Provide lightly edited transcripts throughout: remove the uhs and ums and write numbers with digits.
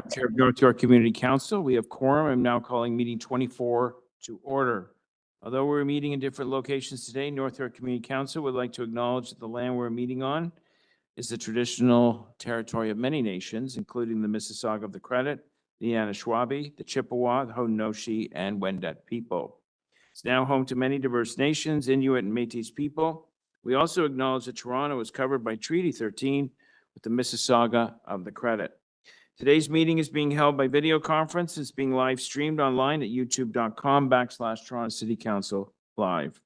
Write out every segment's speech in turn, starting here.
Chair of North York Community Council, we have quorum. I'm now calling meeting 24 to order. Although we're meeting in different locations today, North York Community Council would like to acknowledge that the land we're meeting on is the traditional territory of many nations, including the Mississauga of the Credit, the Anishinaabe, the Chippewa, the Haudenosaunee, and Wendat people. It's now home to many diverse nations, Inuit and Métis people. We also acknowledge that Toronto is covered by Treaty 13 with the Mississauga of the Credit. Today's meeting is being held by video conference. It's being live streamed online at youtube.com/Toronto City Council Live.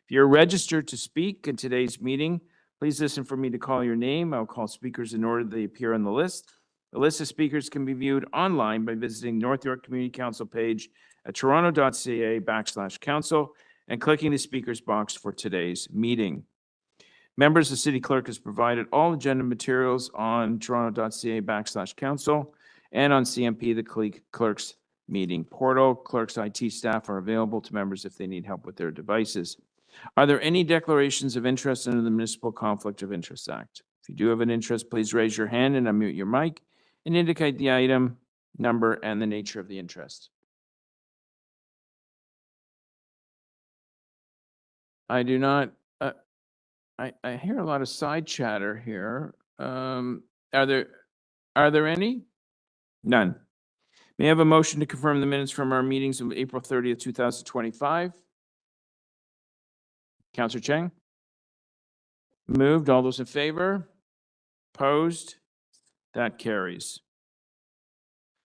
If you're registered to speak in today's meeting, please listen for me to call your name. I'll call speakers in order they appear on the list. The list of speakers can be viewed online by visiting North York Community Council page at toronto.ca/council and clicking the speakers box for today's meeting. Members, the city clerk has provided all agenda materials on toronto.ca/council and on CMP, the clerk's meeting portal. Clerk's IT staff are available to members if they need help with their devices. Are there any declarations of interest under the Municipal Conflict of Interest Act? If you do have an interest, please raise your hand and unmute your mic and indicate the item, number, and the nature of the interest. I do not. I hear a lot of side chatter here. Are there any? None. May I have a motion to confirm the minutes from our meetings of April 30th, 2025? Councillor Cheng? Moved. All those in favor? Opposed? That carries.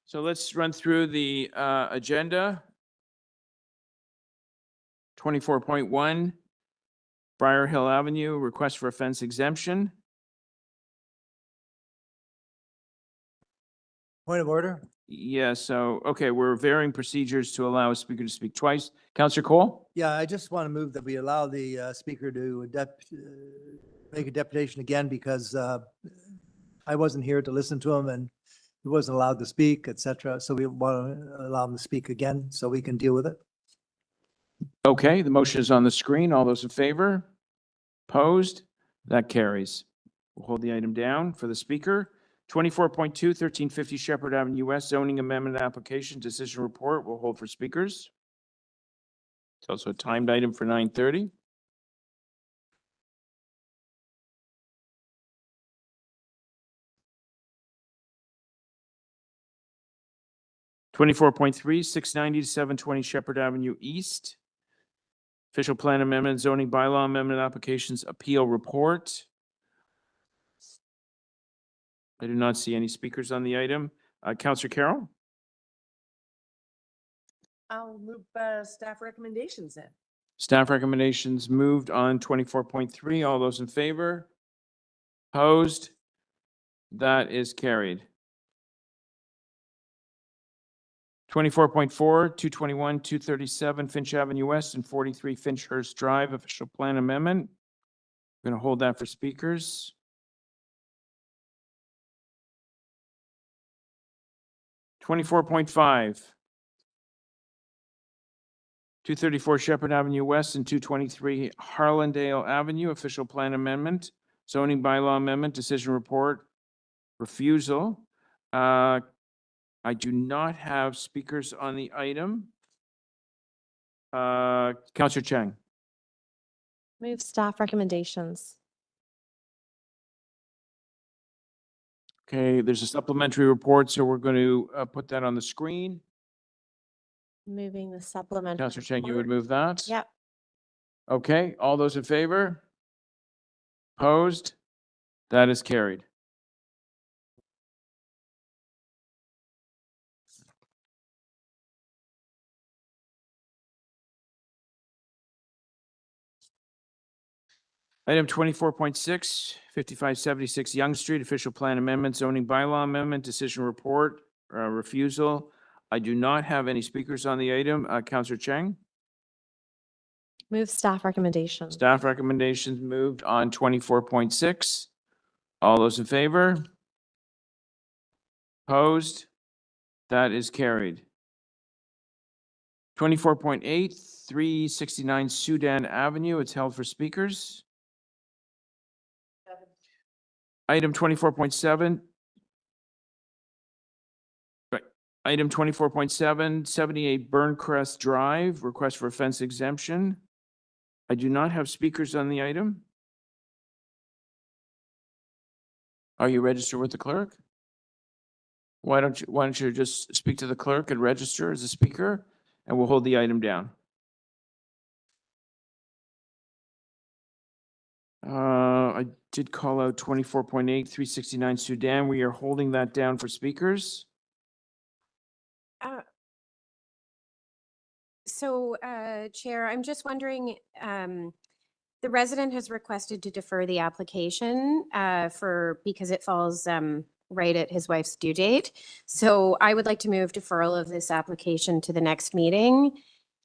So let's run through the agenda. 24.1. Briar Hill Avenue, request for a fence exemption. Point of order. Yeah, so, okay, we're varying procedures to allow a speaker to speak twice. Councillor Cole? Yeah, I just want to move that we allow the speaker to make a deputation again because I wasn't here to listen to him and he wasn't allowed to speak, etc. So we want to allow him to speak again so we can deal with it. Okay, the motion is on the screen. All those in favor? Opposed? That carries. We'll hold the item down for the speaker. 24.2, 1350 Sheppard Avenue West zoning amendment application decision report. We'll hold for speakers. It's also a timed item for 9:30. (24.3) 690 to 720 Sheppard Avenue East. Official plan amendment, zoning bylaw amendment applications appeal report. I do not see any speakers on the item. Councillor Carroll? I'll move staff recommendations in. Staff recommendations moved on 24.3. All those in favor? Opposed? That is carried. 24.4, 221, 237 Finch Avenue West and 43 Finchurst Drive, official plan amendment. I'm going to hold that for speakers. 24.5, 234 Sheppard Avenue West and 223 Harlandale Avenue, official plan amendment, zoning bylaw amendment, decision report, refusal. I do not have speakers on the item. Councillor Cheng. Move staff recommendations. Okay, there's a supplementary report, so we're going to put that on the screen. Moving the supplementary. Councillor Cheng, you would move that? Yep. Okay, all those in favor? Opposed? That is carried. Item 24.6, 5576 Yonge Street, official plan amendment, zoning bylaw amendment, decision report, refusal. I do not have any speakers on the item. Councillor Cheng? Move staff recommendations. Staff recommendations moved on 24.6. All those in favor? Opposed? That is carried. 24.8, 369 Soudan Avenue. It's held for speakers. Item 24.7, Item 24.7, 78 Burncrest Drive, request for fence exemption. I do not have speakers on the item. Are you registered with the clerk? Why don't you just speak to the clerk and register as a speaker, and we'll hold the item down. I did call out 24.8, 369 Soudan. We are holding that down for speakers. Chair, I'm just wondering, the resident has requested to defer the application because it falls right at his wife's due date. So I would like to move deferral of this application to the next meeting.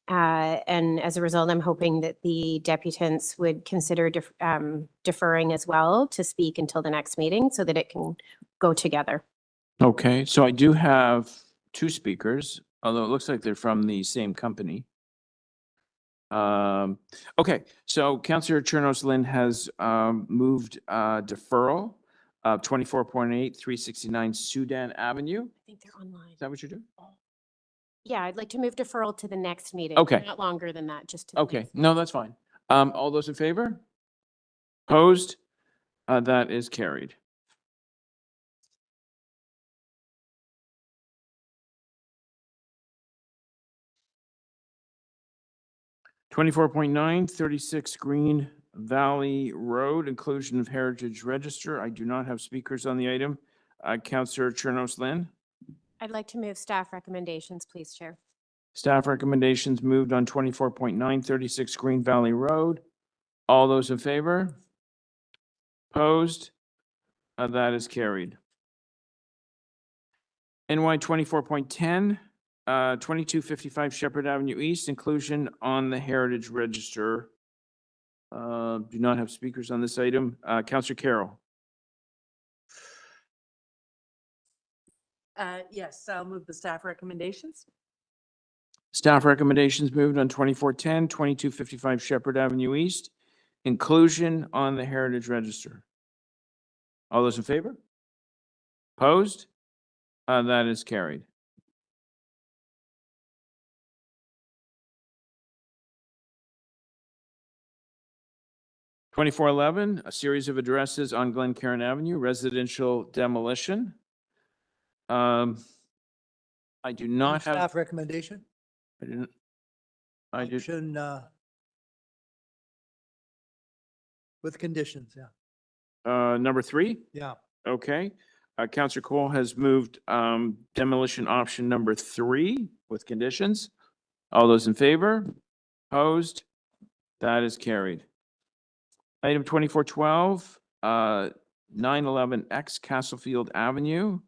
And as a result, I'm hoping that the deputants would consider deferring as well to speak until the next meeting so that it can go together. Okay, so I do have two speakers, although it looks like they're from the same company. Okay, so Councillor Chernos Lynn has moved deferral of 24.8, 369 Soudan Avenue. I think they're online. Is that what you're doing? Yeah, I'd like to move deferral to the next meeting. Okay. Not longer than that, just to the Okay, next. no, that's fine. All those in favor? Opposed? That is carried. (24.9) 36 Green Valley Road, inclusion of Heritage Register. I do not have speakers on the item. Councillor Chernos Lynn. I'd like to move staff recommendations, please, Chair. Staff recommendations moved on 24.9, 36 Green Valley Road. All those in favor? Opposed? That is carried. NY 24.10, 2255 Sheppard Avenue East, inclusion on the Heritage Register. Do not have speakers on this item. Councillor Carroll. Yes, I'll move the staff recommendations. Staff recommendations moved on 2410, 2255 Sheppard Avenue East, inclusion on the Heritage Register. All those in favor? Opposed? That is carried. (2411) a series of addresses on Glencairn Avenue, residential demolition. I do not have. Staff recommendation? I didn't. I did. Option, with conditions, yeah. Number 3. Yeah. Okay. Councillor Cole has moved demolition option number 3 with conditions. All those in favor? Opposed? That is carried. Item 2412, 911X Castlefield Avenue.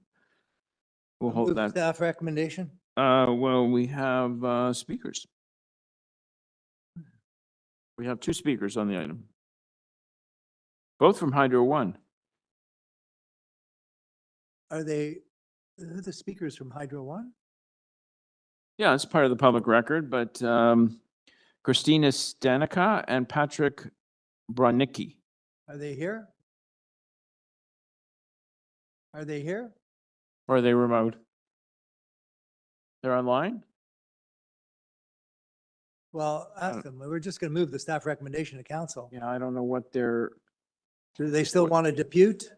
We'll hold Move that. Staff recommendation? Well, we have speakers. We have 2 speakers on the item. Both from Hydro One. Are they, who are the speakers from Hydro One? Yeah, it's part of the public record, but Christina Stanica and Patrick Bronicki. Are they here? Are they here? Or are they remote? They're online? Well, ask them. We're just going to move the staff recommendation to council. Yeah, I don't know what they're, Do they still want to depute?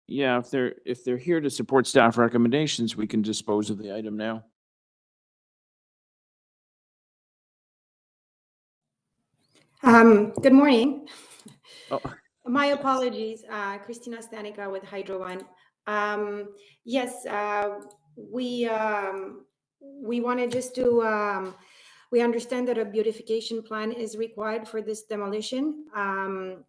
yeah, if they're here to support staff recommendations, we can dispose of the item now. Good morning. Oh. My apologies, Christina Stanica with Hydro One. Yes, we wanted just to, we understand that a beautification plan is required for this demolition.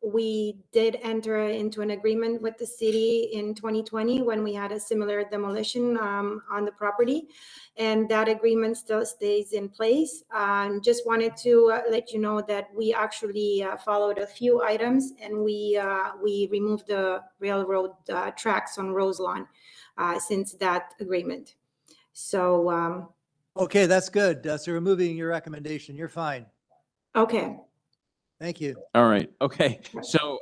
We did enter into an agreement with the city in 2020 when we had a similar demolition on the property, and that agreement still stays in place. Just wanted to let you know that we actually followed a few items, and we removed the railroad tracks on Roselawn since that agreement. So Okay, that's good. So removing your recommendation, you're fine. okay. Thank you. All right, okay, so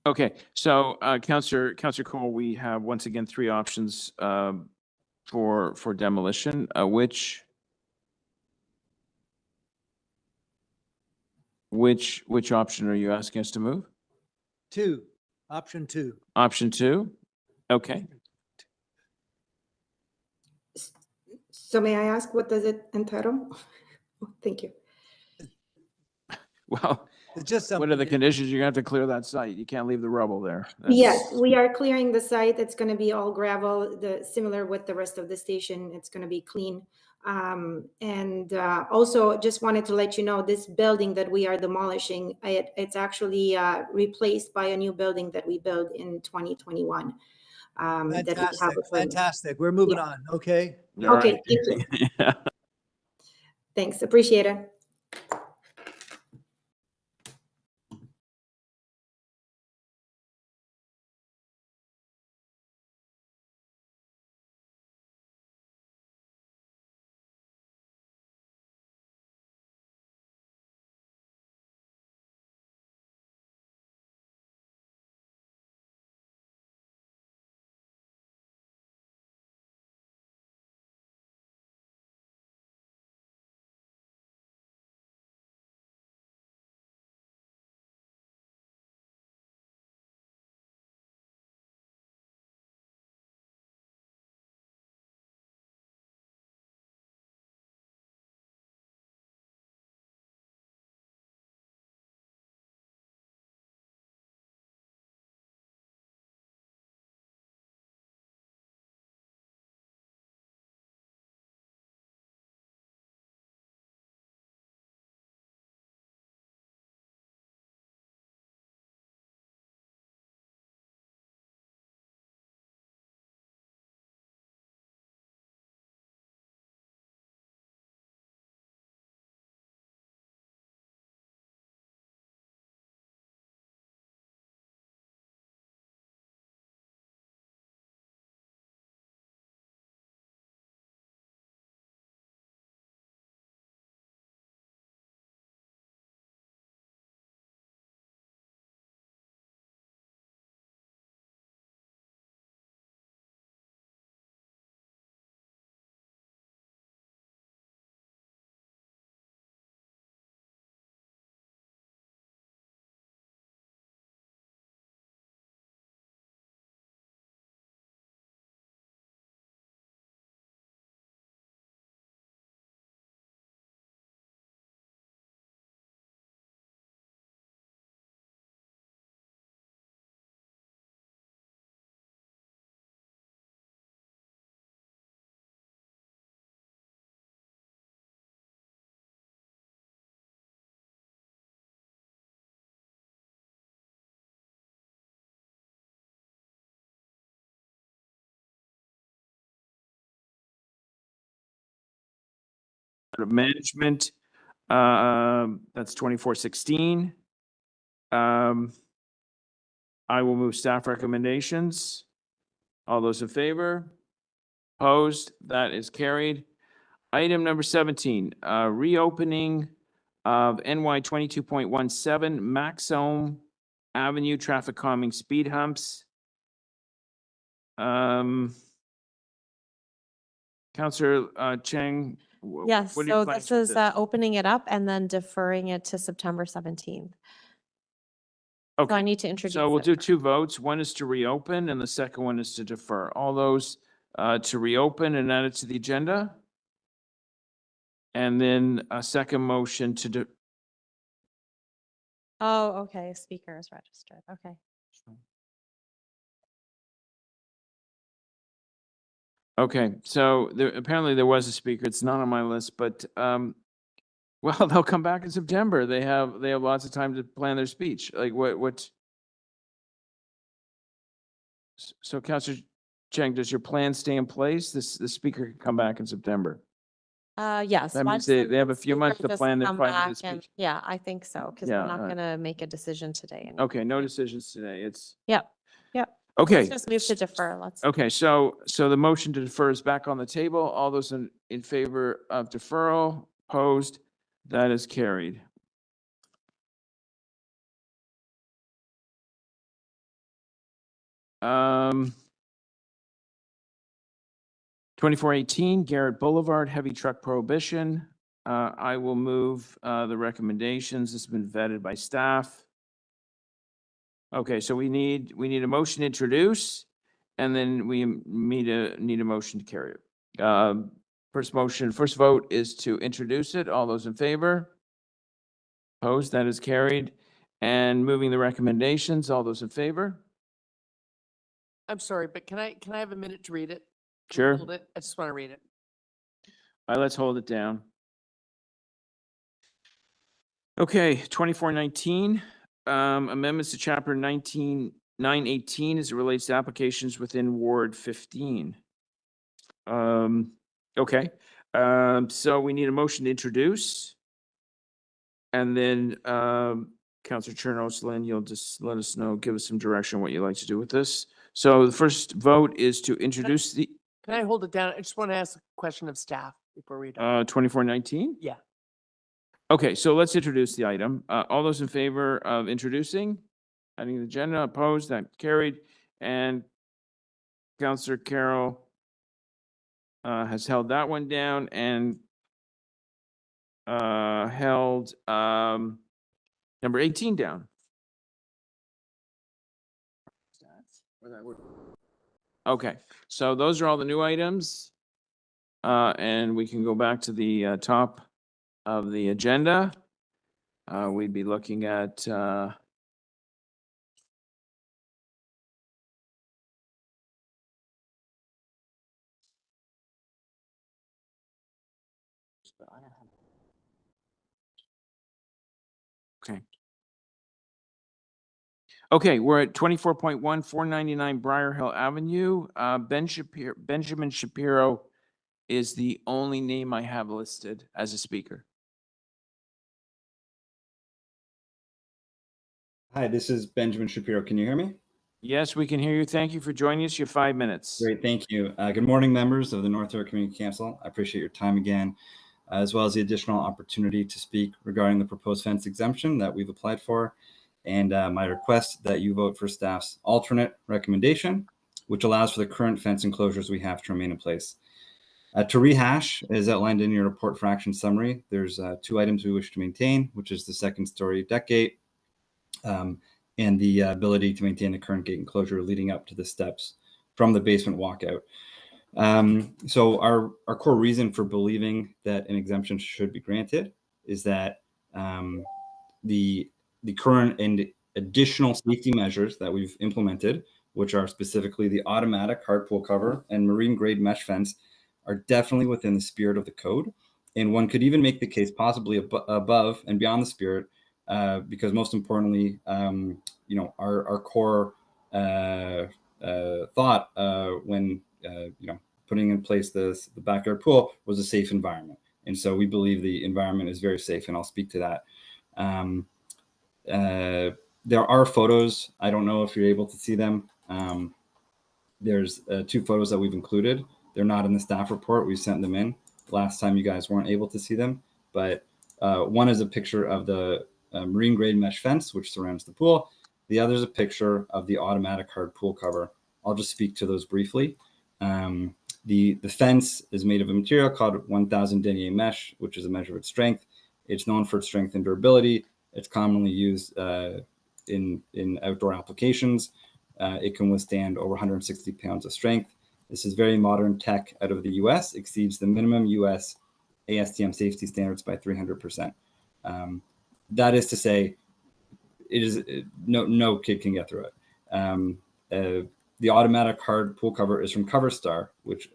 Okay, so Counselor Cole, we have once again three options for demolition. Which option are you asking us to move? Option 2. Option 2? Okay. So may I ask, what does it entail? Thank you. Well, It's just what are the something, conditions? You're gonna have to clear that site. You can't leave the rubble there. Yes, That's- we are clearing the site. It's going to be all gravel, similar with the rest of the station. It's going to be clean. And also just wanted to let you know, this building that we are demolishing, it's actually replaced by a new building that we built in 2021. that we have fantastic, a permit. fantastic. We're moving Yeah. on, okay? All Okay, right. thank you. Yeah. Thanks, appreciate it. Management, that's 2416. I will move staff recommendations. All those in favor? Opposed? That is carried. Item number 17, reopening of NY 22.17 Maxome Avenue traffic calming speed humps. Counselor Chang. Yes, what are your so plans this for is opening it up and then deferring it to September 17th. So I Okay, need to introduce so we'll it. do two votes. One is to reopen and the second one is to defer. All those to reopen and add it to the agenda. And then a second motion to Oh, okay, speaker is registered, okay. Okay, so there, apparently there was a speaker. It's not on my list, but, well, they'll come back in September. They have lots of time to plan their speech. Like what? So Counselor Chang, does your plan stay in place? The speaker can come back in September. Yes. That means once they the have a few months speaker to just plan their come 5-minute back and- speech. Yeah, I think so, because Yeah, we're not gonna make a decision today. Okay, no decisions today. It's, Yep, yep. okay. Let's just move to defer, let's. Okay, so the motion to defer is back on the table. All those in favor of deferral, opposed, that is carried. 2418 Garratt Boulevard, heavy truck prohibition. I will move the recommendations. This has been vetted by staff. Okay, so we need a motion to introduce, and then we need a motion to carry it. First vote is to introduce it. All those in favor? Opposed? That is carried. And moving the recommendations. All those in favor? I'm sorry, but can I have a minute to read it? Sure. Hold it. I just want to read it. All right, let's hold it down. Okay, 2419, amendments to chapter 918 as it relates to applications within Ward 15. Okay, so we need a motion to introduce. And then, Councilor Chernos-Lynn, you'll just let us know, give us some direction what you'd like to do with this. So the first vote is to introduce the, Can I hold it down? I just want to ask a question of staff before we. done. 2419? Yeah. Okay, so let's introduce the item. All those in favor of introducing, adding to the agenda, opposed, that carried. And Councilor Carroll has held that one down and held number 18 down. Okay, so those are all the new items. And we can go back to the top of the agenda. We'd be looking at okay. Okay, we're at 24.1, 499 Briar Hill Avenue. Benjamin Shapiro is the only name I have listed as a speaker. Hi, this is Benjamin Shapiro. Can you hear me? Yes, we can hear you. Thank you for joining us. You have 5 minutes. Great, thank you. Good morning, members of the North York Community Council. I appreciate your time again, as well as the additional opportunity to speak regarding the proposed fence exemption that we've applied for, and my request that you vote for staff's alternate recommendation, which allows for the current fence enclosures we have to remain in place. To rehash, as outlined in your report for action summary, there's 2 items we wish to maintain, which is the second-story deck gate, and the ability to maintain the current gate enclosure leading up to the steps from the basement walkout. So our core reason for believing that an exemption should be granted is that the current and additional safety measures that we've implemented, which are specifically the automatic hard pull cover and marine grade mesh fence, are definitely within the spirit of the code. And one could even make the case possibly above and beyond the spirit, because most importantly, you know, our core thought when you know, putting in place the backyard pool was a safe environment. And so we believe the environment is very safe, and I'll speak to that. There are photos. I don't know if you're able to see them. There's 2 photos that we've included. They're not in the staff report. We sent them in last time. You guys weren't able to see them, but one is a picture of the marine grade mesh fence, which surrounds the pool. The other is a picture of the automatic hard pool cover. I'll just speak to those briefly. The fence is made of a material called 1000 denier mesh, which is a measure of its strength. It's known for its strength and durability. It's commonly used in outdoor applications. It can withstand over 160 pounds of strength. This is very modern tech out of the US, exceeds the minimum US ASTM safety standards by 300%. That is to say, it is no kid can get through it. The automatic hard pull cover is from CoverStar, which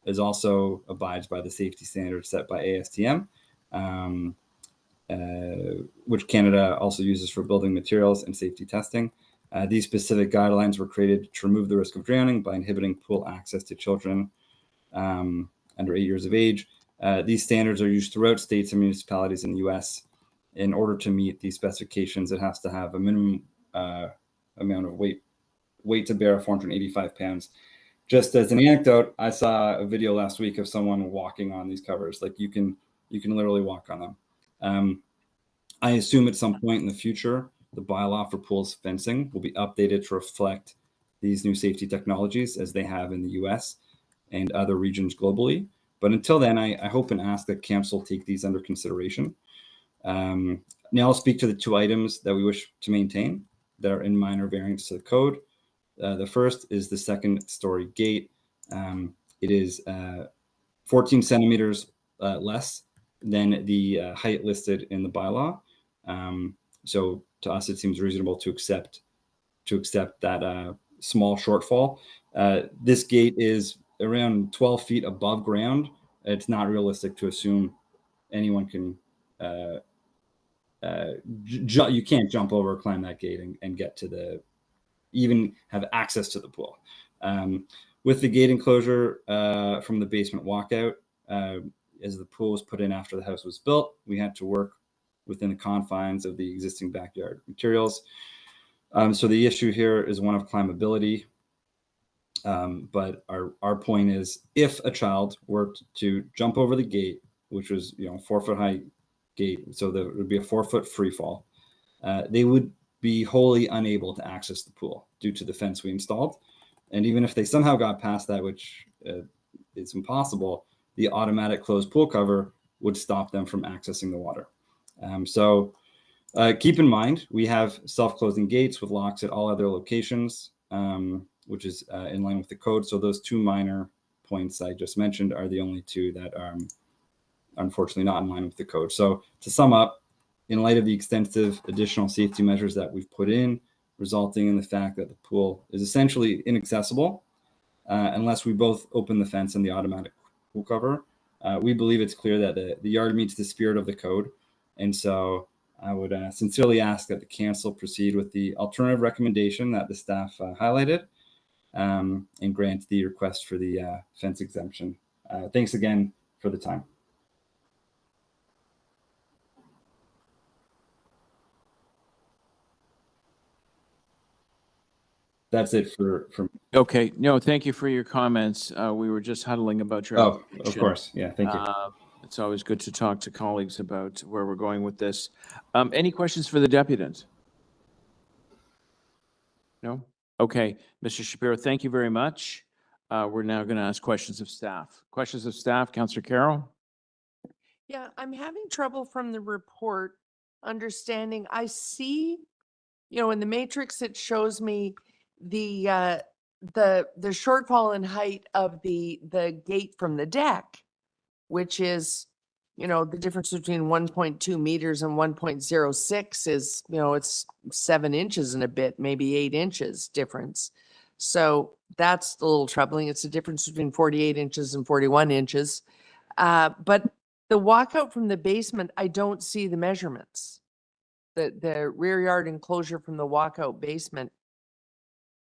is also abides by the safety standards set by ASTM, which Canada also uses for building materials and safety testing. These specific guidelines were created to remove the risk of drowning by inhibiting pool access to children under 8 years of age. These standards are used throughout states and municipalities in the US. In order to meet these specifications, it has to have a minimum amount of weight to bear of 485 pounds. Just as an anecdote, I saw a video last week of someone walking on these covers. Like you can literally walk on them. I assume at some point in the future, the bylaw for pools fencing will be updated to reflect these new safety technologies as they have in the US and other regions globally. But until then, I hope and ask that council take these under consideration. Now I'll speak to the two items that we wish to maintain that are in minor variance to the code. The first is the second story gate. It is 14 centimeters less than the height listed in the bylaw. So to us, it seems reasonable to accept that small shortfall. This gate is around 12 feet above ground. It's not realistic to assume anyone can you can't jump over or climb that gate and get to even have access to the pool. With the gate enclosure from the basement walkout, as the pool was put in after the house was built, we had to work within the confines of the existing backyard materials. So the issue here is one of climbability. But our point is, if a child were to jump over the gate, which was 4 foot high gate, so there would be a 4 foot free fall, they would be wholly unable to access the pool due to the fence we installed. And even if they somehow got past that, which is impossible, the automatic closed pool cover would stop them from accessing the water. So keep in mind, we have self-closing gates with locks at all other locations, which is in line with the code. So those two minor points I just mentioned are the only two that are unfortunately not in line with the code. So to sum up, in light of the extensive additional safety measures that we've put in, resulting in the fact that the pool is essentially inaccessible unless we both open the fence and the automatic pool cover, we believe it's clear that the yard meets the spirit of the code. And so I would sincerely ask that the council proceed with the alternative recommendation that the staff highlighted and grant the request for the fence exemption. Thanks again for the time. That's it for Okay, no, thank you for your comments. We were just huddling about your Oh, of application. course. Yeah, thank you. It's always good to talk to colleagues about where we're going with this. Any questions for the deputant? No? Okay, Mr. Shapiro, thank you very much. We're now going to ask questions of staff. Questions of staff, Councillor Carroll? Yeah, I'm having trouble from the report understanding. I see, in the matrix, it shows me the shortfall in height of the gate from the deck, which is, the difference between 1.2 meters and 1.06 is, it's 7 inches and a bit, maybe 8 inches difference. So that's a little troubling. It's a difference between 48 inches and 41 inches. But the walkout from the basement, I don't see the measurements. The rear yard enclosure from the walkout basement,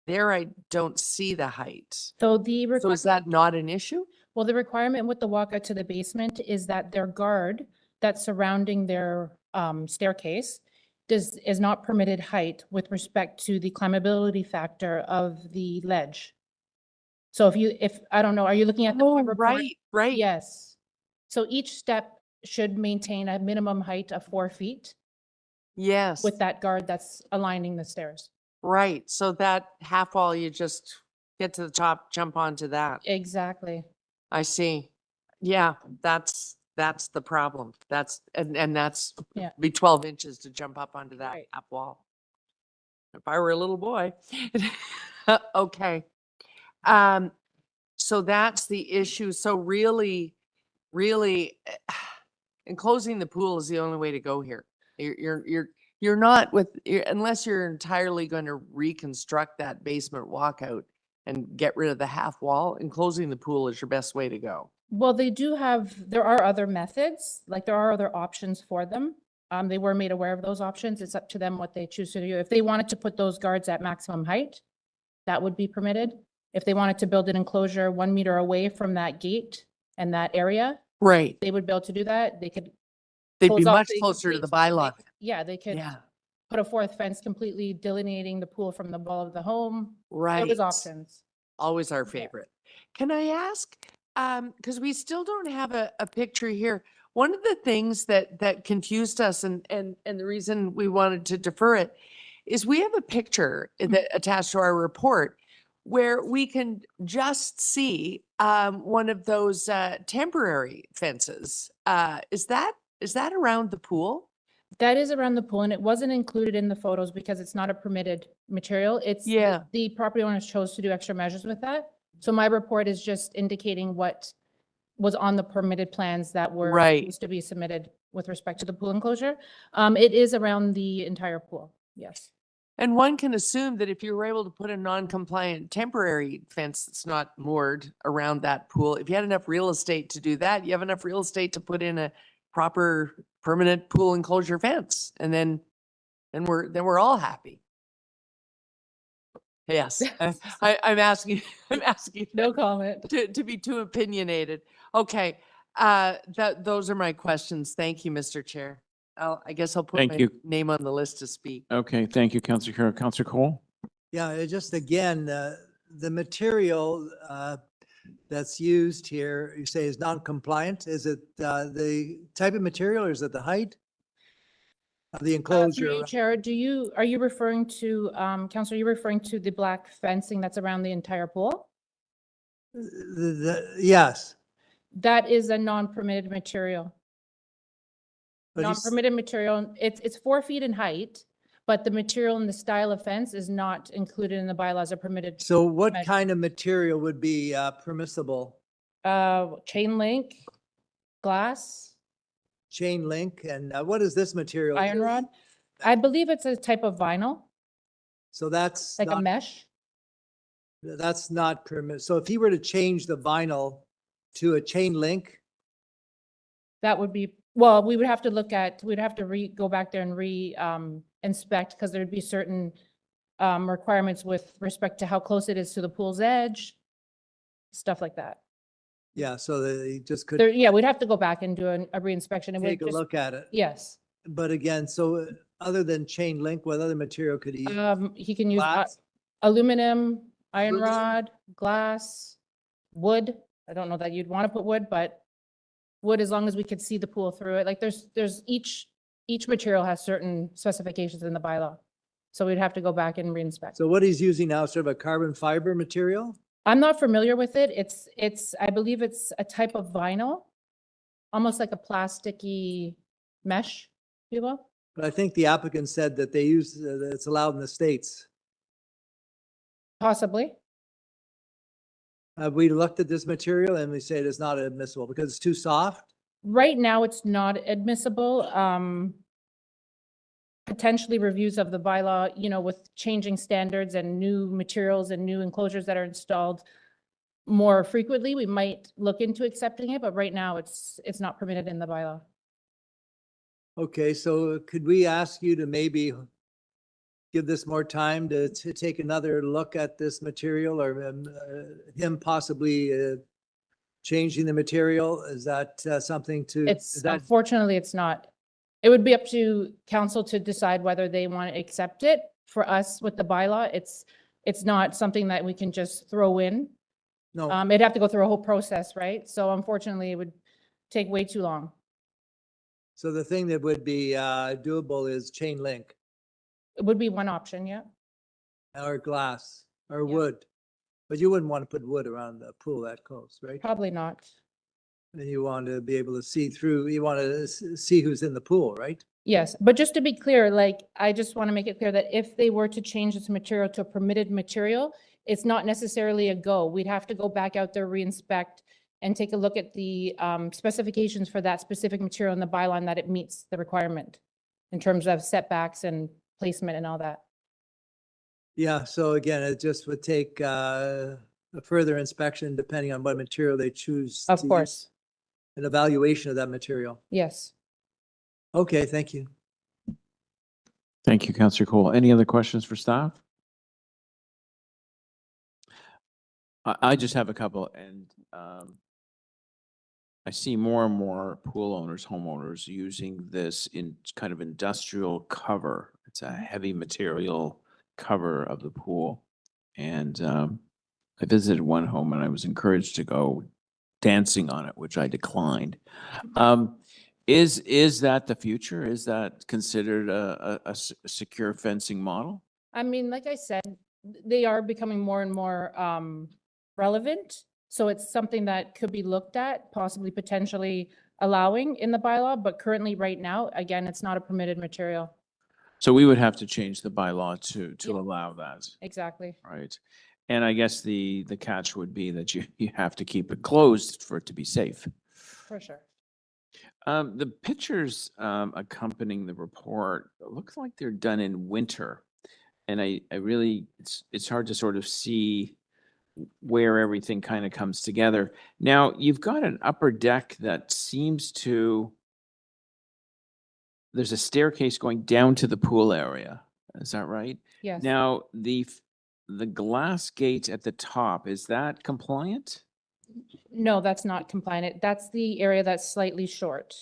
there I don't see the height. So So is that not an issue? well, the requirement with the walkout to the basement is that their guard that's surrounding their staircase is not permitted height with respect to the climbability factor of the ledge. So if I don't know, are you looking at the Oh, report? right. Yes. So each step should maintain a minimum height of 4 feet Yes. with that guard that's aligning the stairs. Right. So that half wall, you just get to the top, jump onto that. Exactly. I see. Yeah, that's the problem. And that's Yeah. be 12 inches to jump up onto that Right. half wall. If I were a little boy. Okay. So that's the issue. So really, enclosing the pool is the only way to go here. You're not unless you're entirely going to reconstruct that basement walkout and get rid of the half wall, enclosing the pool is your best way to go. Well, there are other methods, like there are other options for them. They were made aware of those options. It's up to them what they choose to do. If they wanted to put those guards at maximum height, that would be permitted. If they wanted to build an enclosure 1 meter away from that gate and that area, Right. they would be able to do that. They could. They'd close be off much the closer to the gates, they bylaw. could- Yeah, they could Yeah. put a fourth fence completely delineating the pool from the wall of the home. Right. Those options. Always our Yeah. favorite. Can I ask, because we still don't have a picture here. One of the things that confused us and the reason we wanted to defer it is we have a picture that attached to our report where we can just see one of those temporary fences. Is that around the pool? That is around the pool, and it wasn't included in the photos because it's not a permitted material. It's Yeah. the property owners chose to do extra measures with that. So my report is just indicating what was on the permitted plans that were Right. supposed to be submitted with respect to the pool enclosure. It is around the entire pool, yes. And one can assume that if you were able to put a non-compliant temporary fence that's not moored around that pool, if you had enough real estate to do that, you have enough real estate to put in a proper permanent pool enclosure fence, and then we're all happy. Yes, I'm asking No comment. to be too opinionated. Okay, those are my questions. Thank you, Mr. Chair. I guess I'll put Thank my you. name on the list to speak. Okay, thank you, Councillor Carroll. Councillor Cole? Yeah, just again, the material that's used here, you say is non-compliant. Is it the type of material or is it the height of the Through enclosure? you, Chair, are you referring to, Councillor, are you referring to the black fencing that's around the entire pool? Yes. That is a non-permitted material. But he's- Non-permitted material, it's 4 feet in height, but the material and the style of fence is not included in the bylaws or permitted. So what measure. kind of material would be permissible? Chain link, glass, Chain link, and what is this material? iron rod. I believe it's a type of vinyl, So that's like a not, mesh. that's not permit. So if he were to change the vinyl to a chain link, That would be, well, we would have to look at, we'd have to go back there and inspect, because there'd be certain requirements with respect to how close it is to the pool's edge, stuff like that. yeah, so that he just could There, yeah, we'd have to go back and do a re-inspection. It would take a just, look at it. yes. But again, so other than chain link, what other material could he use? He can use Glass? aluminum, iron Aluminum? rod, glass, wood. I don't know that you'd want to put wood, but wood, as long as we could see the pool through it. Like there's each material has certain specifications in the bylaw. So we'd have to go back and re-inspect. So what he's using now, sort of a carbon fiber material? I'm not familiar with it. I believe it's a type of vinyl, almost like a plasticky mesh, if you will. But I think the applicant said that they use, that it's allowed in the States. Possibly. We looked at this material and we say it is not admissible because it's too soft. Right now, it's not admissible. Potentially reviews of the bylaw, with changing standards and new materials and new enclosures that are installed more frequently, we might look into accepting it, but right now it's not permitted in the bylaw. Okay, so could we ask you to maybe give this more time to take another look at this material, or him possibly changing the material? Is that something to? It's, unfortunately, it's not. It would be up to council to decide whether they want to accept it. For us, with the bylaw, it's not something that we can just throw in. No, It'd have to go through a whole process, right? So unfortunately, it would take way too long. so the thing that would be doable is chain link It would be one option, yeah. or glass or Yeah. wood. But you wouldn't want to put wood around the pool that close, right? Probably not. And you want to be able to see through, you want to see who's in the pool, right? Yes, but just to be clear, I just want to make it clear that if they were to change this material to a permitted material, it's not necessarily a go. We'd have to go back out there, re-inspect, and take a look at the specifications for that specific material in the bylaw and that it meets the requirement in terms of setbacks and placement and all that. Yeah, so again, it just would take a further inspection depending on what material they choose. Of to use, course, an evaluation of that material. yes. Okay, thank you. Thank you, Councillor Cole. Any other questions for staff? I just have a couple, and I see more and more pool owners, homeowners using this in kind of industrial cover. It's a heavy material cover of the pool. And I visited one home and I was encouraged to go dancing on it, which I declined. Is that the future? Is that considered a secure fencing model? I mean, like I said, they are becoming more and more relevant. So it's something that could be looked at, possibly potentially allowing in the bylaw, but currently right now, again, it's not a permitted material. So we would have to change the bylaw to Yeah. allow that, Exactly. right? And I guess the catch would be that you have to keep it closed for it to be safe. For sure. The pictures accompanying the report look like they're done in winter. And I really, it's hard to sort of see where everything kind of comes together. Now, you've got an upper deck that seems to, there's a staircase going down to the pool area. Is that right? Yes. Now, the glass gate at the top, is that compliant? No, that's not compliant. That's the area that's slightly short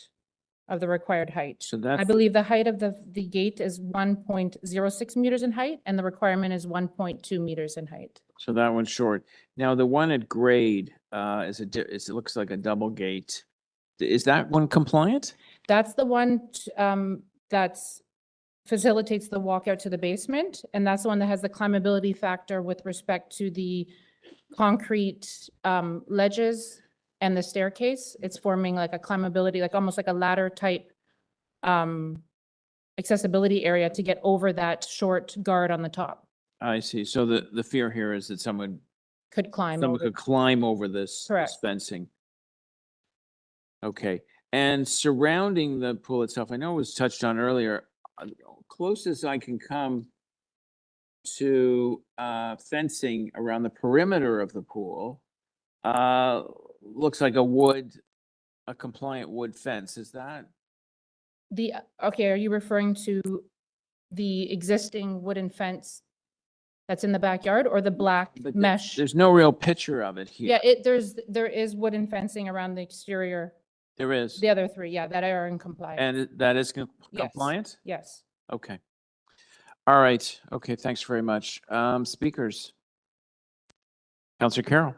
of the required height. So I that's, believe the height of the gate is 1.06 meters in height, and the requirement is 1.2 meters in height. so that one's short. Now, the one at grade, it looks like a double gate. Is that one compliant? That's the one that's facilitates the walkout to the basement, and that's the one that has the climbability factor with respect to the concrete ledges and the staircase. It's forming like a climbability, like almost like a ladder type accessibility area to get over that short guard on the top. I see. So the fear here is that someone Could climb could over. climb over this Correct. fencing. Okay. And surrounding the pool itself, I know it was touched on earlier, closest I can come to fencing around the perimeter of the pool looks like a compliant wood fence. Is that? Okay, are you referring to the existing wooden fence that's in the backyard or the black But mesh? There's no real picture of it here. Yeah, there is wooden fencing around the exterior, There is. the other three, yeah, that are in compliance. And that is Yes. compliant? Yes. Okay. All right. Okay, thanks very much. Speakers. Counselor Carroll.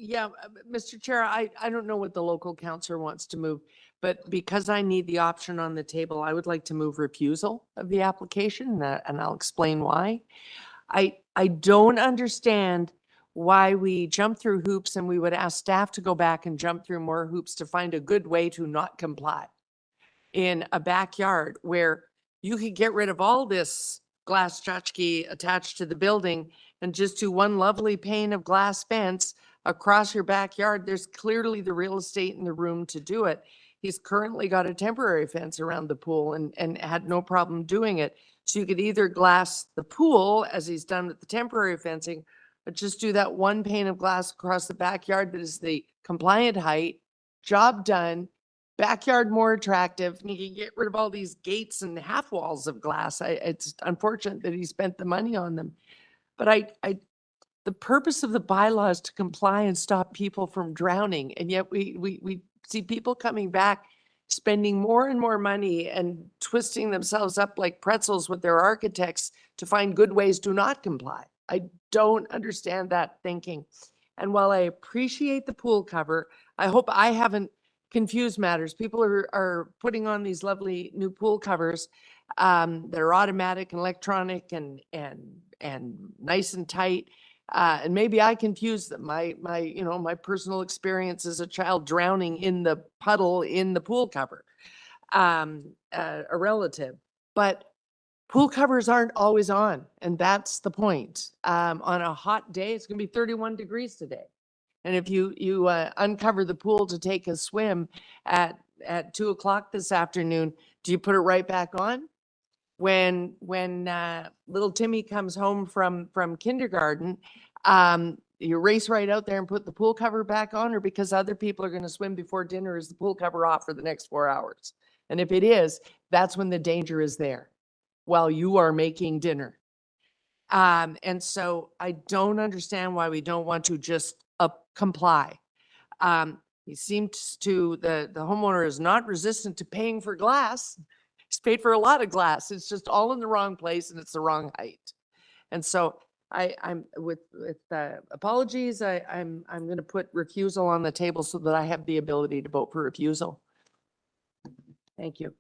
Yeah, Mr. Chair, I don't know what the local councillor wants to move, but because I need the option on the table, I would like to move refusal of the application, and I'll explain why. I don't understand why we jump through hoops and we would ask staff to go back and jump through more hoops to find a good way to not comply in a backyard where you could get rid of all this glass tchotchke attached to the building and just do one lovely pane of glass fence across your backyard. There's clearly the real estate and the room to do it. He's currently got a temporary fence around the pool and had no problem doing it. So you could either glass the pool as he's done with the temporary fencing, but just do that one pane of glass across the backyard that is the compliant height, job done, backyard more attractive, and you can get rid of all these gates and half walls of glass. It's unfortunate that he spent the money on them. But the purpose of the bylaw is to comply and stop people from drowning. And yet we see people coming back, spending more and more money and twisting themselves up like pretzels with their architects to find good ways to not comply. I don't understand that thinking. And while I appreciate the pool cover, I hope I haven't confused matters. People are putting on these lovely new pool covers that are automatic and electronic and nice and tight. And maybe I confused them. My personal experience as a child drowning in the puddle in the pool cover, a relative. But pool covers aren't always on, and that's the point. On a hot day, it's going to be 31 degrees today. And if you uncover the pool to take a swim at 2 o'clock this afternoon, do you put it right back on? When little Timmy comes home from kindergarten, you race right out there and put the pool cover back on, or because other people are going to swim before dinner, is the pool cover off for the next 4 hours? And if it is, that's when the danger is there while you are making dinner. And so I don't understand why we don't want to just comply. He seems to, the homeowner is not resistant to paying for glass. He's paid for a lot of glass. It's just all in the wrong place and it's the wrong height. And so I'm with apologies. I'm going to put refusal on the table so that I have the ability to vote for refusal. Thank you.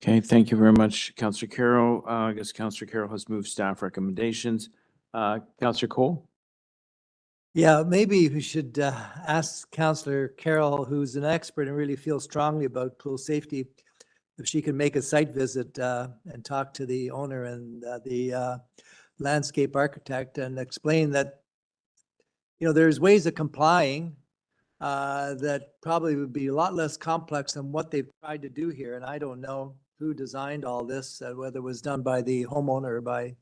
Okay, thank you very much, Councillor Carroll. I guess Councillor Carroll has moved staff recommendations. Councillor Cole? Yeah, maybe we should ask Councillor Carroll, who's an expert and really feels strongly about pool safety, if she can make a site visit and talk to the owner and the landscape architect and explain that, you know, there's ways of complying that probably would be a lot less complex than what they've tried to do here. And I don't know who designed all this, whether it was done by the homeowner or by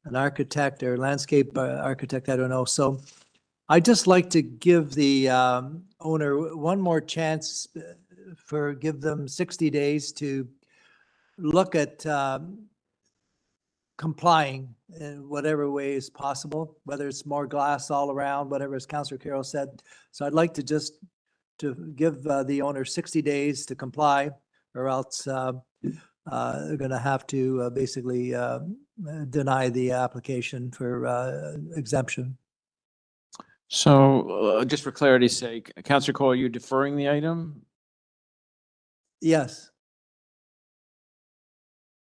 an architect or landscape architect, I don't know. So I'd just like to give the owner one more chance give them 60 days to look at complying in whatever way is possible, whether it's more glass all around, whatever, as Councillor Carroll said. So I'd like to just to give the owner 60 days to comply, or else they're going to have to basically deny the application for exemption. So just for clarity's sake, Councillor Cole, are you deferring the item Yes,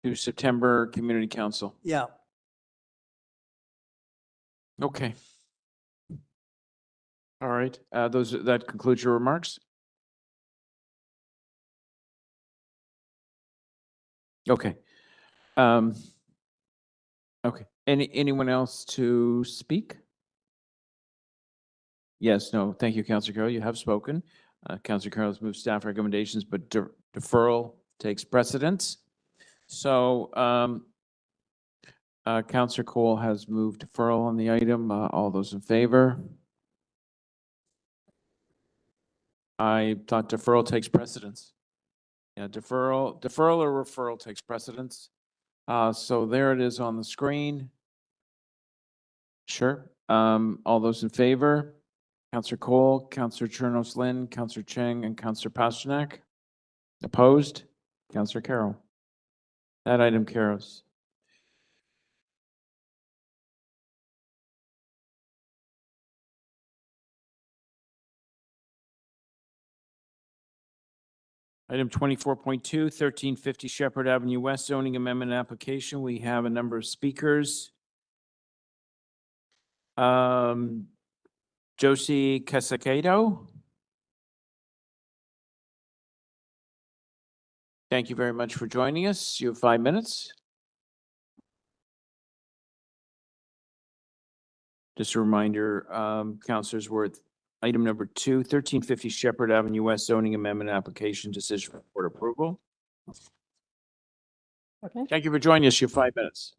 to September Community Council? yeah. Okay. All right, that concludes your remarks? Okay. Okay, anyone else to speak? Yes, no, thank you, Councillor Carroll, you have spoken. Councillor Carroll has moved staff recommendations, but deferral takes precedence. So Councillor Cole has moved deferral on the item. All those in favor? I thought deferral takes precedence. Yeah, deferral or referral takes precedence. So there it is on the screen. Sure. All those in favor? Councillor Cole, Councillor Chernos Lynn, Councillor Cheng, and Councillor Pasternak. Opposed? Councillor Carroll. That item carries. Item 24.2, 1350 Sheppard Avenue West zoning amendment application. We have a number of speakers. Josie Casaquedo. Thank you very much for joining us. You have 5 minutes. Just a reminder, councilors, we're at item number 2, 1350 Sheppard Avenue West zoning amendment application decision for board approval. Okay. Thank you for joining us. You have 5 minutes.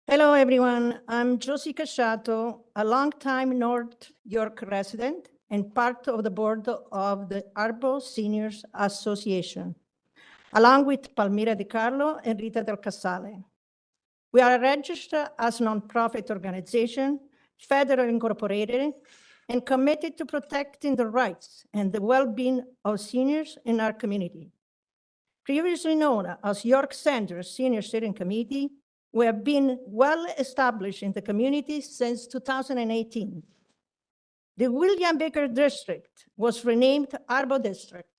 Hello, everyone. I'm Josie Casciato, a longtime North York resident and part of the board of the Arbo Seniors Association, along with Palmira Di Carlo and Rita Del Casale. We are registered as a nonprofit organization, federally incorporated, and committed to protecting the rights and the well-being of seniors in our community. Previously known as York Center Senior Steering Committee, we have been well established in the community since 2018. The William Baker District was renamed Arbo District.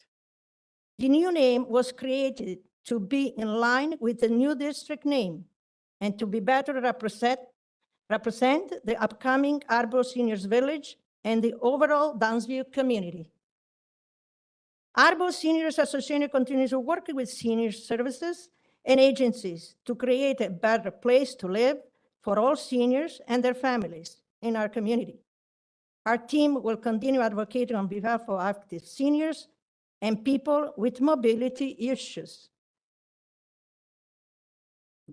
The new name was created to be in line with the new district name and to be better represent the upcoming Arbo Seniors Village and the overall Downsview community. Arbo Seniors Association continues to work with senior services and agencies to create a better place to live for all seniors and their families in our community. Our team will continue advocating on behalf of active seniors and people with mobility issues.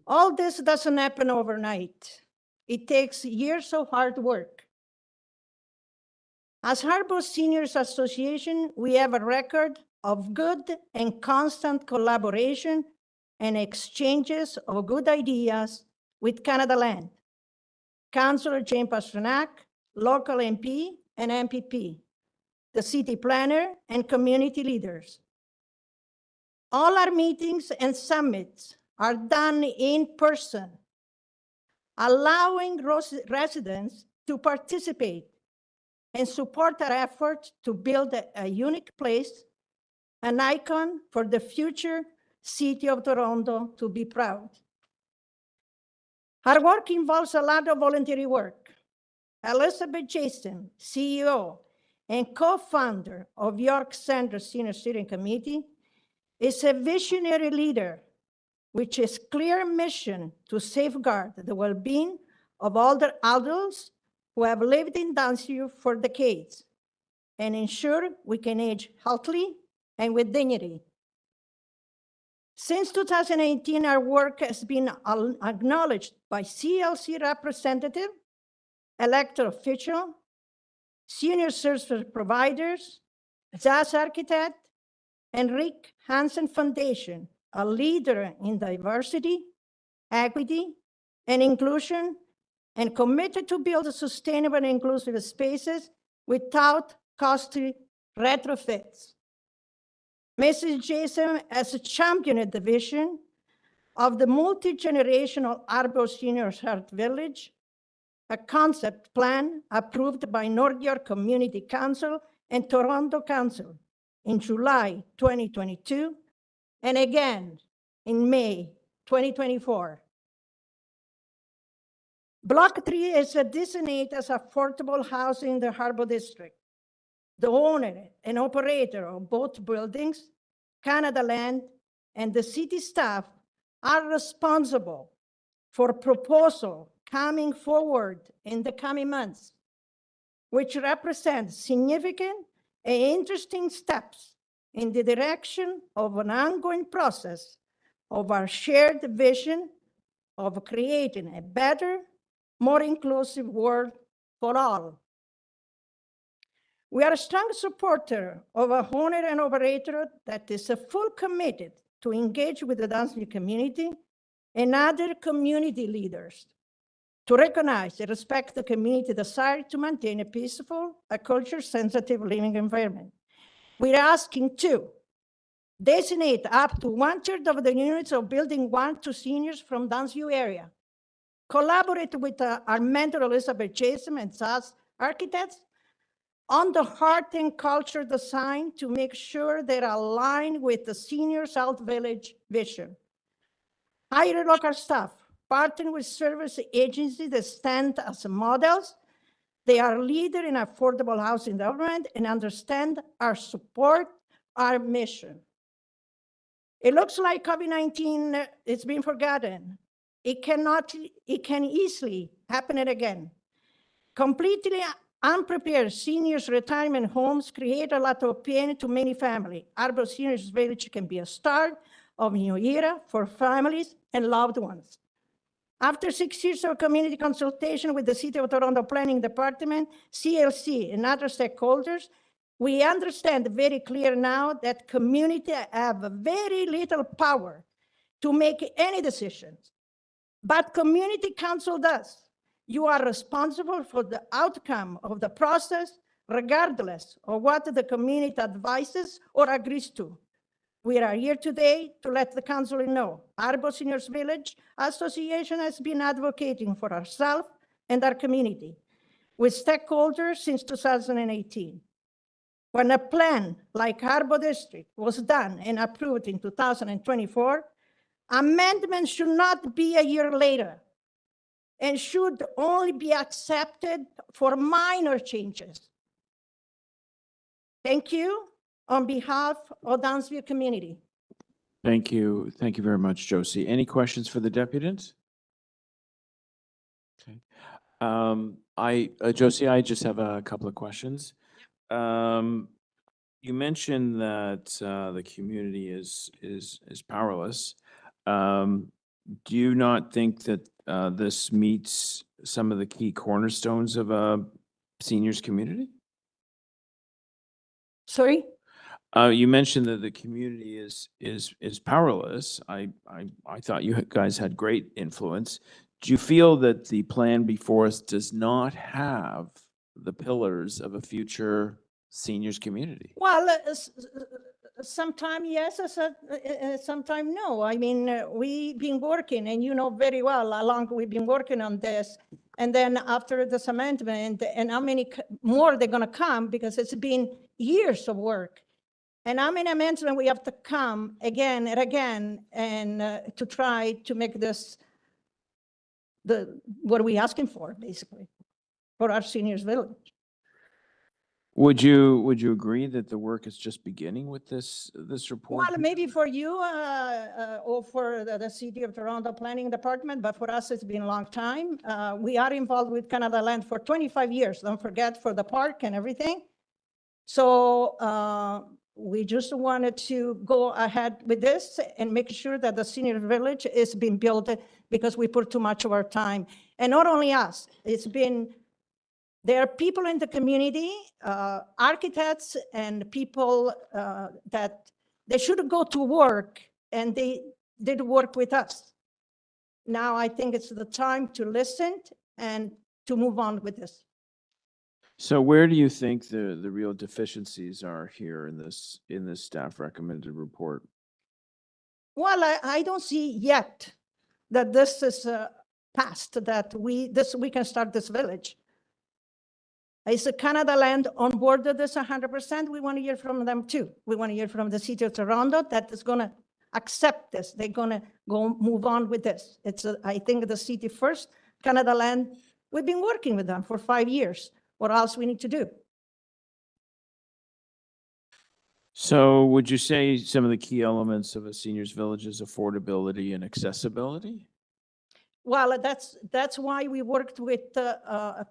All this doesn't happen overnight. It takes years of hard work. As Arbo Seniors Association, we have a record of good and constant collaboration and exchanges of good ideas with Canada Land, Councillor Jane Pasternak, local MP and MPP, the city planner and community leaders. All our meetings and summits are done in person, allowing residents to participate and support our efforts to build a unique place an icon for the future city of Toronto to be proud. Our work involves a lot of voluntary work. Elizabeth Jason, CEO and co-founder of York Center Senior Steering Committee, is a visionary leader with a clear mission to safeguard the well-being of older adults who have lived in Downsview for decades and ensure we can age healthily and with dignity. Since 2018, our work has been acknowledged by CLC representative, elected official, senior service providers, Jazz Architect, and Rick Hansen Foundation, a leader in diversity, equity, and inclusion, and committed to build sustainable and inclusive spaces without costly retrofits. Mrs. Jason has championed the vision of the multi-generational Arbor Seniors Heart Village, a concept plan approved by North York Community Council and Toronto Council in July 2022, and again in May 2024. Block 3 is designated as affordable housing in the Harbor District. The owner and operator of both buildings, Canada Land, and the city staff are responsible for proposal coming forward in the coming months, which represents significant and interesting steps in the direction of an ongoing process of our shared vision of creating a better, more inclusive world for all. We are a strong supporter of a owner and operator that is full committed to engage with the Downsview community and other community leaders to recognize and respect the community desire to maintain a peaceful, culture-sensitive living environment. We're asking to designate up to 1/3 of the units of Building 1 to seniors from Downsview area. Collaborate with our mentor Elizabeth Jason and SAS architects on the art and culture design to make sure they're aligned with the Senior South Village vision. Hire local staff, partner with service agencies that stand as models. They are leaders in affordable housing development and understand our support, our mission. It looks like COVID-19 is being forgotten. It can easily happen again. Completely unprepared seniors' retirement homes create a lot of pain to many families. Arbor Seniors Village can be a start of a new era for families and loved ones. After 6 years of community consultation with the City of Toronto Planning Department, CLC, and other stakeholders, we understand very clear now that community have very little power to make any decisions. But community council does. You are responsible for the outcome of the process, regardless of what the community advises or agrees to. We are here today to let the council know Arbor Seniors Village Association has been advocating for ourselves and our community with stakeholders since 2018. When a plan like Arbor District was done and approved in 2024, amendments should not be a year later and should only be accepted for minor changes. Thank you on behalf of Downsview community. Thank you. Thank you very much, Josie. Any questions for the deputants? Okay. Josie, I just have a couple of questions. You mentioned that the community is powerless. Do you not think that this meets some of the key cornerstones of a seniors community? Sorry? You mentioned that the community is powerless. I thought you guys had great influence. Do you feel that the plan before us does not have the pillars of a future seniors community? Well, sometime yes, sometime no. I mean, we've been working, and you know very well, along we've been working on this. And then after this amendment, and how many more they're going to come, because it's been years of work. And I'm in amendment, we have to come again and again and to try to make this what we asking for, basically, for our seniors village. Would you agree that the work is just beginning with this report? Well, maybe for you or for the City of Toronto Planning Department, but for us, it's been a long time. We are involved with Canada Land for 25 years, don't forget, for the park and everything. So we just wanted to go ahead with this and make sure that the senior village is being built because we put too much of our time. And not only us, there are people in the community, architects and people that they should go to work, and they did work with us. Now I think it's the time to listen and to move on with this. So where do you think the real deficiencies are here in this staff recommended report? Well, I don't see yet that this is passed, that we can start this village. Is Canada Land on board with this 100%? We want to hear from them too. We want to hear from the City of Toronto that is going to accept this. They're going to go move on with this. I think the city first, Canada Land, we've been working with them for 5 years. What else we need to do? So would you say some of the key elements of a seniors village is affordability and accessibility? Well, that's why we worked with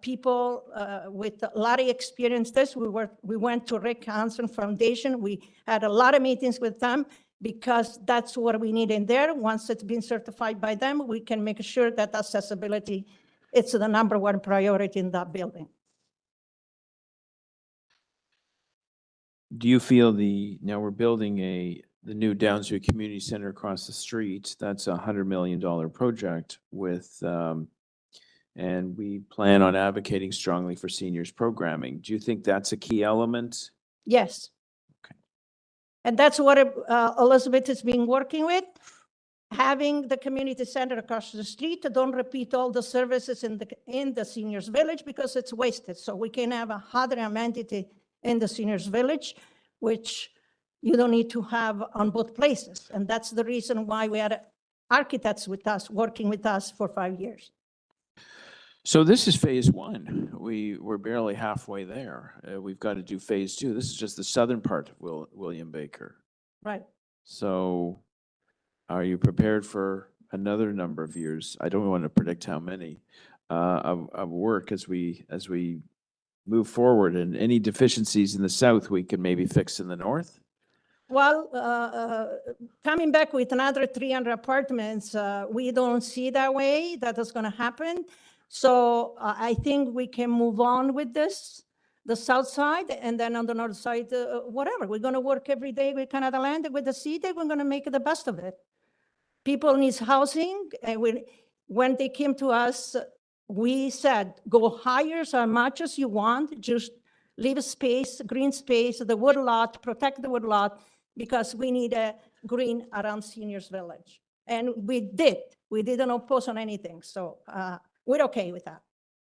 people with a lot of experience. We went to Rick Hansen Foundation. We had a lot of meetings with them because that's what we need in there. Once it's been certified by them, we can make sure that accessibility, it's the #1 priority in that building. Do you feel now we're building the new Downsview Community Center across the street? That's a $100 million project with, and we plan on advocating strongly for seniors programming. Do you think that's a key element? Yes. Okay. And that's what Elizabeth has been working with. Having the community center across the street, don't repeat all the services in the seniors village because it's wasted. So we can have a other amenity in the seniors village, which you don't need to have on both places. And that's the reason why we had architects with us, working with us for 5 years. So this is phase 1. We're barely halfway there. We've got to do phase 2. This is just the southern part of William Baker. Right. So are you prepared for another number of years? I don't want to predict how many of work as we move forward, and any deficiencies in the south we can maybe fix in the north? Well, coming back with another 300 apartments, we don't see that way that is going to happen. So I think we can move on with this, the south side, and then on the north side, whatever. We're going to work every day with Canada Land, with the city. We're going to make the best of it. People need housing. And when they came to us, we said, go higher as much as you want, just leave a space, green space, the wood lot, protect the wood lot, because we need a green around Seniors Village. And we did. We didn't oppose on anything. So we're okay with that.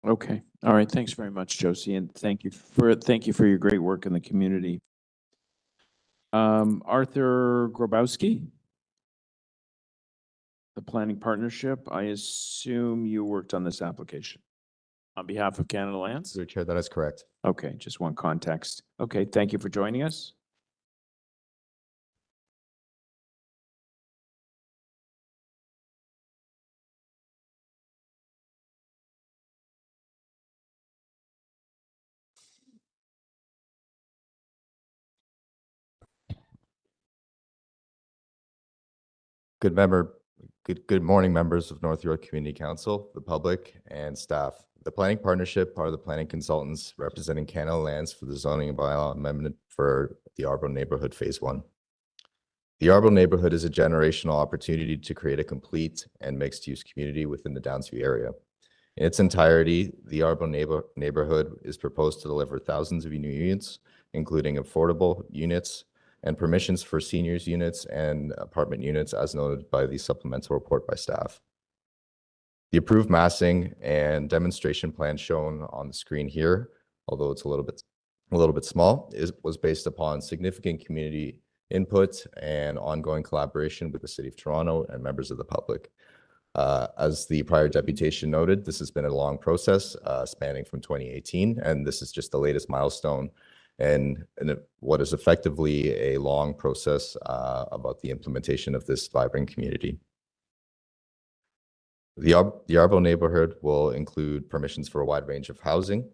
Okay. All right. Thanks very much, Josie. And thank you for your great work in the community. Arthur Grabowski, the planning partnership. I assume you worked on this application on behalf of Canada Lands? Through Chair, that is correct. Okay, just one context. Okay, thank you for joining us. Good morning, members of North York Community Council, the public, and staff. The planning partnership are the planning consultants representing Canada Lands for the zoning bylaw amendment for the Arbor neighborhood phase 1. The Arbor neighborhood is a generational opportunity to create a complete and mixed-use community within the Downsview area. In its entirety, the Arbor neighborhood is proposed to deliver thousands of new units, including affordable units and permissions for seniors units and apartment units as noted by the supplemental report by staff. The approved massing and demonstration plan shown on the screen here, although it's a little bit a little bit small, was based upon significant community input and ongoing collaboration with the City of Toronto and members of the public. As the prior deputation noted, this has been a long process spanning from 2018, and this is just the latest milestone and what is effectively a long process about the implementation of this vibrant community. The Arbo neighborhood will include permissions for a wide range of housing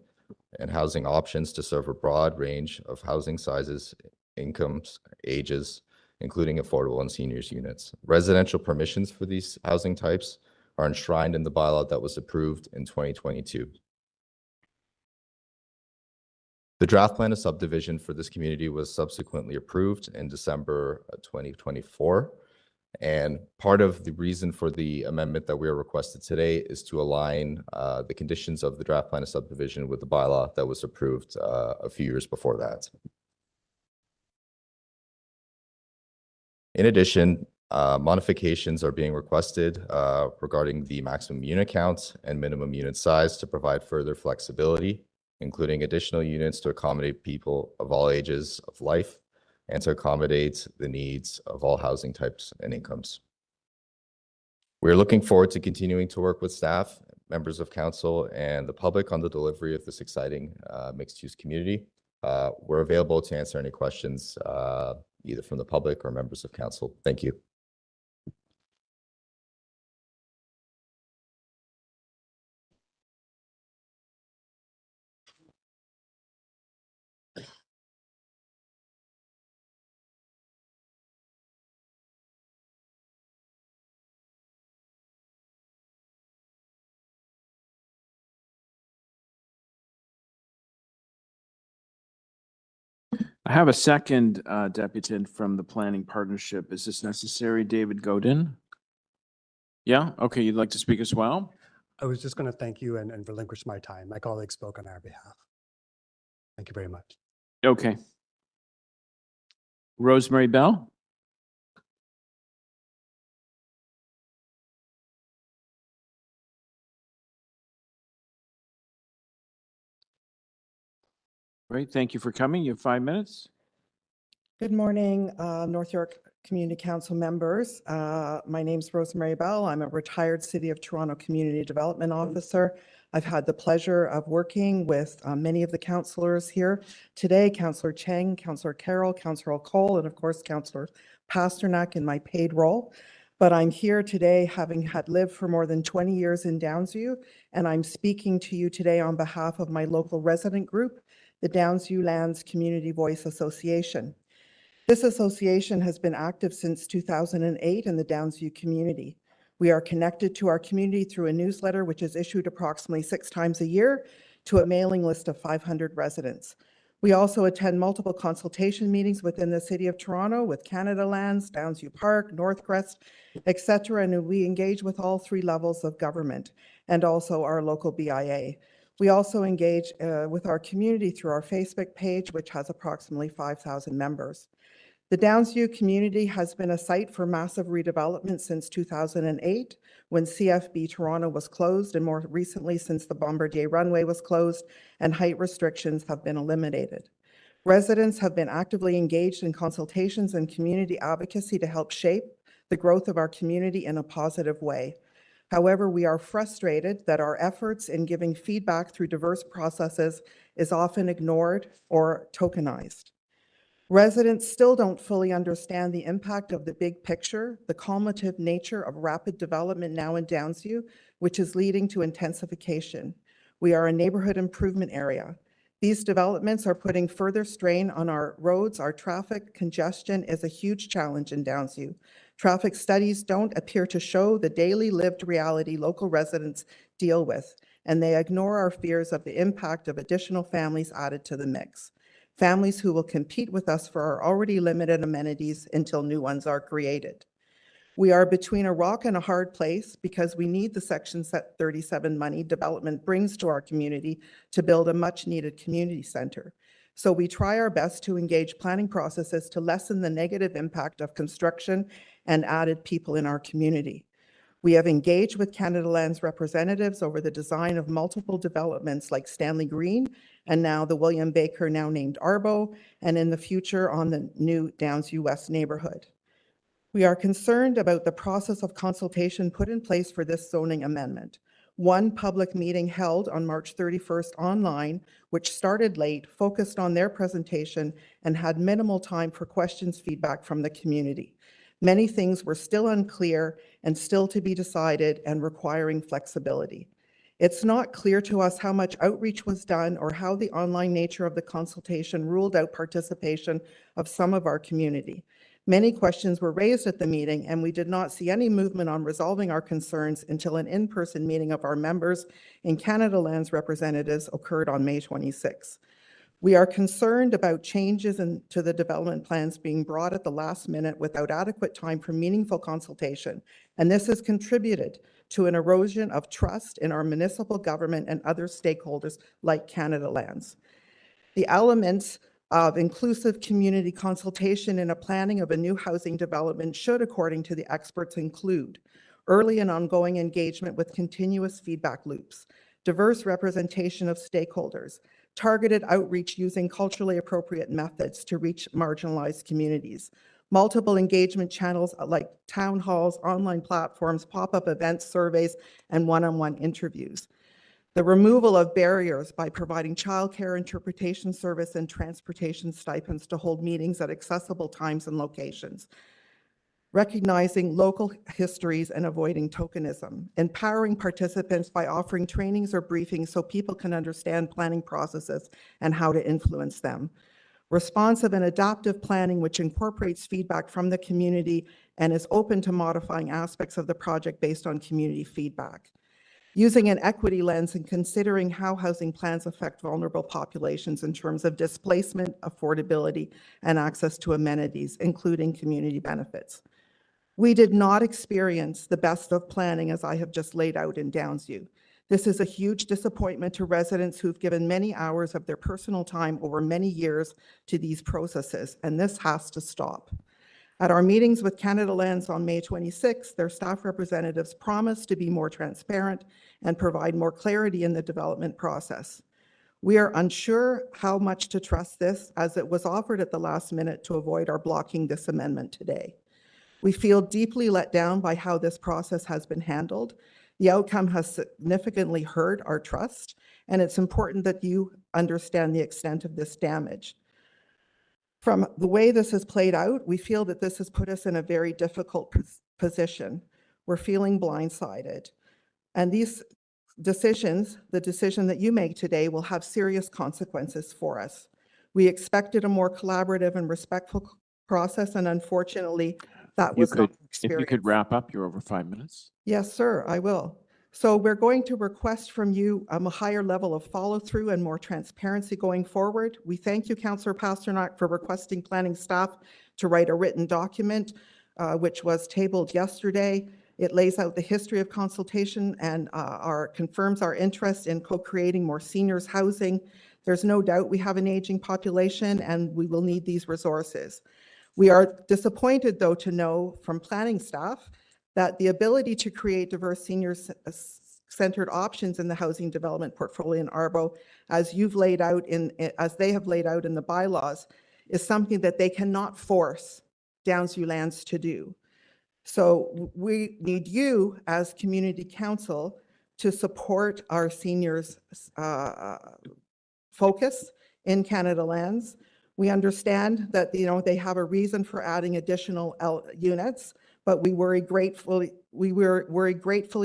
and housing options to serve a broad range of housing sizes, incomes, ages, including affordable and seniors units. Residential permissions for these housing types are enshrined in the bylaw that was approved in 2022. The draft plan of subdivision for this community was subsequently approved in December 2024. And part of the reason for the amendment that we are requested today is to align the conditions of the draft plan of subdivision with the bylaw that was approved a few years before that. In addition, modifications are being requested regarding the maximum unit count and minimum unit size to provide further flexibility, including additional units to accommodate people of all ages of life and to accommodate the needs of all housing types and incomes. We're looking forward to continuing to work with staff, members of council, and the public on the delivery of this exciting mixed-use community. We're available to answer any questions either from the public or members of council. Thank you. I have a second deputant from the planning partnership. Is this necessary? David Godin? Yeah, okay, you'd like to speak as well? I was just going to thank you and relinquish my time. My colleague spoke on our behalf. Thank you very much. Okay. Rosemary Bell? Great, thank you for coming. You have 5 minutes. Good morning, North York Community Council members. My name's Rosemary Bell. I'm a retired City of Toronto Community Development Officer. I've had the pleasure of working with many of the councillors here today, Councillor Cheng, Councillor Carroll, Councillor Cole, and of course, Councillor Pasternak in my paid role. But I'm here today having had lived for more than 20 years in Downsview, and I'm speaking to you today on behalf of my local resident group, the Downsview Lands Community Voice Association. This association has been active since 2008 in the Downsview community. We are connected to our community through a newsletter which is issued approximately 6 times a year to a mailing list of 500 residents. We also attend multiple consultation meetings within the City of Toronto with Canada Lands, Downsview Park, Northcrest, etc. And we engage with all 3 levels of government and also our local BIA. We also engage with our community through our Facebook page, which has approximately 5,000 members. The Downsview community has been a site for massive redevelopment since 2008, when CFB Toronto was closed, and more recently since the Bombardier runway was closed and height restrictions have been eliminated. Residents have been actively engaged in consultations and community advocacy to help shape the growth of our community in a positive way. However, we are frustrated that our efforts in giving feedback through diverse processes is often ignored or tokenized. Residents still don't fully understand the impact of the big picture, the cumulative nature of rapid development now in Downsview, which is leading to intensification. We are a neighborhood improvement area. These developments are putting further strain on our roads. Our traffic congestion is a huge challenge in Downsview. Traffic studies don't appear to show the daily lived reality local residents deal with, and they ignore our fears of the impact of additional families added to the mix. Families who will compete with us for our already limited amenities until new ones are created. We are between a rock and a hard place because we need the Section 37 money development brings to our community to build a much needed community center. So we try our best to engage planning processes to lessen the negative impact of construction and added people in our community. We have engaged with Canada Lands representatives over the design of multiple developments like Stanley Green and now the William Baker, now named Arbo, and in the future on the new Downsview West neighborhood. We are concerned about the process of consultation put in place for this zoning amendment. One public meeting held on March 31st online, which started late, focused on their presentation, and had minimal time for questions, feedback from the community. Many things were still unclear and still to be decided and requiring flexibility. It's not clear to us how much outreach was done or how the online nature of the consultation ruled out participation of some of our community. Many questions were raised at the meeting, and we did not see any movement on resolving our concerns until an in-person meeting of our members and Canada Lands representatives occurred on May 26. We are concerned about changes to the development plans being brought at the last minute without adequate time for meaningful consultation, and this has contributed to an erosion of trust in our municipal government and other stakeholders like Canada Lands. The elements of inclusive community consultation in a planning of a new housing development should, according to the experts, include early and ongoing engagement with continuous feedback loops, diverse representation of stakeholders, targeted outreach using culturally appropriate methods to reach marginalized communities, multiple engagement channels like town halls, online platforms, pop-up events, surveys, and one-on-one interviews. The removal of barriers by providing childcare, interpretation service, and transportation stipends to hold meetings at accessible times and locations. Recognizing local histories and avoiding tokenism. Empowering participants by offering trainings or briefings so people can understand planning processes and how to influence them. Responsive and adaptive planning, which incorporates feedback from the community and is open to modifying aspects of the project based on community feedback. Using an equity lens and considering how housing plans affect vulnerable populations in terms of displacement, affordability, and access to amenities, including community benefits. We did not experience the best of planning as I have just laid out in Downsview. This is a huge disappointment to residents who've given many hours of their personal time over many years to these processes, and this has to stop. At our meetings with Canada Lands on May 26, their staff representatives promised to be more transparent and provide more clarity in the development process. We are unsure how much to trust this, as it was offered at the last minute to avoid our blocking this amendment today. We feel deeply let down by how this process has been handled. The outcome has significantly hurt our trust, and it's important that you understand the extent of this damage. From the way this has played out, we feel that this has put us in a very difficult position. We're feeling blindsided. And these decisions, the decision that you make today, will have serious consequences for us. We expected a more collaborative and respectful process, and unfortunately, that was not If experienced. you could wrap up, you're over 5 minutes. Yes, sir, I will. So we're going to request from you a higher level of follow-through and more transparency going forward. We thank you, Councillor Pasternak, for requesting planning staff to write a written document, which was tabled yesterday. It lays out the history of consultation and confirms our interest in co-creating more seniors housing. There's no doubt we have an aging population and we will need these resources. We are disappointed, though, to know from planning staff that the ability to create diverse senior-centered options in the housing development portfolio in Arbo, as they have laid out in the bylaws, is something that they cannot force Downsview Lands to do. So we need you as community council to support our seniors' focus in Canada Lands. We understand that they have a reason for adding additional units, but we worry greatly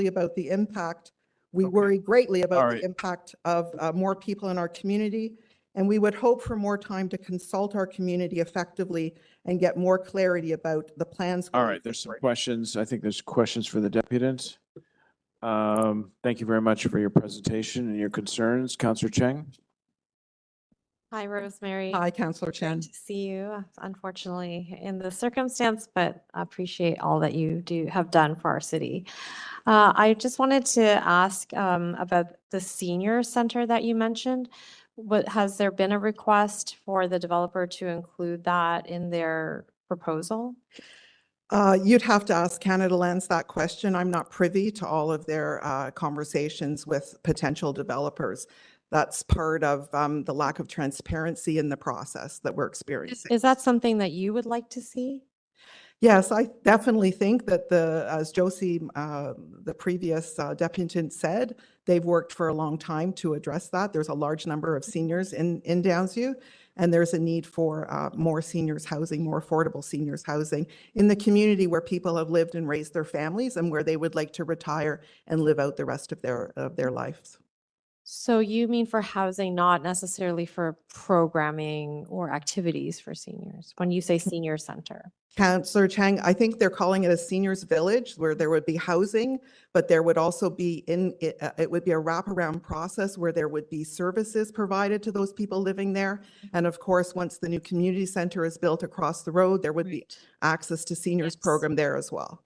about the impact. We worry greatly about the impact of more people in our community, and we would hope for more time to consult our community effectively and get more clarity about the plans. All right, there's some questions. I think there's questions for the deputant. Thank you very much for your presentation and your concerns. Councillor Cheng. Hi, Rosemary. Hi, Councillor Chen. Good to see you, unfortunately, in the circumstance, but I appreciate all that you have done for our city. I just wanted to ask about the senior center that you mentioned. Has there been a request for the developer to include that in their proposal? You'd have to ask Canada Lands that question. I'm not privy to all of their conversations with potential developers. That's part of the lack of transparency in the process that we're experiencing. Is that something that you would like to see? Yes, I definitely think that as Josie, the previous deputant said, they've worked for a long time to address that. There's a large number of seniors in Downsview, and there's a need for more seniors housing, more affordable seniors housing in the community where people have lived and raised their families and where they would like to retire and live out the rest of their lives. So you mean for housing, not necessarily for programming or activities for seniors, when you say senior center? Councillor Chang, I think they're calling it a seniors village where there would be housing, but there would also be it would be a wraparound process where there would be services provided to those people living there. And of course, once the new community center is built across the road, there would be access to seniors program there as well.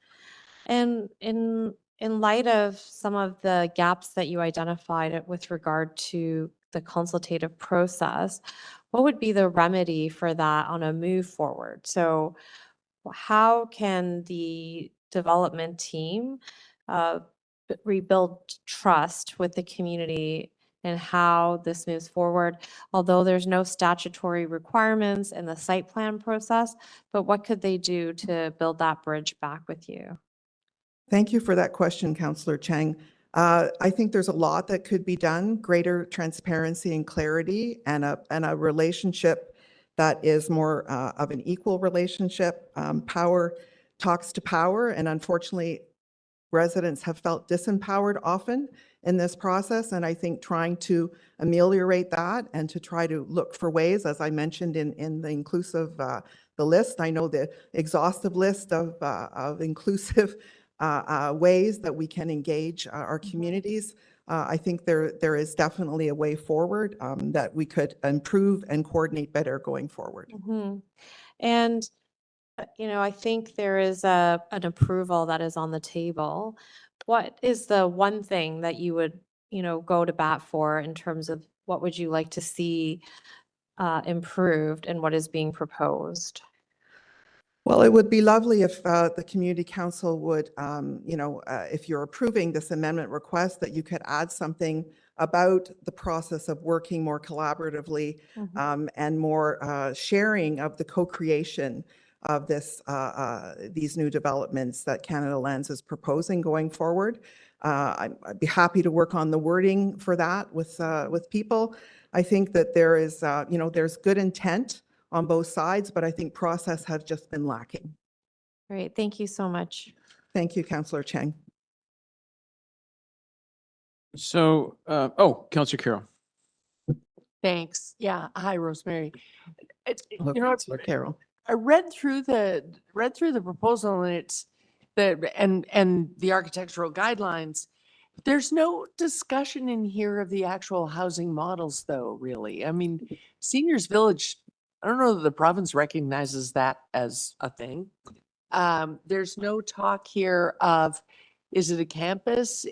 And in light of some of the gaps that you identified with regard to the consultative process, what would be the remedy for that on a move forward? So how can the development team rebuild trust with the community and how this moves forward? Although there's no statutory requirements in the site plan process, but what could they do to build that bridge back with you? Thank you for that question, Councillor Chang. I think there's a lot that could be done, greater transparency and clarity, and a relationship that is more of an equal relationship. Power talks to power, and unfortunately, residents have felt disempowered often in this process. And I think trying to ameliorate that and to try to look for ways, as I mentioned in the inclusive, the list, I know the exhaustive list of inclusive ways that we can engage our communities. I think there is definitely a way forward that we could improve and coordinate better going forward. Mm-hmm. And, I think there is an approval that is on the table. What is the one thing that you would, go to bat for in terms of what would you like to see improved and what is being proposed? Well, it would be lovely if the community council would, if you're approving this amendment request, that you could add something about the process of working more collaboratively and more sharing of the co-creation of these new developments that Canada Lands is proposing going forward. I'd be happy to work on the wording for that with people. I think that there is, there's good intent on both sides, but I think process has just been lacking. Great, thank you so much. Thank you, Councillor Chang. So, Councillor Carroll. Thanks. Yeah. Hi, Rosemary. Councillor Carroll. I read through the proposal, and it's and the architectural guidelines. There's no discussion in here of the actual housing models, though, really. I mean, Seniors Village, I don't know that the province recognizes that as a thing. There's no talk here of, is it a campus?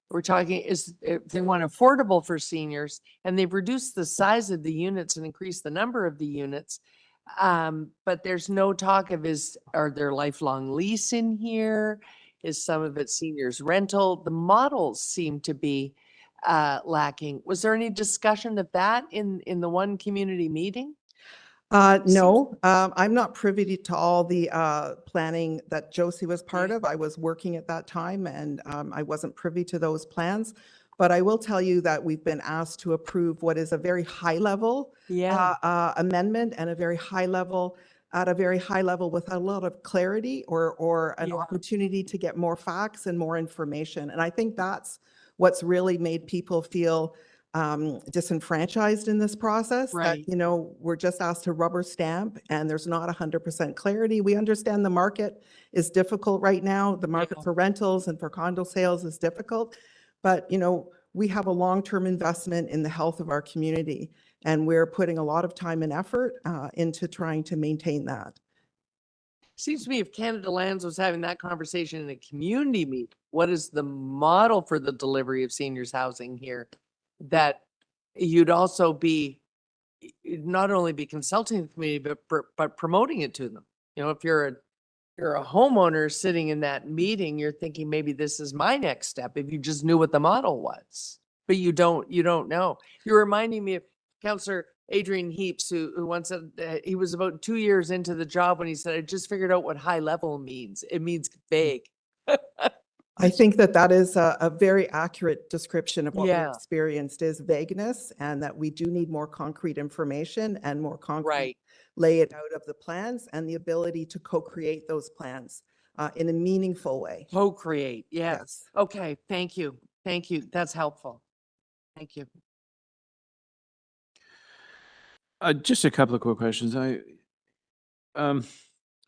We're talking, if they want affordable for seniors, and they've reduced the size of the units and increased the number of the units. But there's no talk of, are there lifelong lease in here? Is some of it seniors rental? The models seem to be lacking. Was there any discussion of that in the one community meeting? No, I'm not privy to all the planning that Josie was part of. I was working at that time, and I wasn't privy to those plans. But I will tell you that we've been asked to approve what is a very high level amendment, and at a very high level with a lot of clarity or an opportunity to get more facts and more information. And I think that's what's really made people feel disenfranchised in this process. Right. That, we're just asked to rubber stamp, and there's not 100% clarity. We understand the market is difficult right now. The market for rentals and for condo sales is difficult, but we have a long-term investment in the health of our community, and we're putting a lot of time and effort into trying to maintain that. Seems to me if Canada Lands was having that conversation in a community meeting, what is the model for the delivery of seniors housing here? That you'd also be not only be consulting the community, but promoting it to them. If you're a homeowner sitting in that meeting, you're thinking maybe this is my next step if you just knew what the model was. but you don't know. You're reminding me of Councillor Adrian Heaps, who once said he was about 2 years into the job when he said, I just figured out what high level means. It means vague. I think that that is a very accurate description of what we Yeah. experienced is vagueness, and that we do need more concrete information and more concrete Right. lay it out of the plans and the ability to co-create those plans in a meaningful way. Co-create, yes. Yes. Okay, thank you. Thank you. That's helpful. Thank you. Just a couple of quick questions.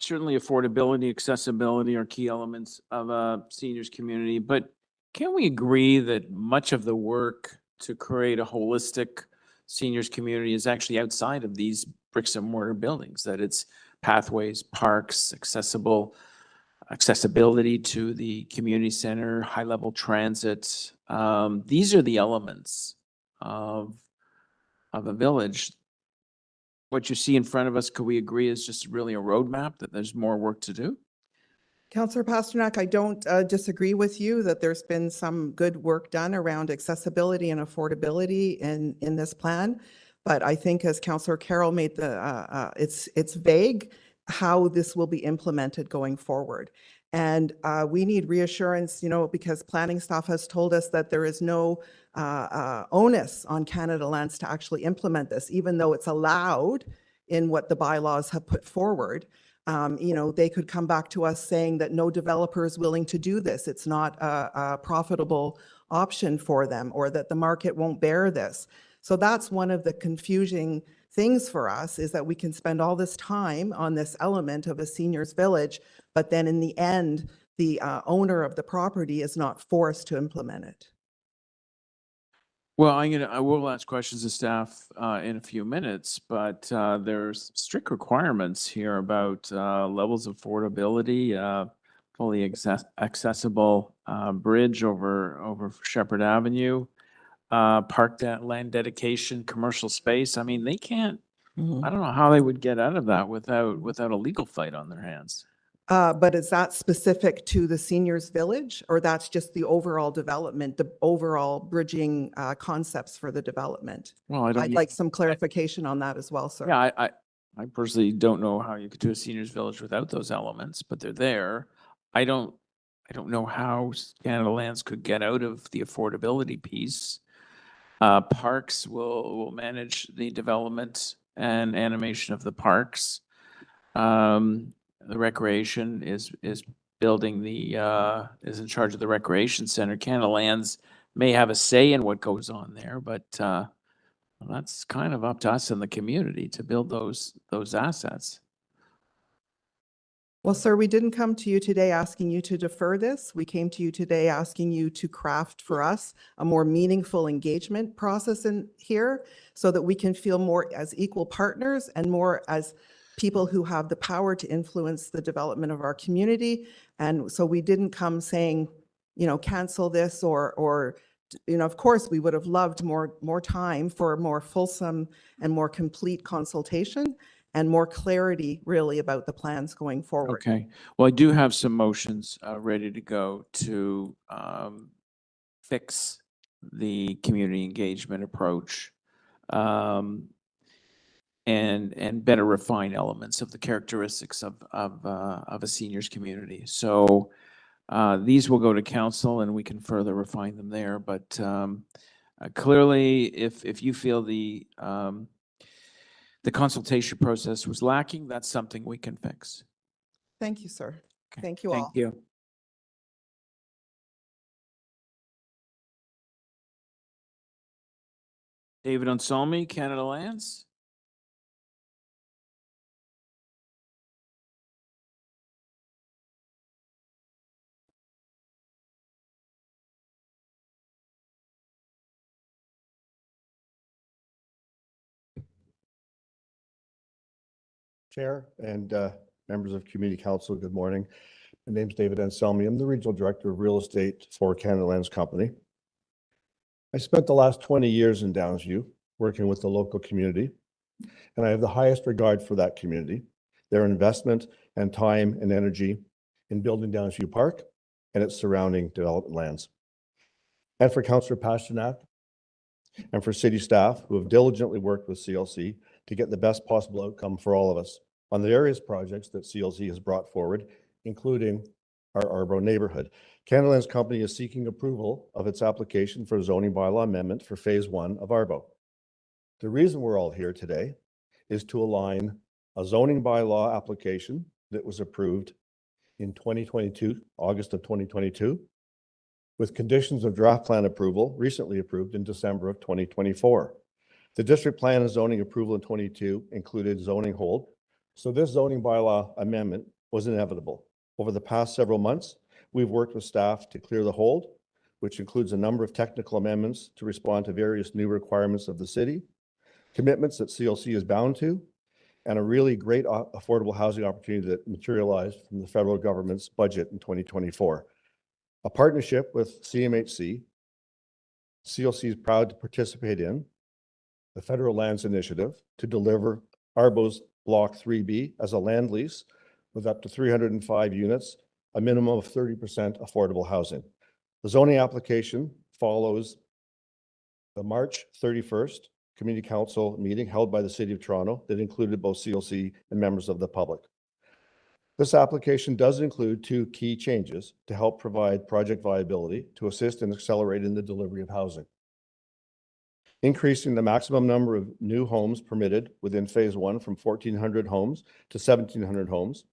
Certainly affordability, accessibility are key elements of a seniors community, but can we agree that much of the work to create a holistic seniors community is actually outside of these bricks and mortar buildings, that it's pathways, parks, accessibility to the community center, high-level transit. These are the elements of a village. What you see in front of us, could we agree is just really a roadmap, that there's more work to do? Councillor Pasternak, I don't disagree with you that there's been some good work done around accessibility and affordability in this plan. But I think as Councillor Carroll made it's vague how this will be implemented going forward. And we need reassurance, because planning staff has told us that there is no onus on Canada Lands to actually implement this, even though it's allowed in what the bylaws have put forward. They could come back to us saying that no developer is willing to do this. It's not a profitable option for them, or that the market won't bear this. So that's one of the confusing things for us, is that we can spend all this time on this element of a seniors village, but then in the end, the owner of the property is not forced to implement it. Well, I will ask questions of staff in a few minutes, but there's strict requirements here about levels of affordability, fully accessible bridge over Sheppard Avenue, park land dedication, commercial space. I mean, they can't. I don't know how they would get out of that without a legal fight on their hands. But is that specific to the seniors village, or that's just the overall development, the overall bridging concepts for the development? Well, I'd like some clarification on that as well, sir. Yeah, I personally don't know how you could do a seniors village without those elements, but they're there. I don't know how Canada Lands could get out of the affordability piece. Parks will manage the development and animation of the parks. The recreation is building is in charge of the recreation center. Canada Lands may have a say in what goes on there, but that's kind of up to us in the community to build those assets. Well, sir, we didn't come to you today asking you to defer this. We came to you today asking you to craft for us a more meaningful engagement process in here, so that we can feel more as equal partners and more as people who have the power to influence the development of our community. And so we didn't come saying, cancel this or of course, we would have loved more time for a more fulsome and more complete consultation and more clarity really about the plans going forward. Okay. Well, I do have some motions ready to go to fix the community engagement approach and better refine elements of the characteristics of a seniors community. So these will go to council and we can further refine them there. But clearly, if you feel the consultation process was lacking, that's something we can fix. Thank you, sir. Okay. Thank you all. Thank you. David Anselmi, Canada Lands. Chair and members of Community Council, good morning. My name is David Anselmi. I'm the Regional Director of Real Estate for Canada Lands Company. I spent the last 20 years in Downsview working with the local community, and I have the highest regard for that community, their investment and time and energy in building Downsview Park and its surrounding development lands. And for Councillor Pasternak, and for city staff who have diligently worked with CLC to get the best possible outcome for all of us on the various projects that CLC has brought forward, including our Arbor neighborhood. Canada Lands Company is seeking approval of its application for a zoning bylaw amendment for phase 1 of Arbo. The reason we're all here today is to align a zoning bylaw application that was approved in 2022, August of 2022, with conditions of draft plan approval recently approved in December of 2024. The district plan and zoning approval in 22 included zoning hold, so this zoning bylaw amendment was inevitable. Over the past several months, we've worked with staff to clear the hold, which includes a number of technical amendments to respond to various new requirements of the city, commitments that CLC is bound to, and a really great affordable housing opportunity that materialized from the federal government's budget in 2024. A partnership with CMHC, CLC is proud to participate in the Federal Lands Initiative to deliver Arbo's Block 3B as a land lease with up to 305 units, a minimum of 30% affordable housing. The zoning application follows the March 31st Community Council meeting held by the City of Toronto that included both CLC and members of the public. This application does include 2 key changes to help provide project viability to assist in accelerating the delivery of housing. Increasing the maximum number of new homes permitted within phase 1 from 1,400 homes to 1,700 homes,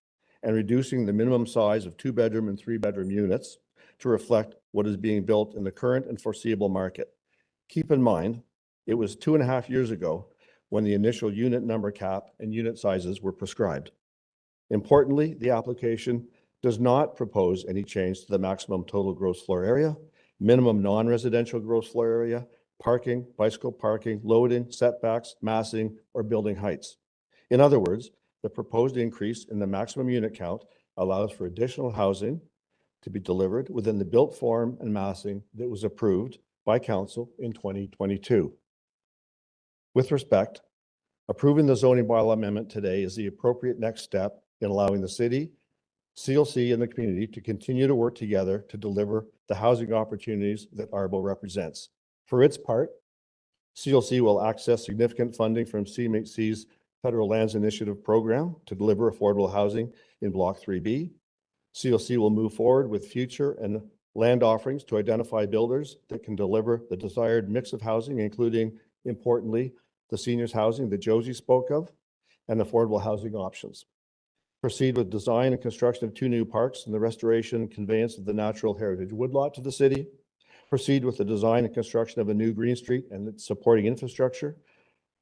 and reducing the minimum size of 2-bedroom and 3-bedroom units to reflect what is being built in the current and foreseeable market. Keep in mind, it was 2.5 years ago when the initial unit number cap and unit sizes were prescribed. Importantly, the application does not propose any change to the maximum total gross floor area, minimum non-residential gross floor area, parking, bicycle parking, loading, setbacks, massing, or building heights. In other words, the proposed increase in the maximum unit count allows for additional housing to be delivered within the built form and massing that was approved by Council in 2022. With respect, approving the zoning bylaw amendment today is the appropriate next step in allowing the city, CLC, and the community to continue to work together to deliver the housing opportunities that Arbo represents. For its part, CLC will access significant funding from CMHC's Federal Lands Initiative program to deliver affordable housing in Block 3B. CLC will move forward with future and land offerings to identify builders that can deliver the desired mix of housing, including, importantly, the seniors housing that Josie spoke of, and affordable housing options. Proceed with design and construction of 2 new parks and the restoration and conveyance of the natural heritage woodlot to the city. Proceed with the design and construction of a new Green Street and its supporting infrastructure.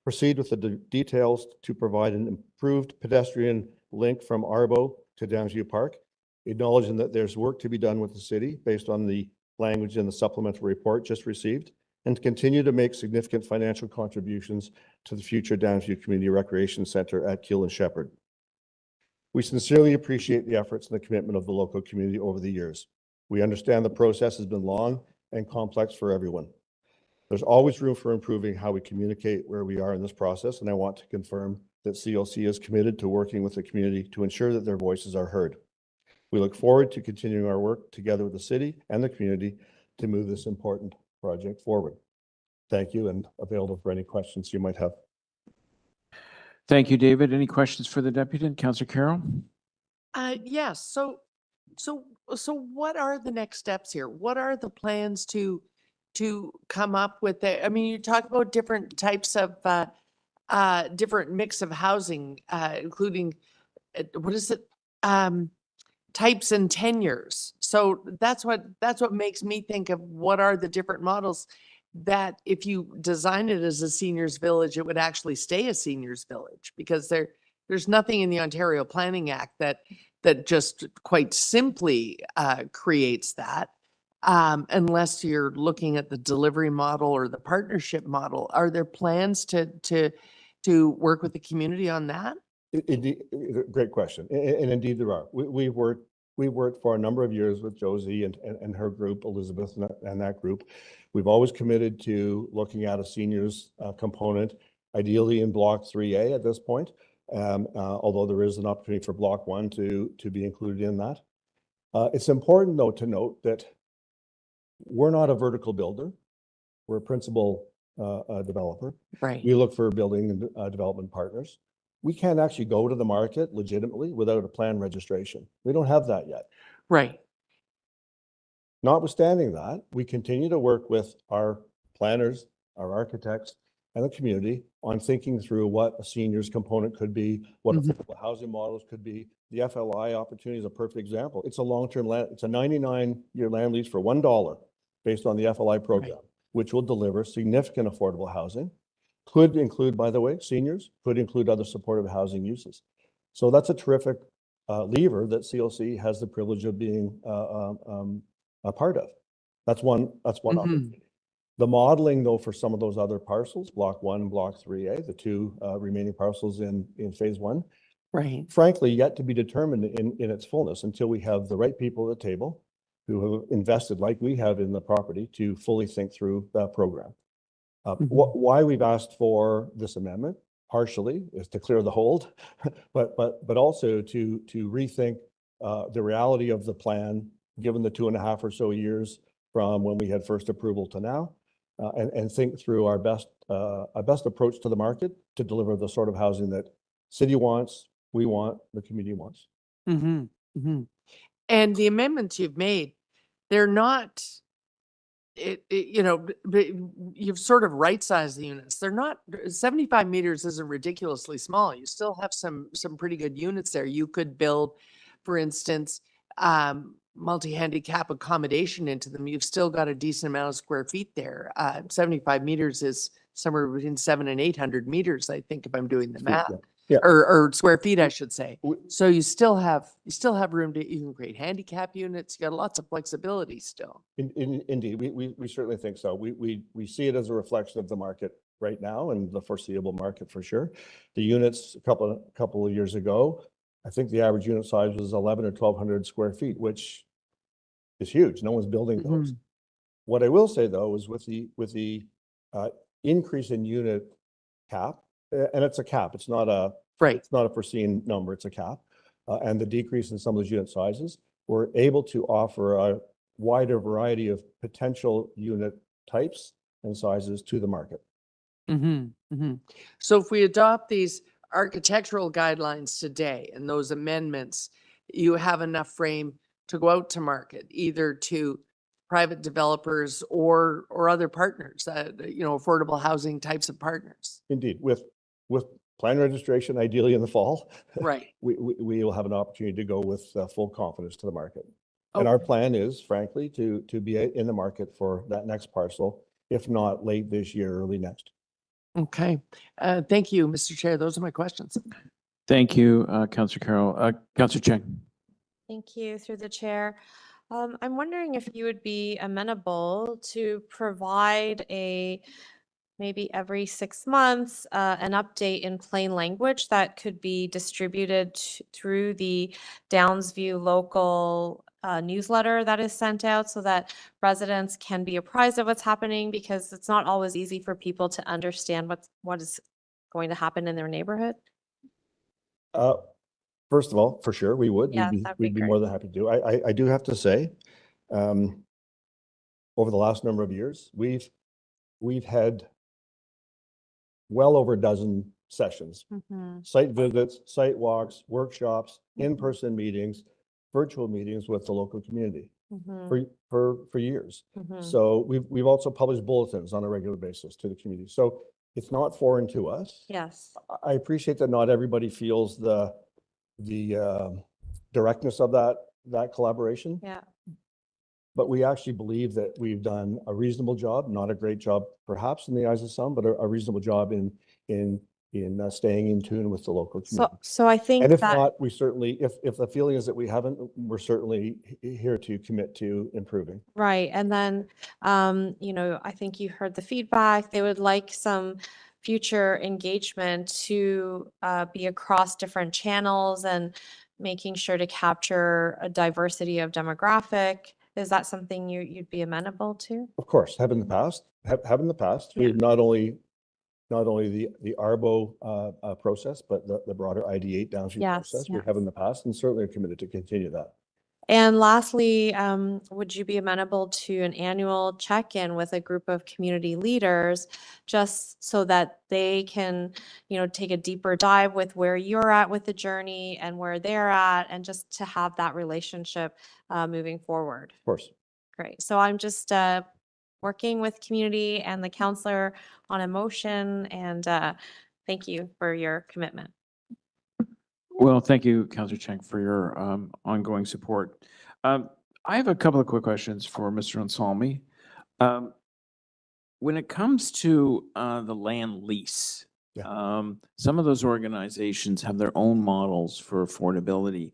Proceed with the details to provide an improved pedestrian link from Arbo to Downsview Park, acknowledging that there's work to be done with the city based on the language in the supplemental report just received, and continue to make significant financial contributions to the future Downsview Community Recreation Center at Keele and Sheppard. We sincerely appreciate the efforts and the commitment of the local community over the years. We understand the process has been long and complex for everyone. There's always room for improving how we communicate where we are in this process, and I want to confirm that CLC is committed to working with the community to ensure that their voices are heard. We look forward to continuing our work together with the city and the community to move this important project forward. Thank you, and available for any questions you might have. Thank you, David. Any questions for the deputy? Councillor Carroll? Yes. So what are the next steps here? What are the plans to come up with it? I mean, you talk about different types of different mix of housing, including what is it? Types and tenures. So that's what makes me think of what are the different models that if you design it as a seniors village, it would actually stay a seniors village, because there's nothing in the Ontario Planning Act that just quite simply creates that, unless you're looking at the delivery model or the partnership model. Are there plans to work with the community on that? Indeed, great question. And indeed there are. We worked for a number of years with Josie and her group, Elizabeth and that group. We've always committed to looking at a seniors component, ideally in Block 3A at this point, although there is an opportunity for Block 1 to be included in that. It's important, though, to note that we're not a vertical builder. We're a principal developer. Right. We look for building and development partners. We can't actually go to the market legitimately without a plan registration. We don't have that yet. Right. Notwithstanding that, we continue to work with our planners, our architects, and the community on thinking through what a seniors component could be, what affordable housing models could be. The FLI opportunity is a perfect example. It's a long-term land, it's a 99-year land lease for $1 based on the FLI program, which will deliver significant affordable housing. Could include, by the way, seniors, could include other supportive housing uses. So that's a terrific lever that CLC has the privilege of being a part of. That's one opportunity. The modeling, though, for some of those other parcels, Block 1 and Block 3A, the two remaining parcels in Phase 1, Right. frankly, yet to be determined in its fullness until we have the right people at the table who have invested, like we have in the property, to fully think through that program. Why we've asked for this amendment, partially, is to clear the hold, but also to rethink the reality of the plan, given the 2.5 or so years from when we had first approval to now, and think through our best approach to the market to deliver the sort of housing that city wants, we want, the community wants. And the amendments you've made, they're not, but you've sort of right-sized the units. They're not, 75 meters isn't ridiculously small. You still have some pretty good units there. You could build, for instance, multi-handicap accommodation into them. You've still got a decent amount of square feet there. 75 meters is somewhere between 700 and 800 meters, I think, if I'm doing the math. Yeah. Or square feet, I should say. So you still have room to, you can create handicap units. You got lots of flexibility still. Indeed, we certainly think so. We see it as a reflection of the market right now and the foreseeable market for sure. The units a couple of years ago, I think the average unit size was 11 or 1,200 square feet, which is huge. No one's building those. What I will say though is with the increase in unit cap, and it's a cap. It's not a It's not a foreseen number. It's a cap, and the decrease in some of those unit sizes, we're able to offer a wider variety of potential unit types and sizes to the market. So if we adopt these architectural guidelines today and those amendments, you have enough frame to go out to market, either to private developers or other partners, affordable housing types of partners. Indeed, with plan registration, ideally in the fall, right? we will have an opportunity to go with full confidence to the market. And our plan is, frankly, to be in the market for that next parcel, if not late this year, early next. Okay. Thank you, Mr. Chair. Those are my questions. Thank you, Councillor Carroll. Councillor Cheng. Thank you, through the chair. I'm wondering if you would be amenable to provide maybe every 6 months, an update in plain language that could be distributed through the Downsview local newsletter that is sent out so that residents can be apprised of what's happening, because it's not always easy for people to understand what is going to happen in their neighborhood. First of all, for sure, we would. Yeah, We'd be more than happy to do. I do have to say, over the last number of years, we've had well over a dozen sessions, site visits, site walks, workshops, in-person meetings, virtual meetings with the local community for years. So we've also published bulletins on a regular basis to the community. So it's not foreign to us. Yes. I appreciate that not everybody feels the directness of that collaboration. Yeah. But we actually believe that we've done a reasonable job, not a great job perhaps in the eyes of some, but a reasonable job in staying in tune with the local community. So I think and if that, not, we certainly, if the feeling is that we haven't, we're certainly here to commit to improving. right. And then, I think you heard the feedback. They would like some future engagement to be across different channels and making sure to capture a diversity of demographic. Is that something you'd be amenable to? Of course, have in the past. We've not only the ARBO process, but the broader ID8 downstream process we have in the past, and certainly are committed to continue that. And lastly, would you be amenable to an annual check-in with a group of community leaders, just so that they can, take a deeper dive with where you're at with the journey and where they're at, and just to have that relationship moving forward? Of course. Great. So I'm just working with community and the counselor on a motion, and thank you for your commitment. Well, thank you, Councillor Cheng, for your ongoing support. I have a couple of quick questions for Mr. Anselmi. When it comes to the land lease, some of those organizations have their own models for affordability.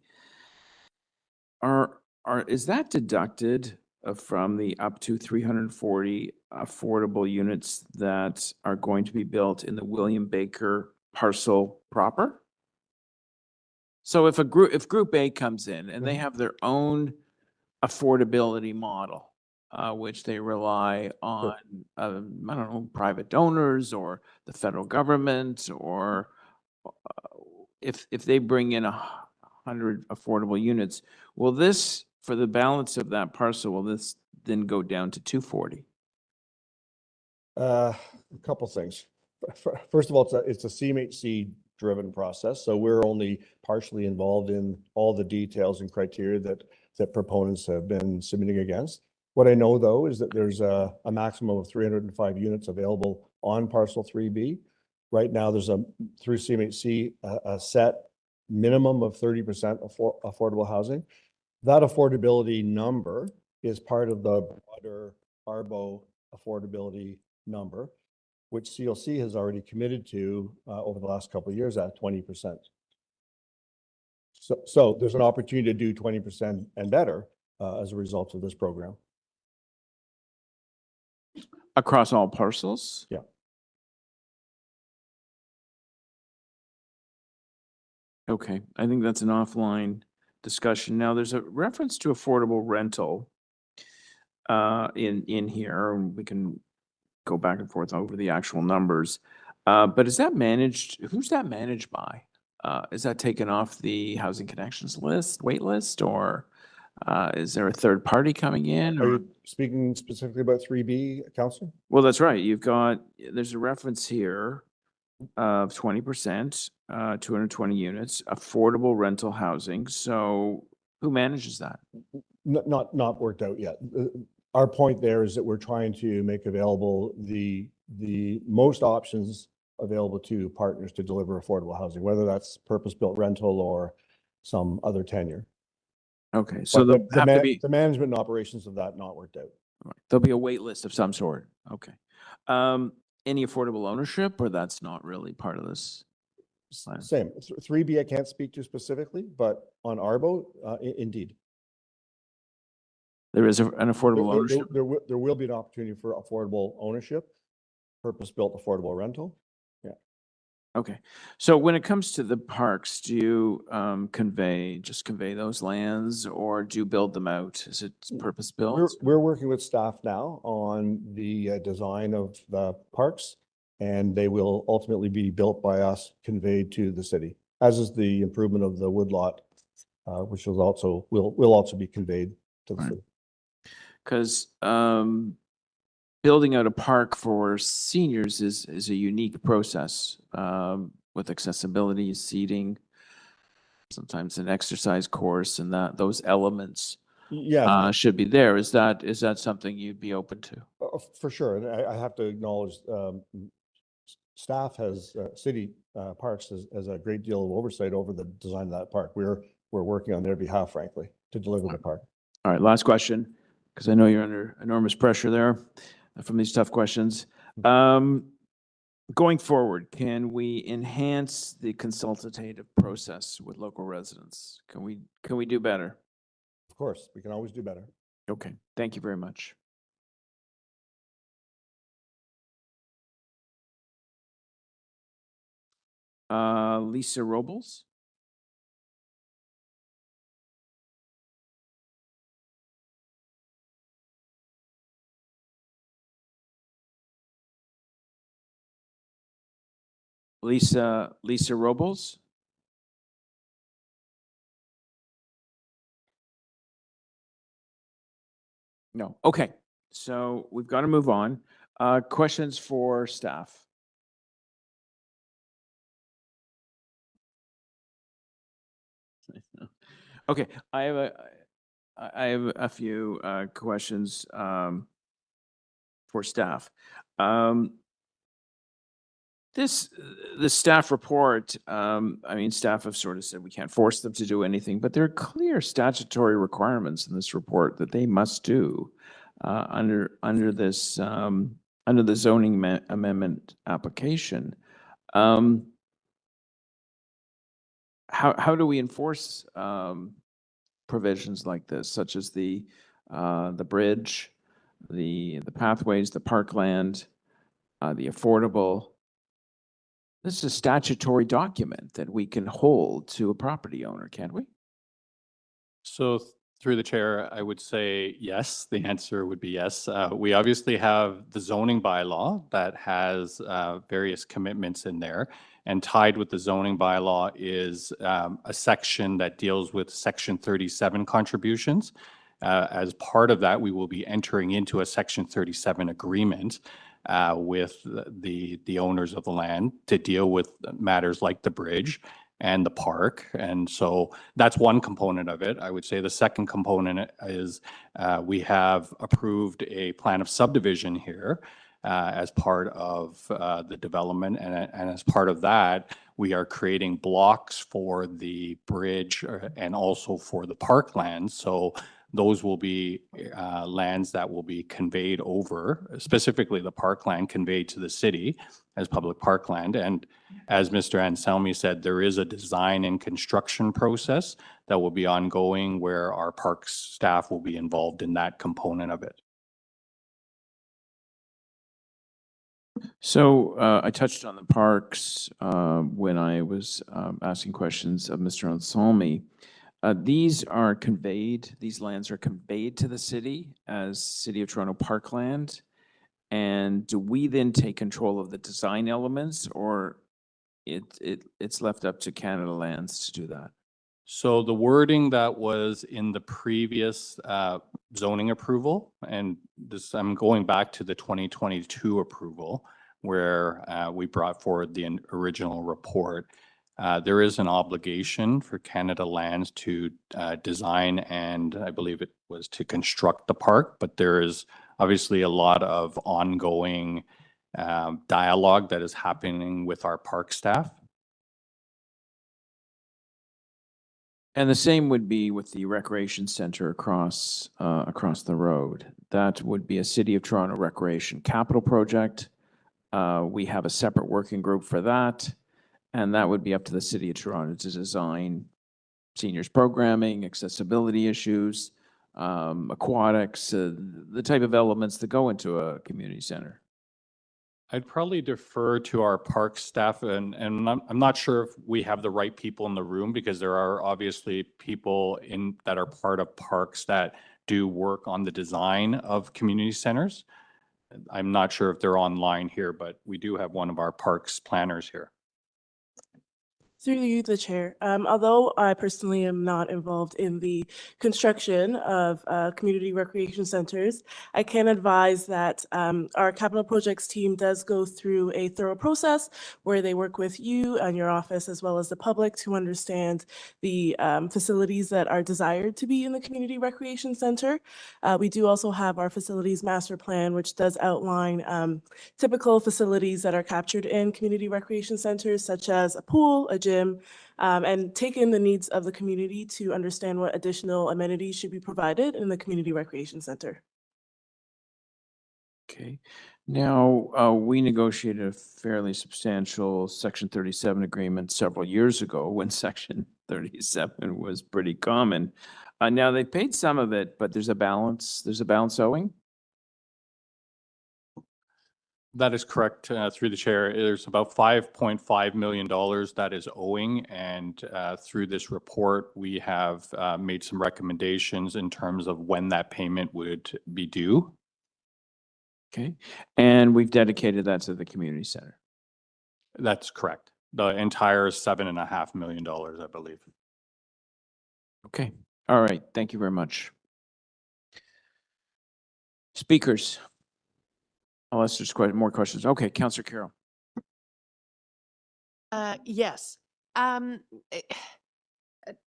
Is that deducted from the up to 340 affordable units that are going to be built in the William Baker parcel proper? So if Group A comes in and they have their own affordability model, which they rely on, I don't know, private donors or the federal government, or if they bring in 100 affordable units, will this, for the balance of that parcel, will this then go down to 240? A couple things. First of all, it's a CMHC driven process, so we're only partially involved in all the details and criteria that proponents have been submitting against. What I know, though, is that there's a maximum of 305 units available on parcel 3B. Right now, there's through CMHC a set minimum of 30% affordable housing. That affordability number is part of the broader ARBO affordability number, which CLC has already committed to over the last couple of years at 20%. So there's an opportunity to do 20% and better as a result of this program. Across all parcels? Yeah. Okay, I think that's an offline discussion. Now, there's a reference to affordable rental in here, and we can go back and forth over the actual numbers. But is that managed? Who's that managed by? Is that taken off the Housing Connections list, wait list, or is there a third party coming in? Are Or? you speaking specifically about 3B, Councillor? Well, that's right. There's a reference here of 20%, 220 units, affordable rental housing. So who manages that? Not worked out yet. Our point there is that we're trying to make available the most options available to partners to deliver affordable housing, whether that's purpose-built rental or some other tenure. Okay, so But the the management and operations of that not worked out. there'll be a wait list of some sort. Okay. Any affordable ownership, or that's not really part of this plan? Same. 3B I can't speak to specifically, but on ARBO, indeed. There is an affordable ownership? There will be an opportunity for affordable ownership, purpose-built affordable rental. Yeah. Okay. So when it comes to the parks, do you just convey those lands, or do you build them out? Is it purpose-built? We're working with staff now on the design of the parks, and they will ultimately be built by us, conveyed to the city, as is the improvement of the woodlot, which will also be conveyed to the city. Because building out a park for seniors is a unique process with accessibility, seating, sometimes an exercise course, and those elements should be there. Is that something you'd be open to? For sure, and I have to acknowledge staff has city parks has a great deal of oversight over the design of that park. We're working on their behalf, frankly, to deliver the park. All right, last question, because I know you're under enormous pressure there from these tough questions. Going forward, can we enhance the consultative process with local residents? Can we do better? Of course, we can always do better. Okay, thank you very much. Lisa Robles? Lisa Robles? No. Okay. So we've got to move on. Questions for staff? Okay, I have a few questions for staff. The staff report, I mean, staff have sort of said we can't force them to do anything, but there are clear statutory requirements in this report that they must do under this under the zoning amendment application. How do we enforce provisions like this, such as the bridge, the pathways, the parkland, the affordable? This is a statutory document that we can hold to a property owner, can't we? So through the chair, I would say yes. The answer would be yes. We obviously have the zoning bylaw that has various commitments in there. And tied with the zoning bylaw is a section that deals with Section 37 contributions. As part of that, we will be entering into a Section 37 agreement with the owners of the land to deal with matters like the bridge and the park. And so that's one component of it. I would say the second component is we have approved a plan of subdivision here as part of the development. And as part of that, we are creating blocks for the bridge and also for the parkland. So those will be lands that will be conveyed over, specifically the parkland conveyed to the city as public parkland. And as Mr. Anselmi said, there is a design and construction process that will be ongoing where our parks staff will be involved in that component of it. So I touched on the parks when I was asking questions of Mr. Anselmi. These lands are conveyed to the city as City of Toronto parkland. And do we then take control of the design elements, or it's left up to Canada Lands to do that? So the wording that was in the previous zoning approval, and this, I'm going back to the 2022 approval, where we brought forward the original report. There is an obligation for Canada Lands to design, and I believe it was to construct the park, but there is obviously a lot of ongoing dialogue that is happening with our park staff. And the same would be with the recreation center across the road. That would be a City of Toronto recreation capital project. We have a separate working group for that, and that would be up to the City of Toronto to design seniors programming, accessibility issues, aquatics, the type of elements that go into a community center. I'd probably defer to our park staff, and I'm not sure if we have the right people in the room, because there are obviously people that are part of parks that do work on the design of community centers. I'm not sure if they're online here, but we do have one of our parks planners here. Through you, the chair. Although I personally am not involved in the construction of community recreation centers, I can advise that our capital projects team does go through a thorough process where they work with you and your office as well as the public to understand the facilities that are desired to be in the community recreation center. We do also have our facilities master plan, which does outline typical facilities that are captured in community recreation centers, such as a pool, a gym, and take in the needs of the community to understand what additional amenities should be provided in the community recreation center. Okay. Now, we negotiated a fairly substantial Section 37 agreement several years ago when Section 37 was pretty common. Now, they paid some of it, but there's a balance owing? That is correct. Through the chair, there's about $5.5 million that is owing, and through this report, we have made some recommendations in terms of when that payment would be due. Okay, and we've dedicated that to the community center. That's correct. The entire $7.5 million, I believe. Okay, all right. Thank you very much. Speakers? Unless there's quite more questions. Okay, Councillor Carroll. Yes. Eh,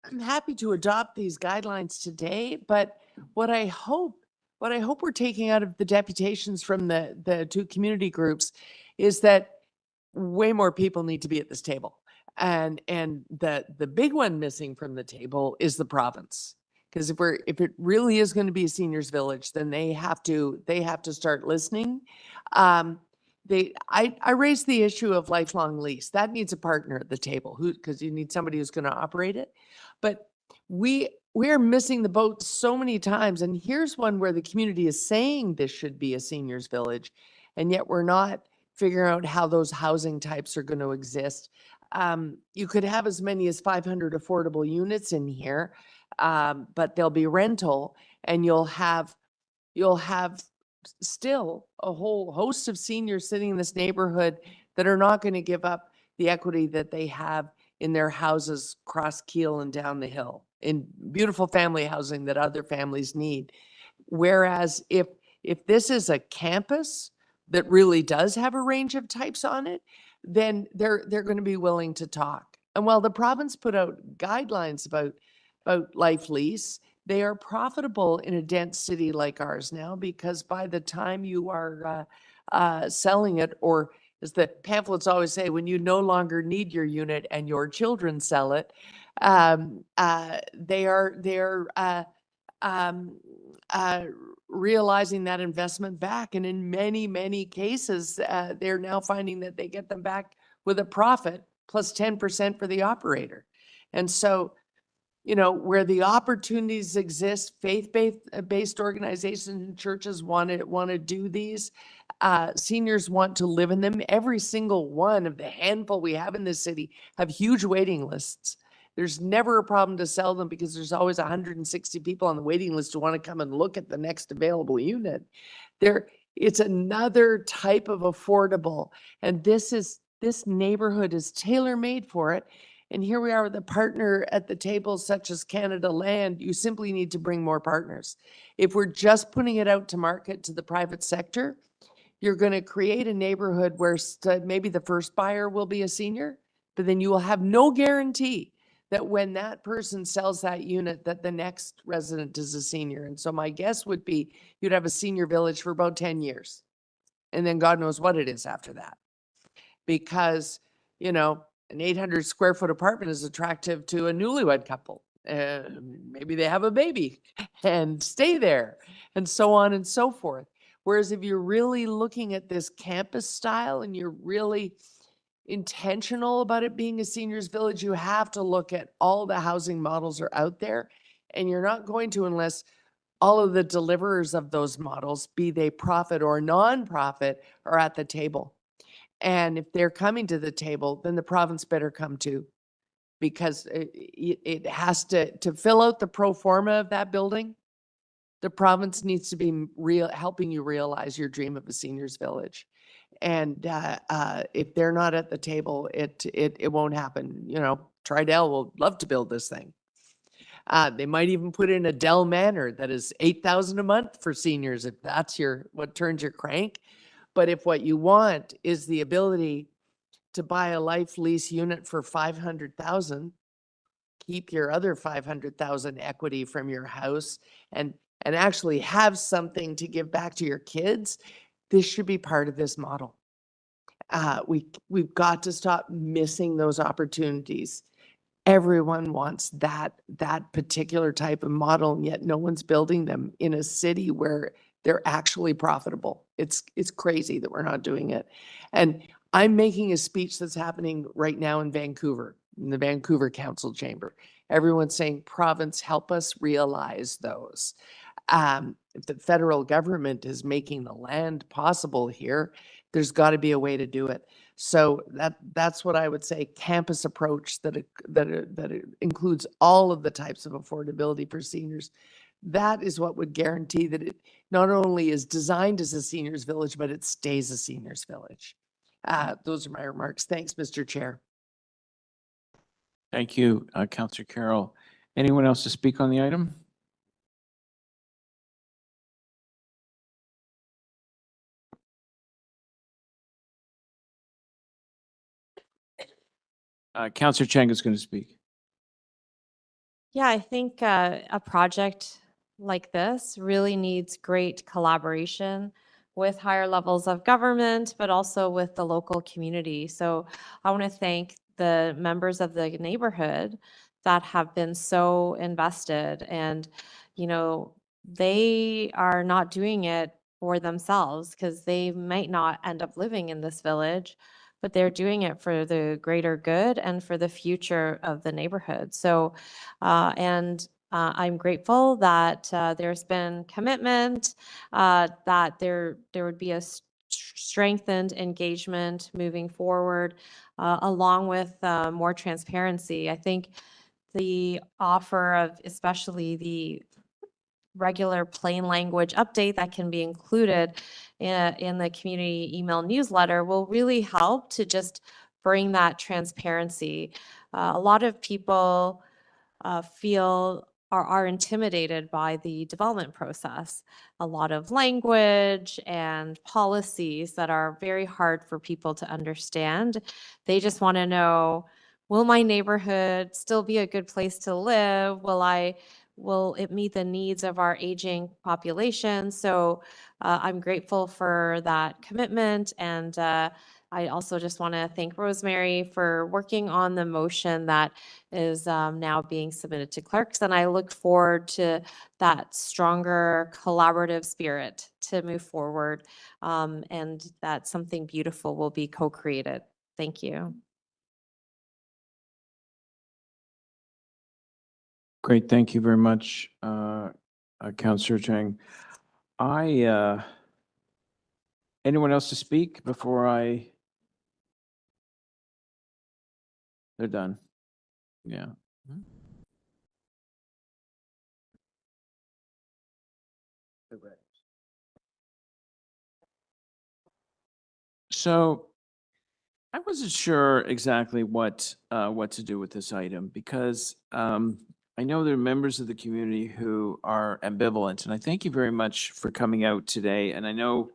I'm happy to adopt these guidelines today, but what I hope we're taking out of the deputations from the two community groups is that way more people need to be at this table. And the big one missing from the table is the province. Because if it really is going to be a seniors village, then they have to start listening. I raised the issue of lifelong lease. That needs a partner at the table because you need somebody who's going to operate it. But we are missing the boat so many times. And here's one where the community is saying this should be a seniors village, and yet we're not figuring out how those housing types are going to exist. You could have as many as 500 affordable units in here, but they'll be rental, and you'll have still a whole host of seniors sitting in this neighborhood that are not going to give up the equity that they have in their houses across Keel and down the hill in beautiful family housing that other families need. Whereas if this is a campus that really does have a range of types on it, then they're going to be willing to talk. And while the province put out guidelines about life lease, they are profitable in a dense city like ours now, because by the time you are selling it, or as the pamphlets always say, when you no longer need your unit and your children sell it, they are realizing that investment back. And in many, many cases, they're now finding that they get them back with a profit plus 10% for the operator. And so, you know, where the opportunities exist, faith-based organizations and churches want to do these. Seniors want to live in them. Every single one of the handful we have in this city have huge waiting lists. There's never a problem to sell them because there's always 160 people on the waiting list who want to come and look at the next available unit. It's another type of affordable, and this neighborhood is tailor-made for it. And here we are with a partner at the table such as Canada Land. You simply need to bring more partners. If we're just putting it out to market to the private sector, you're going to create a neighborhood where maybe the first buyer will be a senior, but then you will have no guarantee that when that person sells that unit, that the next resident is a senior. And so my guess would be you'd have a senior village for about 10 years. And then God knows what it is after that. Because, you know, an 800 square foot apartment is attractive to a newlywed couple. Maybe they have a baby and stay there, and so on and so forth. Whereas if you're really looking at this campus style and you're really intentional about it being a seniors village, you have to look at all the housing models are out there, and you're not going to unless all of the deliverers of those models, be they profit or non-profit, are at the table. And if they're coming to the table, then the province better come too, because it has to fill out the pro forma of that building. The province needs to be helping you realize your dream of a seniors village. And if they're not at the table, it won't happen. You know, Tridel will love to build this thing. They might even put in a Dell Manor that is $8,000 a month for seniors, if that's what turns your crank. But if what you want is the ability to buy a life lease unit for $500,000, keep your other $500,000 equity from your house, and actually have something to give back to your kids, this should be part of this model. We've got to stop missing those opportunities. Everyone wants that particular type of model, and yet no one's building them in a city where they're actually profitable. It's crazy that we're not doing it. And I'm making a speech that's happening right now in Vancouver, in the Vancouver Council Chamber. Everyone's saying, province, help us realize those. If the federal government is making the land possible here, there's got to be a way to do it. So that's what I would say, campus approach that includes all of the types of affordability for seniors. That is what would guarantee that it not only is designed as a seniors village, but it stays a seniors village. Those are my remarks. Thanks, Mr. Chair. Thank you, Councillor Carroll. Anyone else to speak on the item? Councillor Chang is going to speak. Yeah, I think a project like this really needs great collaboration with higher levels of government, but also with the local community. So I want to thank the members of the neighborhood that have been so invested, and, you know, they are not doing it for themselves because they might not end up living in this village, but they're doing it for the greater good and for the future of the neighborhood. So, I'm grateful that there's been commitment, that there would be a strengthened engagement moving forward, along with more transparency. I think the offer of especially the regular plain language update that can be included in the community email newsletter will really help to just bring that transparency. A lot of people feel are intimidated by the development process. A lot of language and policies that are very hard for people to understand. They just want to know, will my neighborhood still be a good place to live? Will it meet the needs of our aging population? So I'm grateful for that commitment, and I also just want to thank Rosemary for working on the motion that is now being submitted to clerks. And I look forward to that stronger collaborative spirit to move forward, and that something beautiful will be co-created. Thank you. Great, thank you very much, Councillor Chang. Anyone else to speak before they're done? Yeah. So I wasn't sure exactly what to do with this item, because I know there are members of the community who are ambivalent, and I thank you very much for coming out today. And I know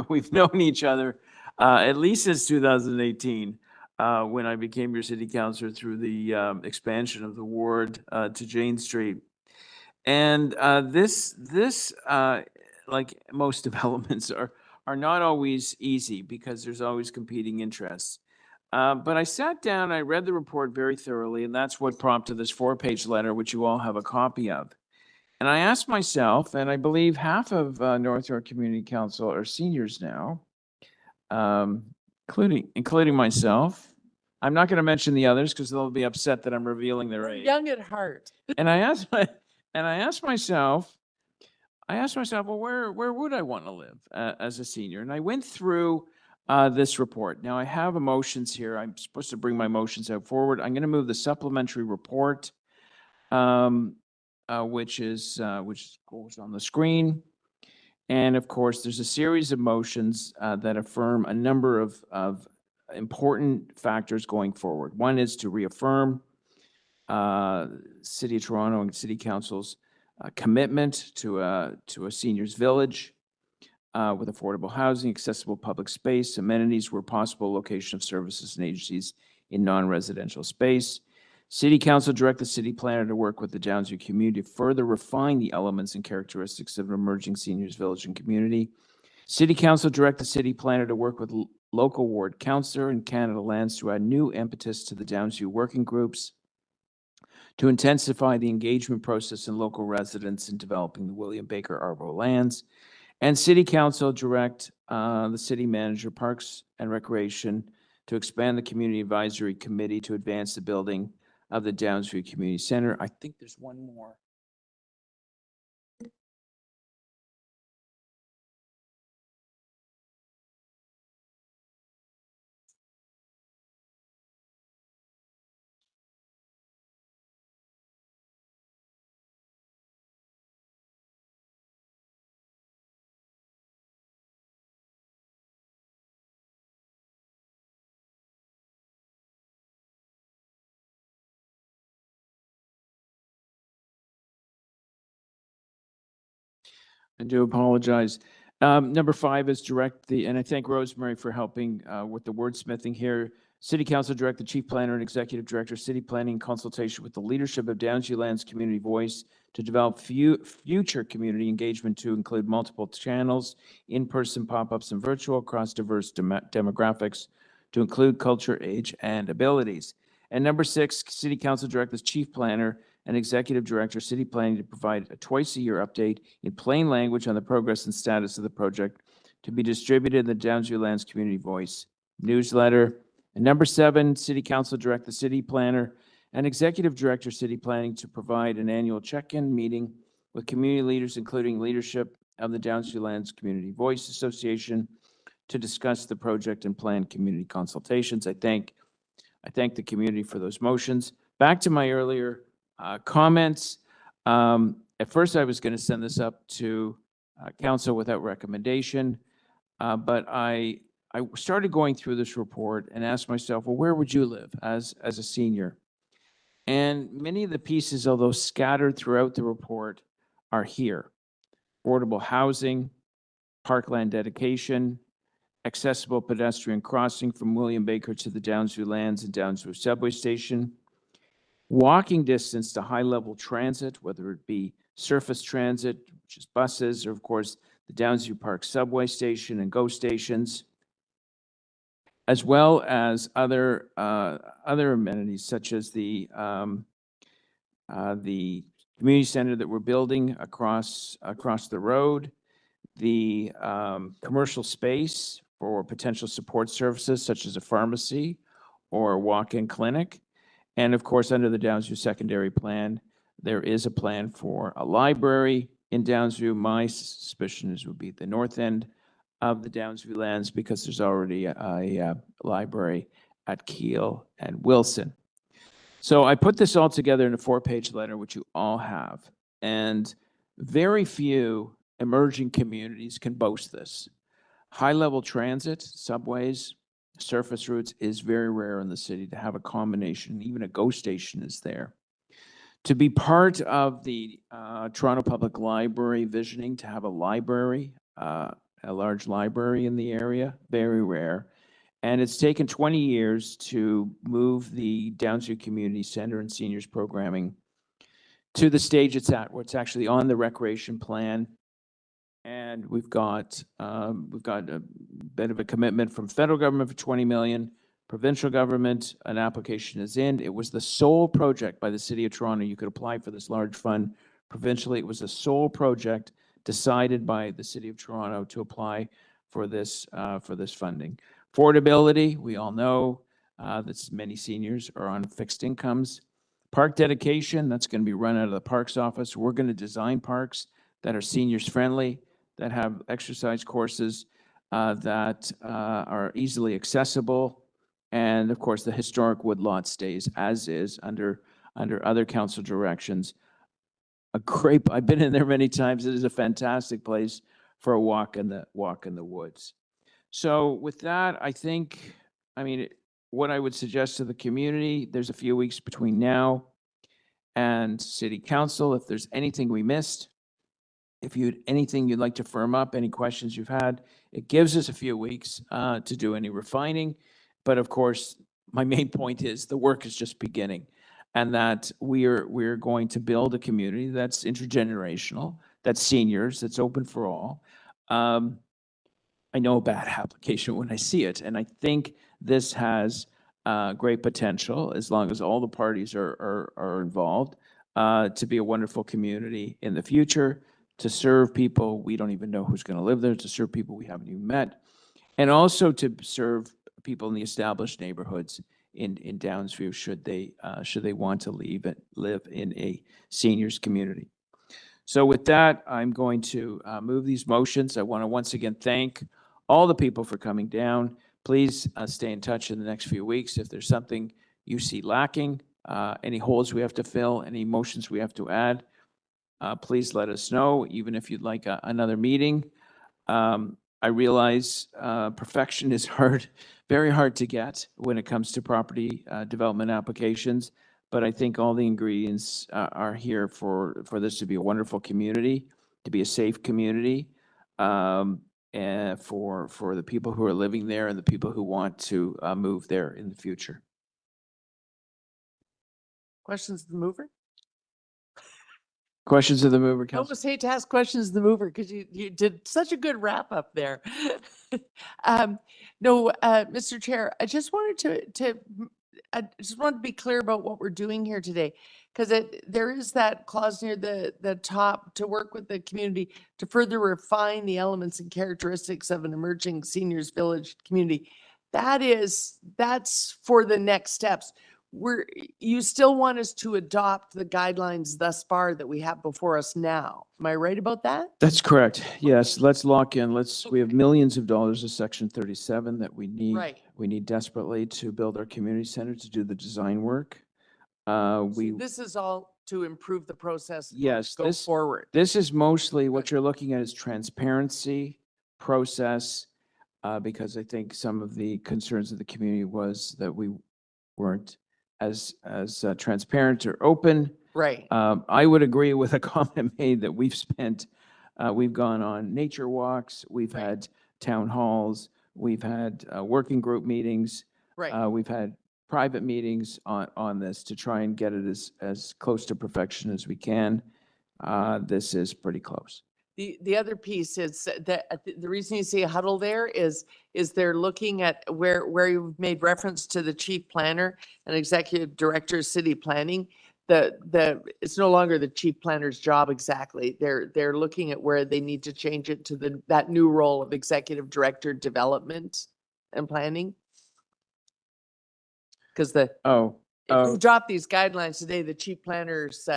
we've known each other at least since 2018, when I became your city councillor through the expansion of the ward to Jane Street. And this like most developments are not always easy, because there's always competing interests. But I sat down, I read the report very thoroughly, and that's what prompted this 4-page letter, which you all have a copy of. And I asked myself, and I believe half of North York Community Council are seniors now, including myself. I'm not going to mention the others because they'll be upset that I'm revealing their age. Young at heart. And I asked myself, well, where would I want to live as a senior? And I went through this report. Now I have emotions here. I'm supposed to bring my motions out forward. I'm going to move the supplementary report, which goes on the screen. And of course, there's a series of motions that affirm a number of important factors going forward. One is to reaffirm City of Toronto and City Council's commitment to a seniors village with affordable housing, accessible public space, amenities where possible, location of services and agencies in non-residential space. City Council direct the city planner to work with the Downsview community to further refine the elements and characteristics of an emerging seniors village and community. City Council direct the city planner to work with local ward councillor and Canada Lands to add new impetus to the Downsview working groups, to intensify the engagement process in local residents in developing the William Baker Arbor lands. And City Council direct the city manager, Parks and Recreation, to expand the Community Advisory Committee to advance the building of the Downsview Community Center. I think there's one more. I do apologize. Number 5 is direct and I thank Rosemary for helping with the wordsmithing here, City Council direct the Chief Planner and Executive Director of City Planning in consultation with the leadership of Downsview Lands Community Voice to develop future community engagement to include multiple channels, in-person pop-ups and virtual across diverse demographics to include culture, age, and abilities. And number 6, City Council direct the Chief Planner and Executive Director of City Planning to provide a twice-a-year update in plain language on the progress and status of the project to be distributed in the Downsview Lands Community Voice newsletter. And number 7, City Council direct the City Planner and Executive Director of City Planning to provide an annual check-in meeting with community leaders, including leadership of the Downsview Lands Community Voice Association, to discuss the project and plan community consultations. I thank the community for those motions. Back to my earlier comments. At first, I was going to send this up to council without recommendation, but I started going through this report and asked myself, well, where would you live as a senior? And many of the pieces, although scattered throughout the report, are here. Affordable housing, parkland dedication, accessible pedestrian crossing from William Baker to the Downsview Lands and Downsview Subway Station, walking distance to high-level transit, whether it be surface transit, which is buses, or of course, the Downsview Park Subway Station and GO stations, as well as other amenities such as the community center that we're building across the road, the commercial space for potential support services such as a pharmacy or a walk-in clinic, and of course, under the Downsview Secondary Plan, there is a plan for a library in Downsview. My suspicion is it would be the north end of the Downsview Lands because there's already a library at Keele and Wilson. So I put this all together in a 4-page letter, which you all have, and very few emerging communities can boast this. High-level transit, subways, surface routes is very rare in the city to have a combination. Even a GO station is there. To be part of the Toronto Public Library visioning, to have a library, a large library in the area, very rare. And it's taken 20 years to move the Downsview Community Center and seniors programming to the stage it's at, where it's actually on the recreation plan. And we've got a bit of a commitment from federal government for 20 million, provincial government, an application is in. It was the sole project by the City of Toronto. You could apply for this large fund provincially. It was the sole project decided by the City of Toronto to apply for this funding. Affordability, we all know that many seniors are on fixed incomes. Park dedication, that's going to be run out of the parks office. We're going to design parks that are seniors friendly, that have exercise courses that are easily accessible. And of course, the historic woodlot stays as is under other council directions. I've been in there many times. It is a fantastic place for a walk in the woods. So with that, what I would suggest to the community, there's a few weeks between now and City Council. If there's anything we missed, if anything you'd like to firm up, any questions you've had, it gives us a few weeks to do any refining. But of course, my main point is the work is just beginning, and that we're going to build a community that's intergenerational, that's seniors, that's open for all. I know a bad application when I see it, and I think this has great potential as long as all the parties are involved to be a wonderful community in the future, to serve people we don't even know who's going to live there, to serve people we haven't even met, and also to serve people in the established neighborhoods in Downsview should they want to live in a seniors community. So with that, I'm going to move these motions. I want to once again thank all the people for coming down. Please stay in touch in the next few weeks. If there's something you see lacking, any holes we have to fill, any motions we have to add, please let us know, even if you'd like another meeting. I realize perfection is very hard to get when it comes to property development applications, but I think all the ingredients are here for this to be a wonderful community, to be a safe community, for the people who are living there and the people who want to move there in the future. Questions of the mover? Questions of the mover, I Council? almost hate to ask questions of the mover because you did such a good wrap up there. No, Mr. Chair, I just wanted I just wanted to be clear about what we're doing here today. Because there is that clause near the top to work with the community to further refine the elements and characteristics of an emerging seniors village community. That's for the next steps. You still want us to adopt the guidelines thus far that we have before us now. Am I right about that? That's correct. Yes, let's lock in. We have millions of dollars of Section 37 that we need. Right. We need desperately to build our community center to do the design work. This is all to improve the process. Yes, Go forward. This is mostly what you're looking at is transparency, process, because I think some of the concerns of the community was that we weren't as transparent or open. Right. I would agree with a comment made that we've gone on nature walks, we've had town halls, we've had working group meetings. Right. We've had private meetings on this to try and get it as close to perfection as we can. This is pretty close. The other piece is that the reason you see a huddle there is they're looking at where you've made reference to the chief planner and executive director of city planning. It's no longer the chief planner's job exactly. They're looking at where they need to change it to that new role of executive director development and planning. Because if we drop these guidelines today, the chief planner's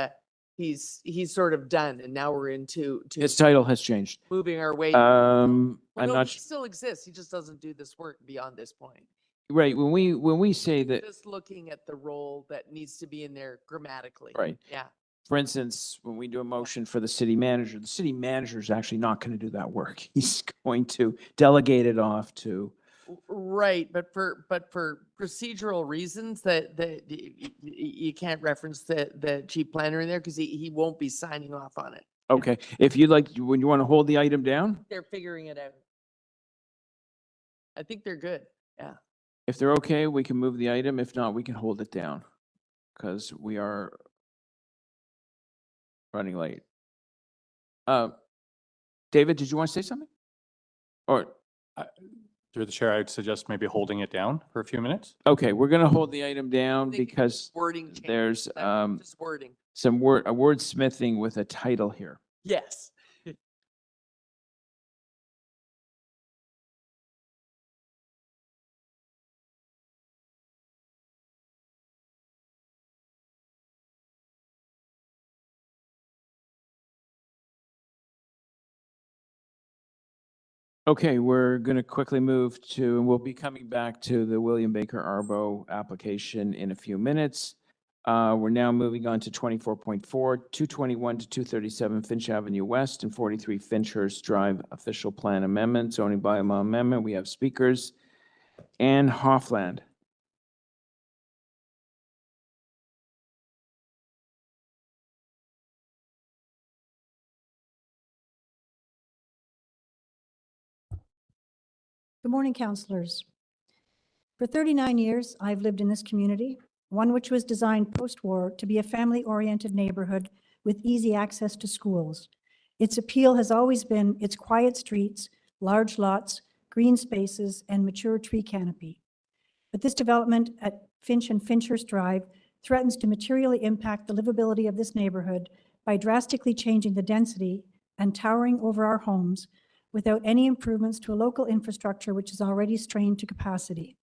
he's sort of done, and now we're into Its title has changed. moving our way. I'm No, not he still exists. He just doesn't do this work beyond this point. right. When we say that, Just looking at the role that needs to be in there grammatically. right. Yeah. For instance, when we do a motion for the city manager is actually not going to do that work. He's going to delegate it off to. Right, but for procedural reasons that you can't reference the chief planner in there because he won't be signing off on it. Okay, if you'd like, when you want to hold the item down, They're figuring it out. I think they're good. Yeah. if they're okay, we can move the item. If not, we can hold it down because we are running late. David, did you want to say something? Or Through the chair, I would suggest maybe holding it down for a few minutes. okay, we're going to hold the item down think because Wording change. there's Just wording. some wordsmithing with a title here. Yes. Okay, we're going to quickly move to, we'll be coming back to the William Baker Arbo application in a few minutes. We're now moving on to 24.4, 221 to 237 Finch Avenue West and 43 Finchurst Drive Official Plan Amendment, zoning bylaw amendment. We have speakers. Ann Hoffland. Good morning, councillors. For 39 years, I've lived in this community, one which was designed post-war to be a family-oriented neighborhood with easy access to schools. Its appeal has always been its quiet streets, large lots, green spaces, and mature tree canopy. But this development at Finch and Finchurst Drive threatens to materially impact the livability of this neighborhood by drastically changing the density and towering over our homes without any improvements to a local infrastructure which is already strained to capacity.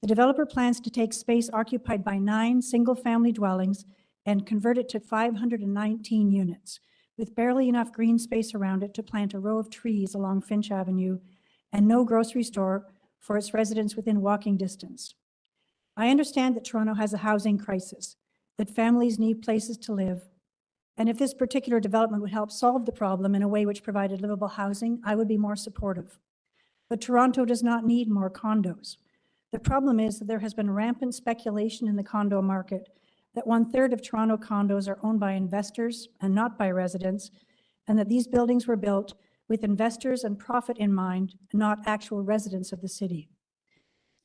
The developer plans to take space occupied by 9 single-family dwellings and convert it to 519 units, with barely enough green space around it to plant a row of trees along Finch Avenue and no grocery store for its residents within walking distance. I understand that Toronto has a housing crisis, that families need places to live, and if this particular development would help solve the problem in a way which provided livable housing, I would be more supportive. But Toronto does not need more condos. The problem is that there has been rampant speculation in the condo market, that 1/3 of Toronto condos are owned by investors and not by residents, and that these buildings were built with investors and profit in mind, not actual residents of the city.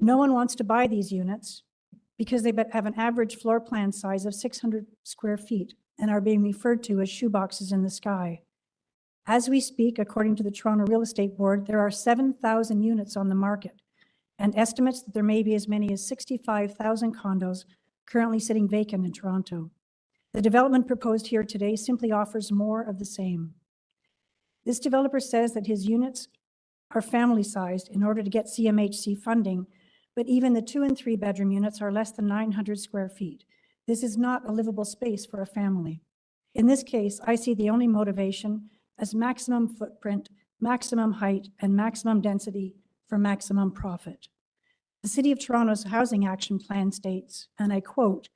No one wants to buy these units because they have an average floor plan size of 600 square feet and are being referred to as shoeboxes in the sky. As we speak, according to the Toronto Real Estate Board, there are 7,000 units on the market, and estimates that there may be as many as 65,000 condos currently sitting vacant in Toronto. The development proposed here today simply offers more of the same. This developer says that his units are family-sized in order to get CMHC funding, but even the 2 and 3 bedroom units are less than 900 square feet. This is not a livable space for a family. In this case, I see the only motivation as maximum footprint, maximum height, and maximum density for maximum profit. The City of Toronto's Housing Action Plan states, and I quote,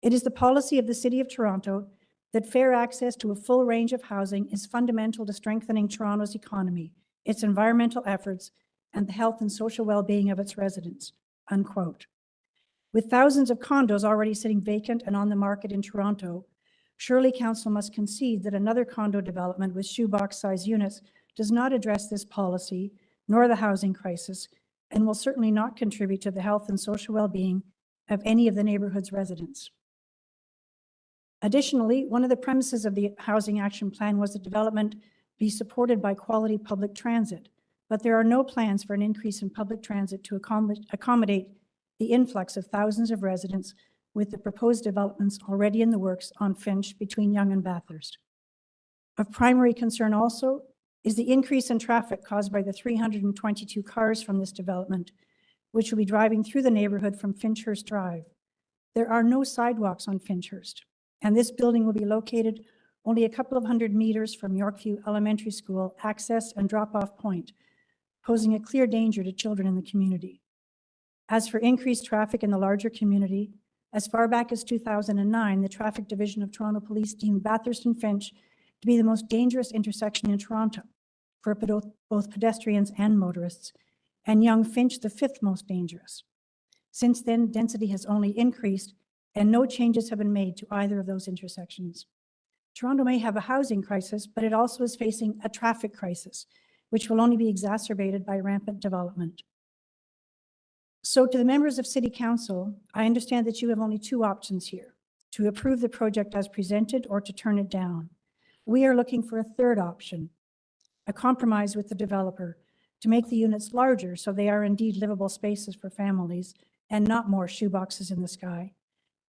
"It is the policy of the City of Toronto that fair access to a full range of housing is fundamental to strengthening Toronto's economy, its environmental efforts, and the health and social well-being of its residents," unquote. With thousands of condos already sitting vacant and on the market in Toronto, surely Council must concede that another condo development with shoebox-sized units does not address this policy, nor the housing crisis, and will certainly not contribute to the health and social well-being of any of the neighborhood's residents. Additionally, one of the premises of the Housing Action Plan was that development be supported by quality public transit, but there are no plans for an increase in public transit to accommodate the influx of thousands of residents with the proposed developments already in the works on Finch between Yonge and Bathurst. Of primary concern also is the increase in traffic caused by the 322 cars from this development, which will be driving through the neighborhood from Finchurst Drive. There are no sidewalks on Finchurst, and this building will be located only a couple of hundred meters from Yorkview Elementary School access and drop-off point, posing a clear danger to children in the community. As for increased traffic in the larger community, as far back as 2009, the Traffic Division of Toronto Police deemed Bathurst and Finch to be the most dangerous intersection in Toronto for both pedestrians and motorists, and Yonge Finch the 5th most dangerous. Since then, density has only increased and no changes have been made to either of those intersections. Toronto may have a housing crisis, but it also is facing a traffic crisis, which will only be exacerbated by rampant development. So to the members of City Council, I understand that you have only 2 options here, to approve the project as presented or to turn it down. We are looking for a 3rd option, a compromise with the developer to make the units larger so they are indeed livable spaces for families and not more shoeboxes in the sky,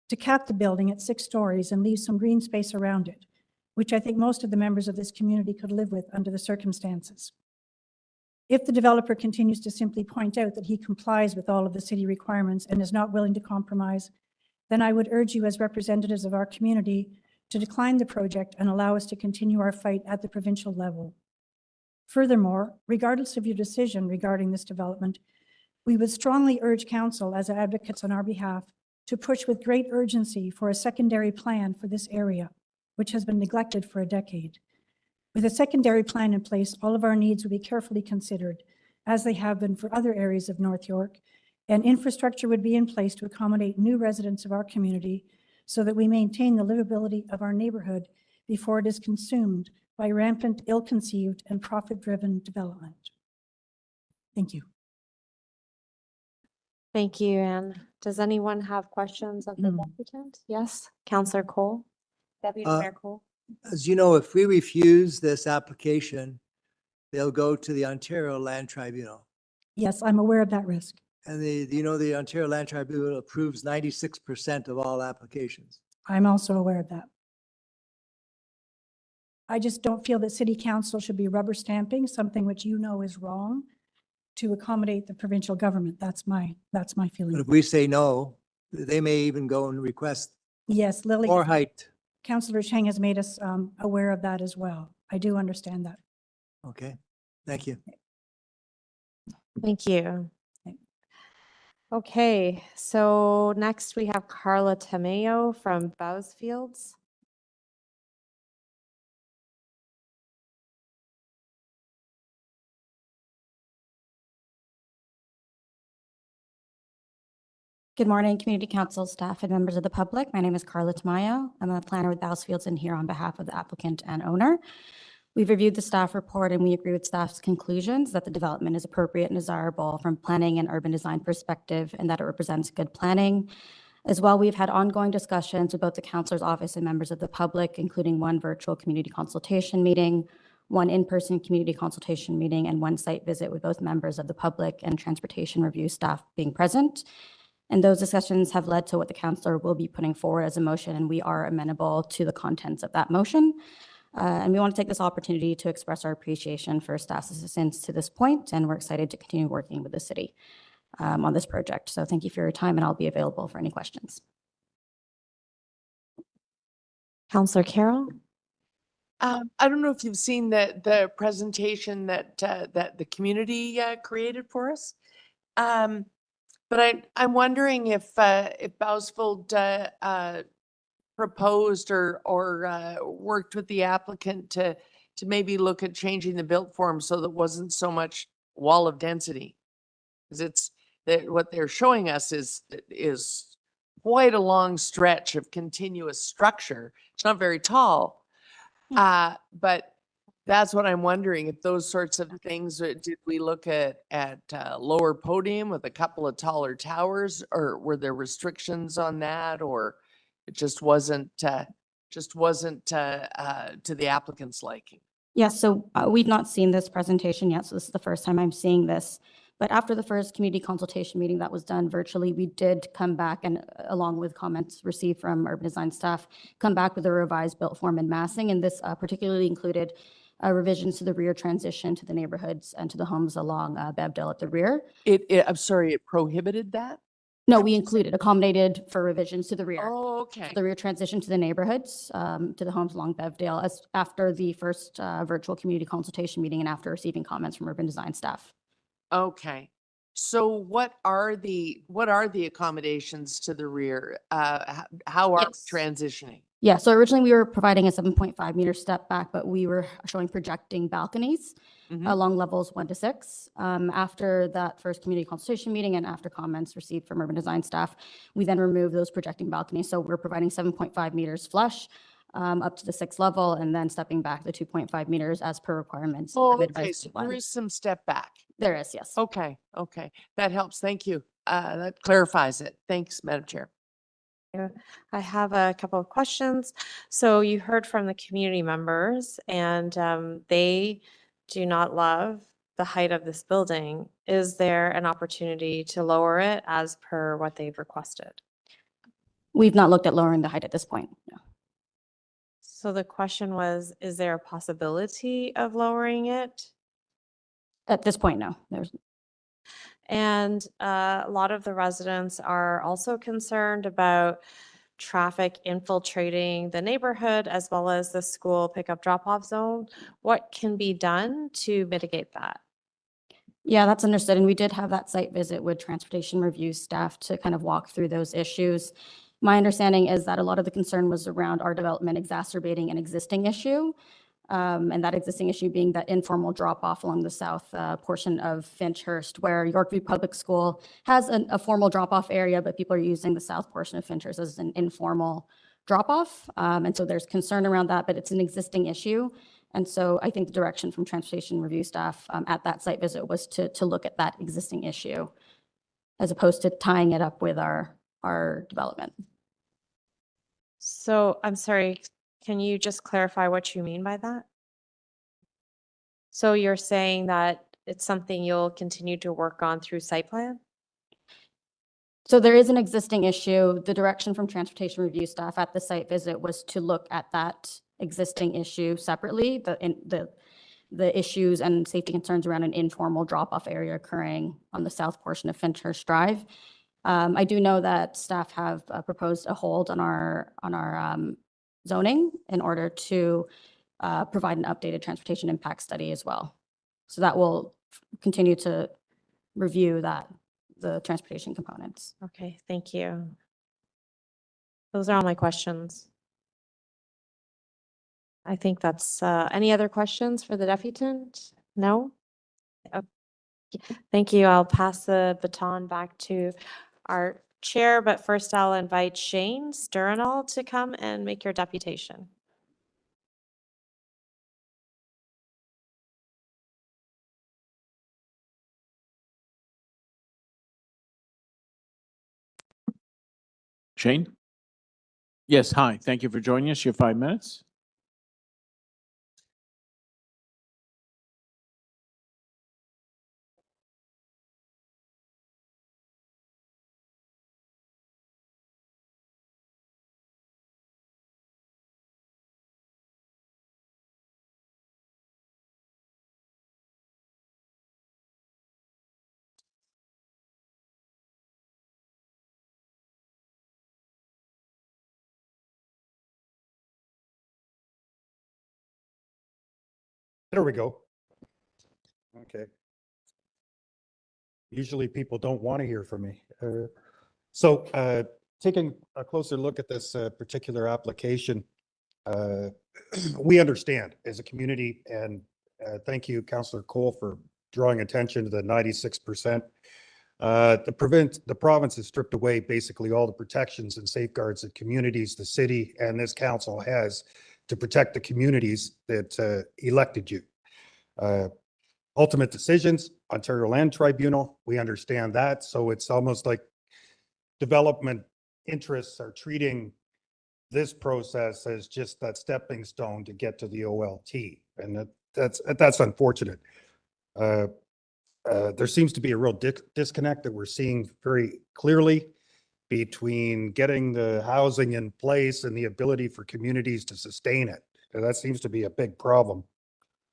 to cap the building at 6 stories and leave some green space around it, which I think most of the members of this community could live with under the circumstances. If the developer continues to simply point out that he complies with all of the city requirements and is not willing to compromise, then I would urge you as representatives of our community to decline the project and allow us to continue our fight at the provincial level. Furthermore, regardless of your decision regarding this development, we would strongly urge Council as advocates on our behalf to push with great urgency for a secondary plan for this area, which has been neglected for a decade. With a secondary plan in place, all of our needs will be carefully considered, as they have been for other areas of North York, and infrastructure would be in place to accommodate new residents of our community so that we maintain the livability of our neighborhood before it is consumed by rampant, ill-conceived, and profit-driven development. Thank you. Thank you, Anne. Does anyone have questions of the applicant? Yes, Councillor Cole, Deputy Mayor Cole. As you know, if we refuse this application, they'll go to the Ontario Land Tribunal. Yes, I'm aware of that risk. And the Ontario Land Tribunal approves 96% of all applications. I'm also aware of that. I just don't feel that City Council should be rubber stamping something which you know is wrong to accommodate the provincial government. That's my feeling. But if we say no, they may even go and request Yes, Lily. more height. Councillor Cheng has made us aware of that as well. I do understand that. Okay, thank you. Thank you. Okay, so next we have Carla Tamayo from Bousfields. Good morning, Community Council staff and members of the public. My name is Carla Tamayo. I'm a planner with Bousfields and here on behalf of the applicant and owner. We've reviewed the staff report and we agree with staff's conclusions that the development is appropriate and desirable from planning and urban design perspective and that it represents good planning. As well, we've had ongoing discussions with both the councilor's office and members of the public, including one virtual community consultation meeting, one in-person community consultation meeting, and one site visit with both members of the public and transportation review staff being present. And those discussions have led to what the councilor will be putting forward as a motion, and we are amenable to the contents of that motion. And we want to take this opportunity to express our appreciation for staff's assistance to this point, and we're excited to continue working with the city on this project. So thank you for your time, and I'll be available for any questions. Councillor Carroll? I don't know if you've seen the presentation that that the community created for us, but I'm wondering if Bousfield proposed or worked with the applicant to maybe look at changing the built form so that wasn't so much wall of density, because it's that what they're showing us is quite a long stretch of continuous structure. It's not very tall, but that's what I'm wondering, if those sorts of things, did we look at lower podium with a couple of taller towers, or were there restrictions on that, or it just wasn't to the applicant's liking? Yes, so we've not seen this presentation yet, so this is the first time I'm seeing this. But after the first community consultation meeting that was done virtually, we did come back and along with comments received from urban design staff, come back with a revised built form and massing. And this particularly included revisions to the rear transition to the neighborhoods and to the homes along Bebdale at the rear. I'm sorry, it prohibited that? No, we accommodated for revisions to the rear. Oh, okay. The rear transition to the neighborhoods, to the homes along Bevdale, as after the first virtual community consultation meeting and after receiving comments from urban design staff. Okay. So what are the accommodations to the rear? How are we transitioning? Yeah, so originally we were providing a 7.5 meter step back, but we were showing projecting balconies along levels 1 to 6. After that first community consultation meeting and after comments received from urban design staff, we then removed those projecting balconies. So we're providing 7.5 meters flush up to the 6th level, and then stepping back the 2.5 meters as per requirements. Oh, okay, so there is some step back. There is, yes. Okay, okay. That helps. Thank you. That clarifies it. Thanks, Madam Chair. I have a couple of questions. So you heard from the community members, and they do not love the height of this building. Is there an opportunity to lower it as per what they've requested? We've not looked at lowering the height at this point, no. So the question was, is there a possibility of lowering it? At this point, no. And a lot of the residents are also concerned about traffic infiltrating the neighborhood as well as the school pickup drop-off zone. What can be done to mitigate that? Yeah, that's understood. And we did have that site visit with transportation review staff to kind of walk through those issues. My understanding is that a lot of the concern was around our development exacerbating an existing issue. And that existing issue being that informal drop-off along the south portion of Finchurst, where Yorkview Public School has a formal drop-off area, but people are using the south portion of Finchurst as an informal drop-off. And so there's concern around that, but it's an existing issue. And so I think the direction from transportation review staff at that site visit was to look at that existing issue as opposed to tying it up with our development. So I'm sorry, can you just clarify what you mean by that? So you're saying that it's something you'll continue to work on through site plan? So there is an existing issue. The direction from transportation review staff at the site visit was to look at that existing issue separately, the issues and safety concerns around an informal drop-off area occurring on the south portion of Finchurst Drive. I do know that staff have proposed a hold on our zoning in order to provide an updated transportation impact study as well. So that will continue to review the transportation components. Okay, thank you. Those are all my questions. I think that's, any other questions for the deputant? No? Okay. Thank you. I'll pass the baton back to our chair, but first I'll invite Shane Sturinall to come and make your deputation. Shane? Yes, hi. Thank you for joining us. You have 5 minutes. There we go. Okay. Usually people don't want to hear from me. Taking a closer look at this particular application, we understand as a community, and thank you, Councillor Cole, for drawing attention to the 96%. The province has stripped away basically all the protections and safeguards that communities, the city, and this council has to protect the communities that elected you. Ultimate decisions, Ontario Land Tribunal, we understand that. So it's almost like development interests are treating this process as just that stepping stone to get to the OLT. And that's unfortunate. There seems to be a real disconnect that we're seeing very clearly between getting the housing in place and the ability for communities to sustain it. And that seems to be a big problem.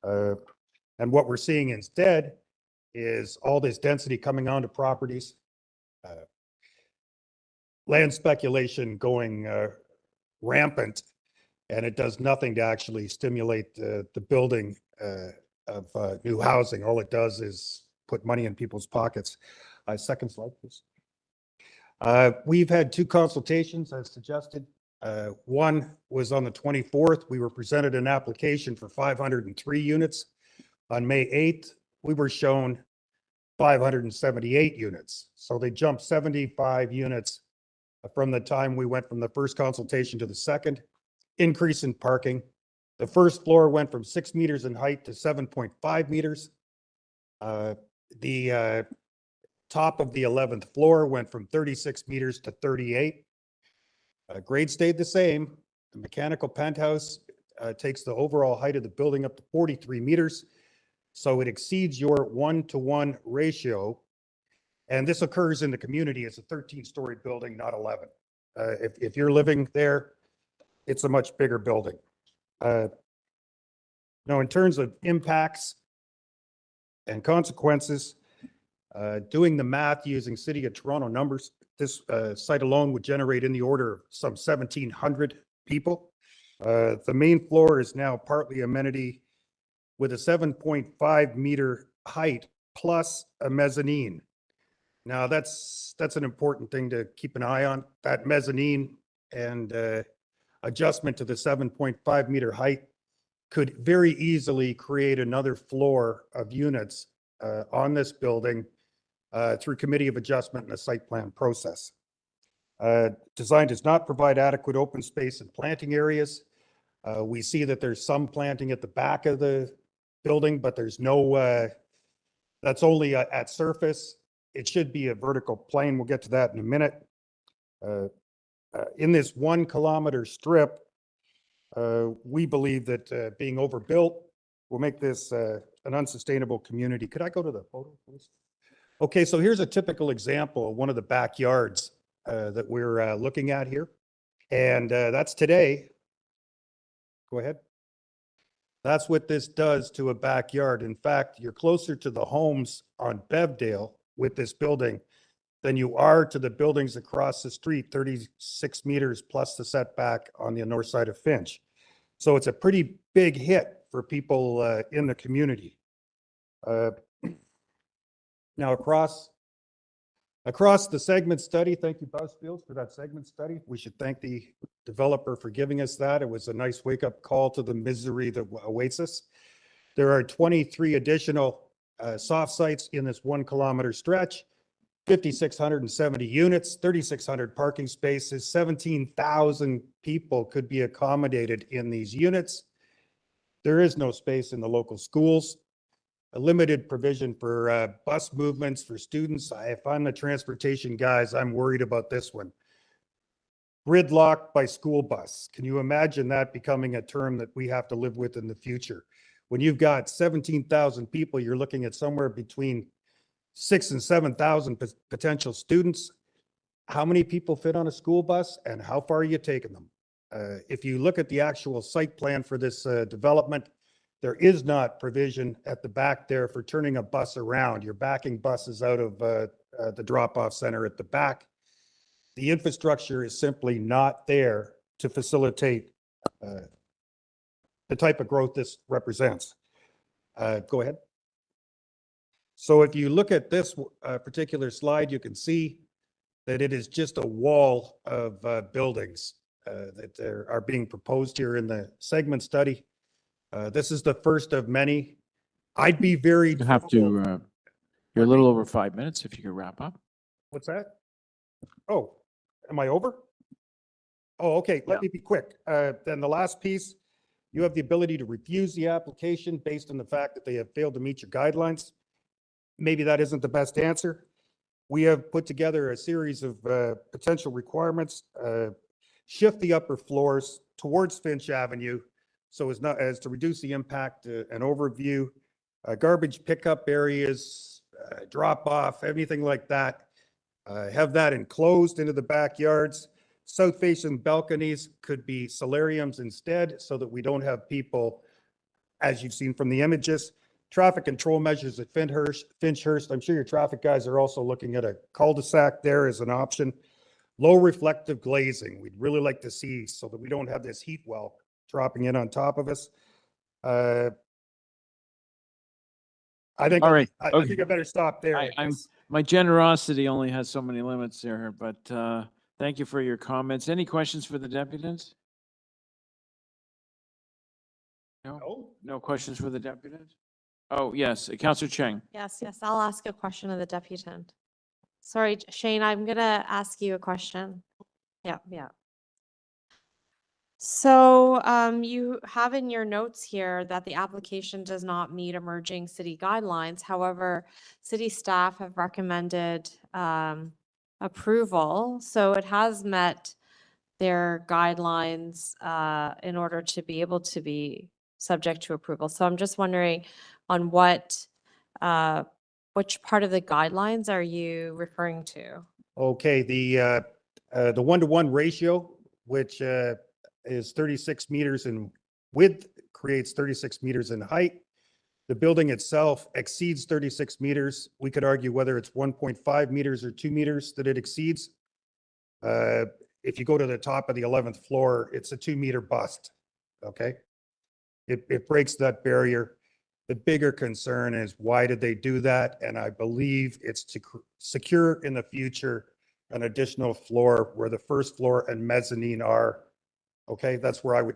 And what we're seeing instead is all this density coming onto properties, land speculation going rampant, and it does nothing to actually stimulate the building of new housing. All it does is put money in people's pockets. Second slide, please. We've had 2 consultations as suggested. One was on the 24th. We were presented an application for 503 units. On May 8th, we were shown 578 units. So they jumped 75 units from the time we went from the first consultation to the second. Increase in parking. The first floor went from 6 meters in height to 7.5 meters. The top of the 11th floor went from 36 meters to 38. Grade stayed the same. The mechanical penthouse takes the overall height of the building up to 43 meters. So it exceeds your 1-to-1 ratio. And this occurs in the community. It's a 13-story building, not 11. If you're living there, it's a much bigger building. Now, in terms of impacts and consequences, doing the math using City of Toronto numbers, this site alone would generate in the order of some 1,700 people. The main floor is now partly amenity with a 7.5 meter height plus a mezzanine. Now that's an important thing to keep an eye on. That mezzanine and adjustment to the 7.5 meter height could very easily create another floor of units on this building through committee of adjustment and the site plan process. Design does not provide adequate open space and planting areas. We see that there's some planting at the back of the building, but there's no, that's only at surface. It should be a vertical plane. We'll get to that in a minute. In this 1 kilometer strip, we believe that being overbuilt will make this an unsustainable community. Could I go to the photo, please? Okay, so here's a typical example of one of the backyards that we're looking at here. And that's today. Go ahead. That's what this does to a backyard. In fact, you're closer to the homes on Bevedale with this building than you are to the buildings across the street, 36 meters plus the setback on the north side of Finch. So it's a pretty big hit for people in the community. Now across the segment study, thank you, Buzzfields, for that segment study. We should thank the developer for giving us that. It was a nice wake-up call to the misery that awaits us. There are 23 additional soft sites in this 1 kilometer stretch, 5,670 units, 3,600 parking spaces, 17,000 people could be accommodated in these units. There is no space in the local schools. A limited provision for bus movements for students. If I'm the transportation guys, I'm worried about this one. Gridlocked by school bus. Can you imagine that becoming a term that we have to live with in the future? When you've got 17,000 people, you're looking at somewhere between 6,000 and 7,000 potential students. How many people fit on a school bus and how far are you taking them? If you look at the actual site plan for this development, there is not provision at the back there for turning a bus around. You're backing buses out of the drop-off center at the back. The infrastructure is simply not there to facilitate the type of growth this represents. Go ahead. So if you look at this particular slide, you can see that it is just a wall of buildings that are being proposed here in the segment study. This is the first of many. I'd be very— You have to, you're a little over 5 minutes if you could wrap up. What's that? Oh, am I over? Oh, okay. Let me be quick. Then the last piece, you have the ability to refuse the application based on the fact that they have failed to meet your guidelines. Maybe that isn't the best answer. We have put together a series of potential requirements. Shift the upper floors towards Finch Avenue so as to reduce the impact and overview. Garbage pickup areas, drop off, anything like that. Have that enclosed into the backyards. South facing balconies could be solariums instead so that we don't have people, as you've seen from the images. Traffic control measures at Finchurst. I'm sure your traffic guys are also looking at a cul-de-sac there as an option. Low reflective glazing, we'd really like to see so that we don't have this heat well dropping in on top of us. I think, All right. I Okay. think I better stop there. My generosity only has so many limits there, but thank you for your comments. Any questions for the deputant? No questions for the deputant? Oh, yes, Councillor Cheng. Yes, I'll ask a question of the deputant. Sorry, Shane, I'm gonna ask you a question. Yeah. So you have in your notes here that the application does not meet emerging city guidelines. However, city staff have recommended approval. So it has met their guidelines in order to be able to be subject to approval. So I'm just wondering on which part of the guidelines are you referring to? Okay, the 1-to-1 ratio, which is 36 meters in width, creates 36 meters in height. The building itself exceeds 36 meters. We could argue whether it's 1.5 meters or 2 meters that it exceeds. If you go to the top of the 11th floor, it's a 2-meter bust, okay? It breaks that barrier. The bigger concern is why did they do that? And I believe it's to secure in the future an additional floor where the first floor and mezzanine are. Okay, that's where I would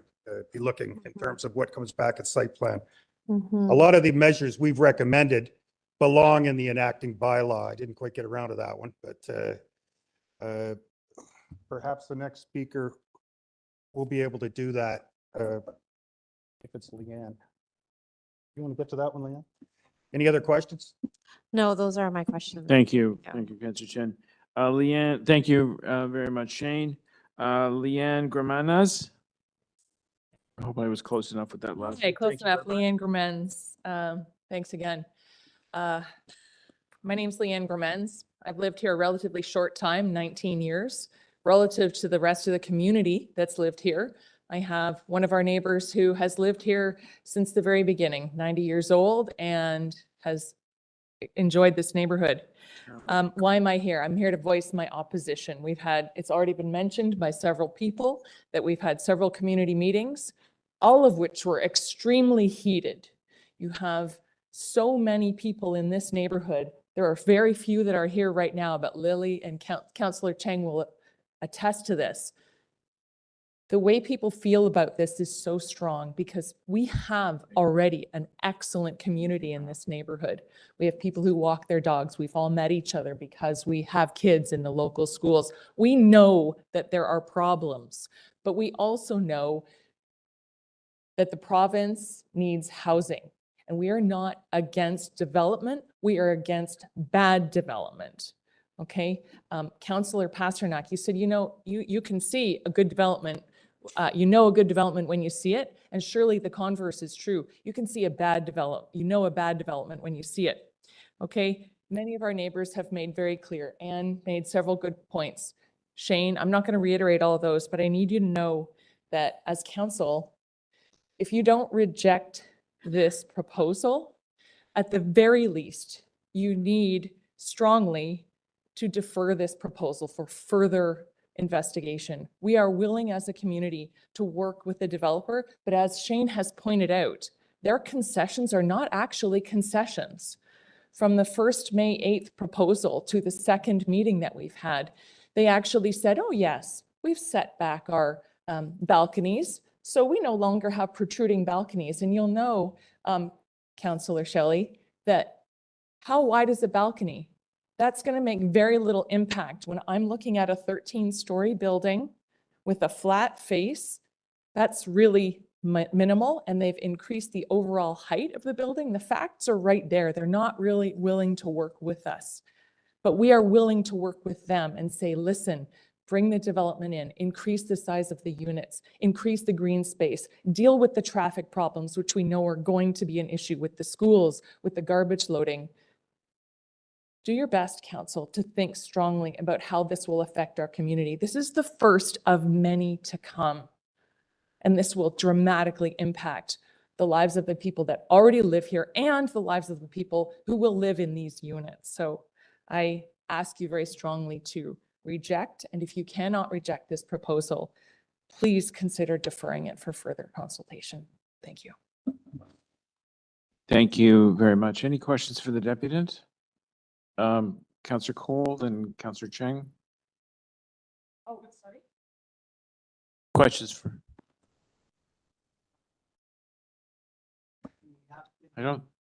be looking in terms of what comes back at site plan. A lot of the measures we've recommended belong in the enacting bylaw. I didn't quite get around to that one, but perhaps the next speaker will be able to do that. If it's Leanne. You want to get to that one, Leanne? Any other questions? No, those are my questions. Thank you. Yeah. Thank you, Councillor Chen. Leanne, thank you very much, Shane. Leanne Gramanas. I hope I was close enough with that last. Okay, close enough. Leanne Gramens. Thanks again. My name's Leanne Gramens. I've lived here a relatively short time, 19 years, relative to the rest of the community that's lived here. I have one of our neighbors who has lived here since the very beginning, 90 years old, and has enjoyed this neighborhood. Why am I here? I'm here to voice my opposition. It's already been mentioned by several people that we've had several community meetings, all of which were extremely heated. You have so many people in this neighborhood. There are very few that are here right now, but Lily and Councillor Cheng will attest to this. The way people feel about this is so strong because we have already an excellent community in this neighborhood. We have people who walk their dogs. We've all met each other because we have kids in the local schools. We know that there are problems, but we also know that the province needs housing. And we are not against development. We are against bad development. Okay, Councillor Pasternak, you said, you can see a good development. You know a good development when you see it, and surely the converse is true. You can see a bad development when you see it. Okay, many of our neighbors have made very clear and made several good points. Shane, I'm not going to reiterate all of those, but I need you to know that as council, if you don't reject this proposal, at the very least, you need strongly to defer this proposal for further investigation. We are willing as a community to work with the developer, but as Shane has pointed out, their concessions are not actually concessions. From the first May 8th proposal to the second meeting that we've had, they actually said, oh yes, we've set back our balconies, so we no longer have protruding balconies. And you'll know, Councillor Shelley, that how wide is a balcony? That's going to make very little impact. When I'm looking at a 13-story building with a flat face, that's really minimal, and they've increased the overall height of the building. The facts are right there. They're not really willing to work with us, but we are willing to work with them and say, listen, bring the development in, increase the size of the units, increase the green space, deal with the traffic problems, which we know are going to be an issue with the schools, with the garbage loading. Do your best, council, to think strongly about how this will affect our community. This is the first of many to come, and this will dramatically impact the lives of the people that already live here and the lives of the people who will live in these units. So I ask you very strongly to reject, and if you cannot reject this proposal, please consider deferring it for further consultation. Thank you. Thank you very much. Any questions for the deputant? Councillor Cole and Councillor Cheng. Oh, sorry. Questions for?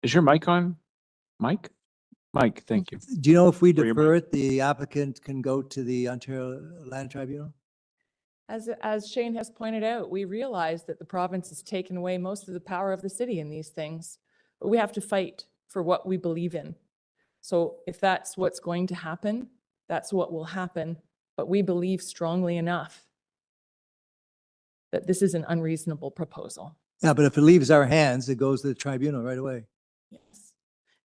Is your mic on? Mike? Mike, thank you. Do you know if we For your defer it, the applicant can go to the Ontario Land Tribunal? As Shane has pointed out, we realize that the province has taken away most of the power of the city in these things, but we have to fight for what we believe in. So if that's what's going to happen, that's what will happen. But we believe strongly enough that this is an unreasonable proposal. Yeah, but if it leaves our hands, it goes to the tribunal right away. Yes.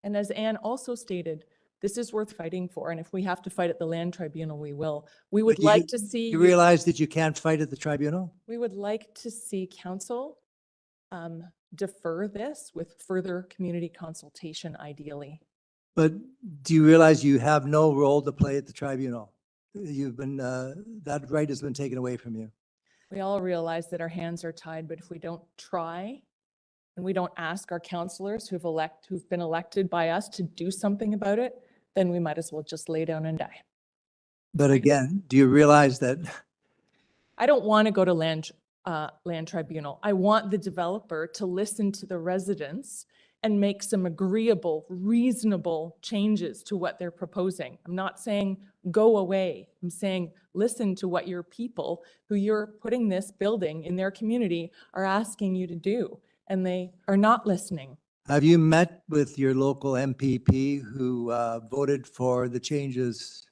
And as Anne also stated, this is worth fighting for. And if we have to fight at the land tribunal, we will. We would like to see. You realize that you can't fight at the tribunal? We would like to see council defer this with further community consultation, ideally. But do you realize you have no role to play at the tribunal? You've been, that right has been taken away from you. We all realize that our hands are tied, but if we don't try and we don't ask our councillors who've been elected by us to do something about it, then we might as well just lay down and die. But again, do you realize that? I don't want to go to land tribunal. I want the developer to listen to the residents and make some agreeable, reasonable changes to what they're proposing. I'm not saying go away. I'm saying listen to what your people who you're putting this building in their community are asking you to do, and they are not listening. Have you met with your local MPP who voted for the changes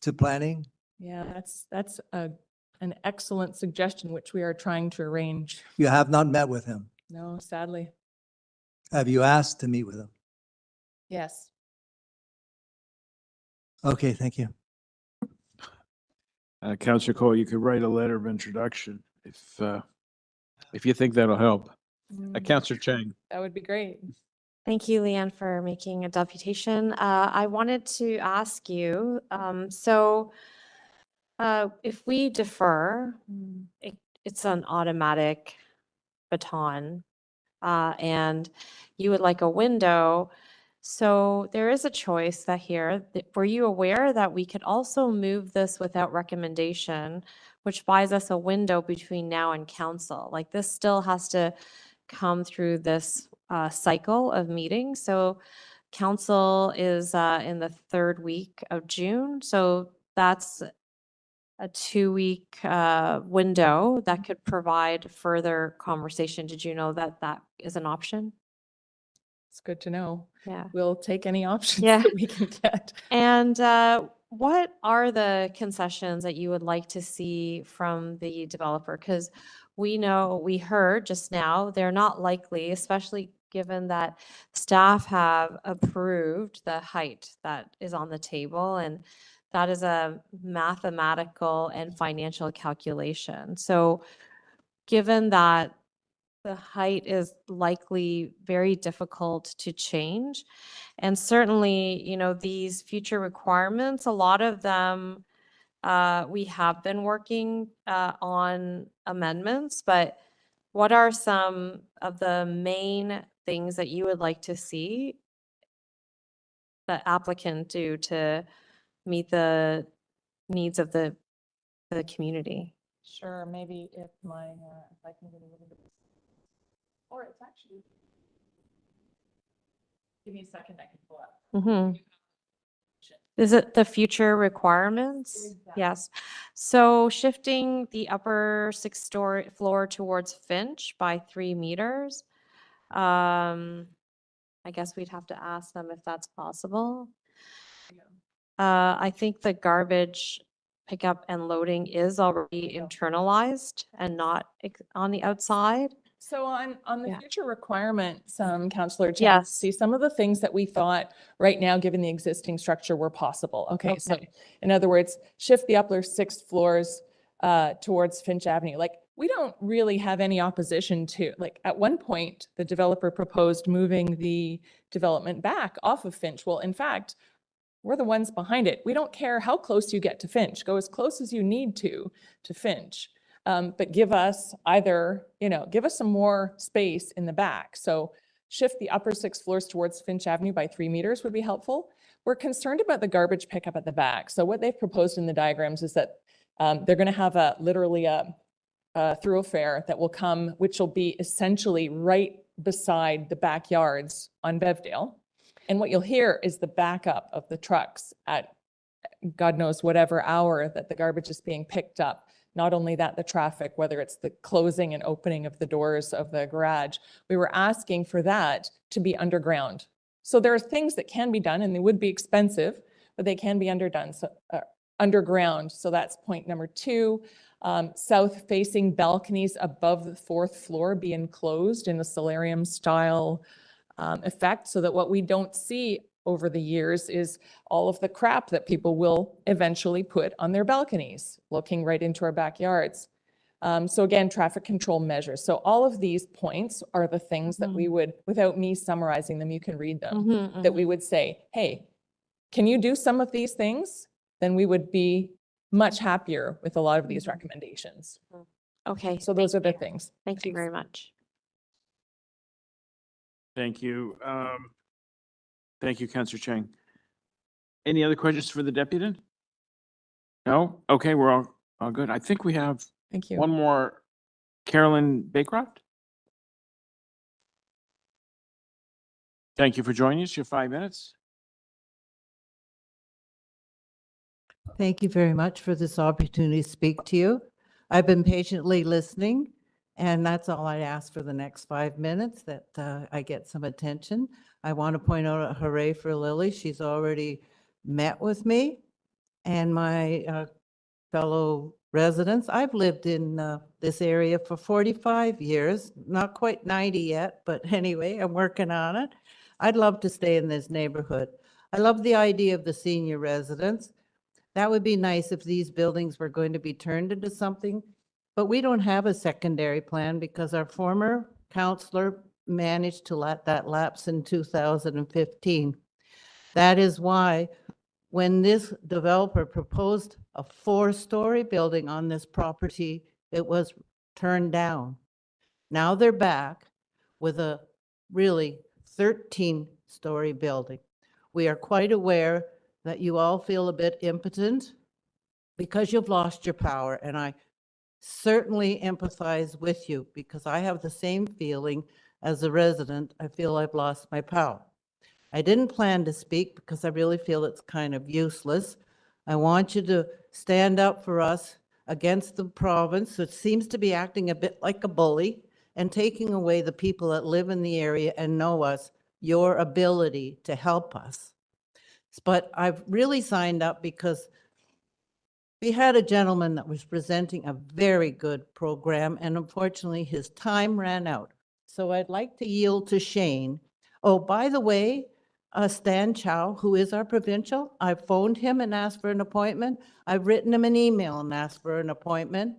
to planning? Yeah, that's an excellent suggestion, which we are trying to arrange. You have not met with him? No, sadly. Have you asked to meet with him? Yes. Okay, thank you. Councillor Cole, you could write a letter of introduction if you think that'll help. Councillor Cheng. That would be great. Thank you, Leanne, for making a deputation. I wanted to ask you, if we defer, it's an automatic baton, and you would like a window. So there is a choice that here, were you aware that we could also move this without recommendation, which buys us a window between now and council? Like, this still has to come through this cycle of meetings. So council is in the third week of June. So that's a 2-week window that could provide further conversation. Did you know that that is an option? It's good to know. Yeah. We'll take any options Yeah. that we can get. And what are the concessions that you would like to see from the developer? Because we heard just now, they're not likely, especially given that staff have approved the height that is on the table, and that is a mathematical and financial calculation. So given that the height is likely very difficult to change, and certainly, these future requirements, a lot of them, we have been working on amendments, but what are some of the main things that you would like to see the applicant do to meet the needs of the community? Sure, maybe if I can get a little bit. Or it's actually. Give me a second, I can pull up. Mm-hmm. Is it the future requirements? Yes. So shifting the upper 6-story floor towards Finch by 3 meters. I guess we'd have to ask them if that's possible. I think the garbage pickup and loading is already internalized and not on the outside. So on the Yeah. future requirements, Councillor Yes. Chancey, some of the things that we thought right now, given the existing structure, were possible. Okay, so in other words, shift the upper 6 floors towards Finch Avenue. Like, we don't really have any opposition to, like, at one point, the developer proposed moving the development back off of Finch. Well, in fact, we're the ones behind it. We don't care how close you get to Finch. Go as close as you need to Finch. But give us give us some more space in the back. So shift the upper 6 floors towards Finch Avenue by 3 meters would be helpful. We're concerned about the garbage pickup at the back. So what they've proposed in the diagrams is that they're going to have literally a thoroughfare that will come, which will be essentially right beside the backyards on Bevdale. And what you'll hear is the backup of the trucks at God knows whatever hour that the garbage is being picked up. Not only that, the traffic, whether it's the closing and opening of the doors of the garage, we were asking for that to be underground. So there are things that can be done, and they would be expensive, but they can be underground. So that's point number 2. South-facing balconies above the 4th floor be enclosed in a solarium style effect, so that what we don't see over the years is all of the crap that people will eventually put on their balconies, looking right into our backyards. So again, traffic control measures. So all of these points are the things that we would, without me summarizing them, you can read them, that we would say, hey, can you do some of these things? Then we would be much happier with a lot of these recommendations. Okay. So those are the things. Thank you very much. Thank you. Thank you, Councillor Chang. Any other questions for the deputy? No? Okay, we're all good. I think we have Thank you. one more. Carolyn Baycroft? Thank you for joining us. Your 5 minutes. Thank you very much for this opportunity to speak to you. I've been patiently listening, and that's all I ask for the next 5 minutes, that I get some attention. I want to point out a hooray for Lily. She's already met with me and my fellow residents. I've lived in this area for 45 years, not quite 90 yet, but anyway, I'm working on it. I'd love to stay in this neighborhood. I love the idea of the senior residents. That would be nice if these buildings were going to be turned into something, but we don't have a secondary plan because our former councillor managed to let that lapse in 2015. That is why when this developer proposed a 4-story building on this property, it was turned down. Now they're back with a really 13-story building. We are quite aware that you all feel a bit impotent because you've lost your power, and I certainly empathize with you because I have the same feeling as a resident. I feel I've lost my power. I didn't plan to speak because I really feel it's kind of useless. I want you to stand up for us against the province, which seems to be acting a bit like a bully and taking away the people that live in the area and know us your ability to help us. But I've really signed up because we had a gentleman that was presenting a very good program, and unfortunately his time ran out. So I'd like to yield to Shane. Oh, by the way, Stan Chow, who is our provincial, I phoned him and asked for an appointment. I've written him an email and asked for an appointment.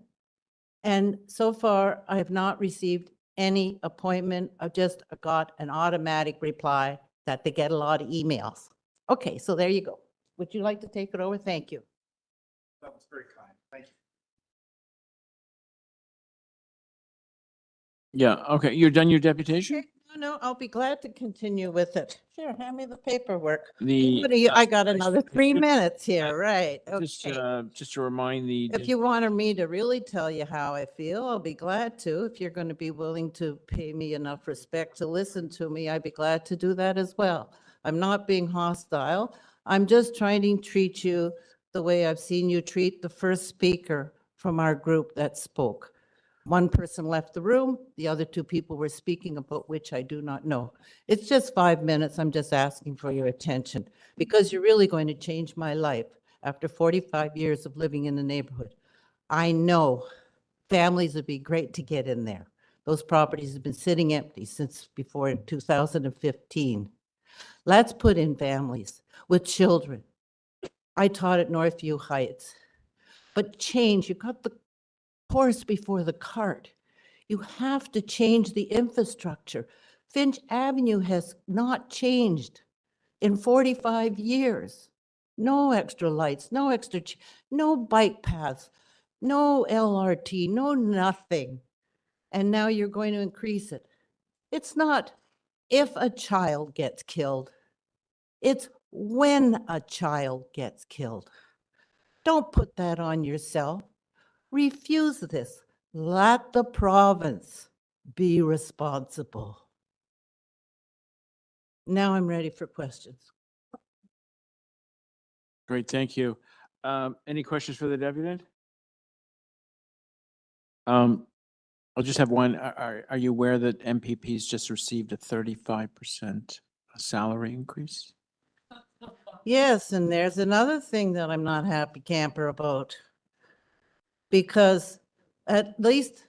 And so far, I have not received any appointment. I've just got an automatic reply that they get a lot of emails. Okay, so there you go. Would you like to take it over? Thank you. That was very kind. Thank you. Yeah, okay, you're done your deputation? No, I'll be glad to continue with it. Sure, hand me the paperwork. The, What do you, I got another 3 minutes here, right? Just, Okay. just to remind the. If you wanted me to really tell you how I feel, I'll be glad to. If you're going to be willing to pay me enough respect to listen to me, I'd be glad to do that as well. I'm not being hostile. I'm just trying to treat you the way I've seen you treat the first speaker from our group that spoke. One person left the room, the other two people were speaking about which I do not know. It's just 5 minutes. I'm just asking for your attention because you're really going to change my life after 45 years of living in the neighborhood. I know families would be great to get in there. Those properties have been sitting empty since before 2015. Let's put in families with children. I taught at Northview Heights, but change, you got the horse before the cart. You have to change the infrastructure. Finch Avenue has not changed in 45 years. No extra lights, no extra, no bike paths, no LRT, no nothing. And now you're going to increase it. It's not if a child gets killed. It's when a child gets killed. Don't put that on yourself. Refuse this. Let the province be responsible. Now I'm ready for questions. Great, thank you. Any questions for the deputy? I'll just have one. Are you aware that MPPs just received a 35% salary increase? Yes, and there's another thing that I'm not happy camper about. Because at least,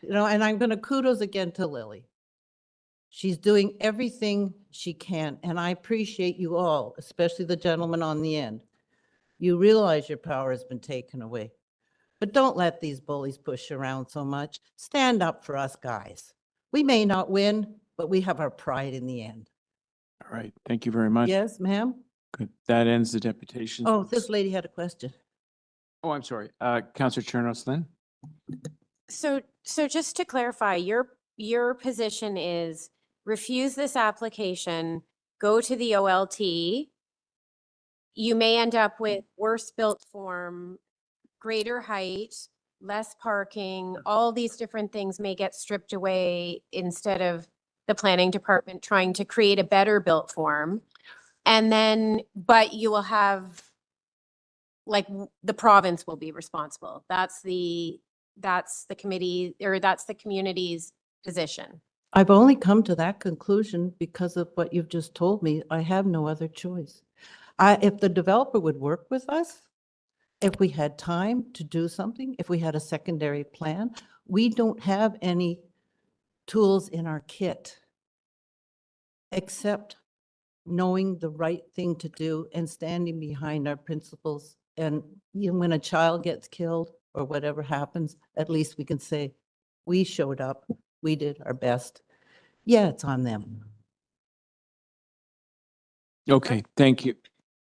and I'm going to kudos again to Lily. She's doing everything she can, and I appreciate you all, especially the gentleman on the end. You realize your power has been taken away. But don't let these bullies push around so much. Stand up for us guys. We may not win, but we have our pride in the end. All right, thank you very much. Yes, ma'am? Good. That ends the deputation. Oh, this lady had a question. Oh, I'm sorry. Councillor Chernos-Lynn? So just to clarify, your position is refuse this application, go to the OLT. You may end up with worse built form, greater height, less parking, all these different things may get stripped away instead of the planning department trying to create a better built form. And then, but you will have, like, the province will be responsible. That's the committee, or that's the community's position. I've only come to that conclusion because of what you've just told me. I have no other choice. If the developer would work with us, if we had time to do something, if we had a secondary plan, we don't have any tools in our kit except knowing the right thing to do and standing behind our principles. And when a child gets killed or whatever happens, at least we can say, we showed up, we did our best. Yeah, it's on them. Okay, thank you.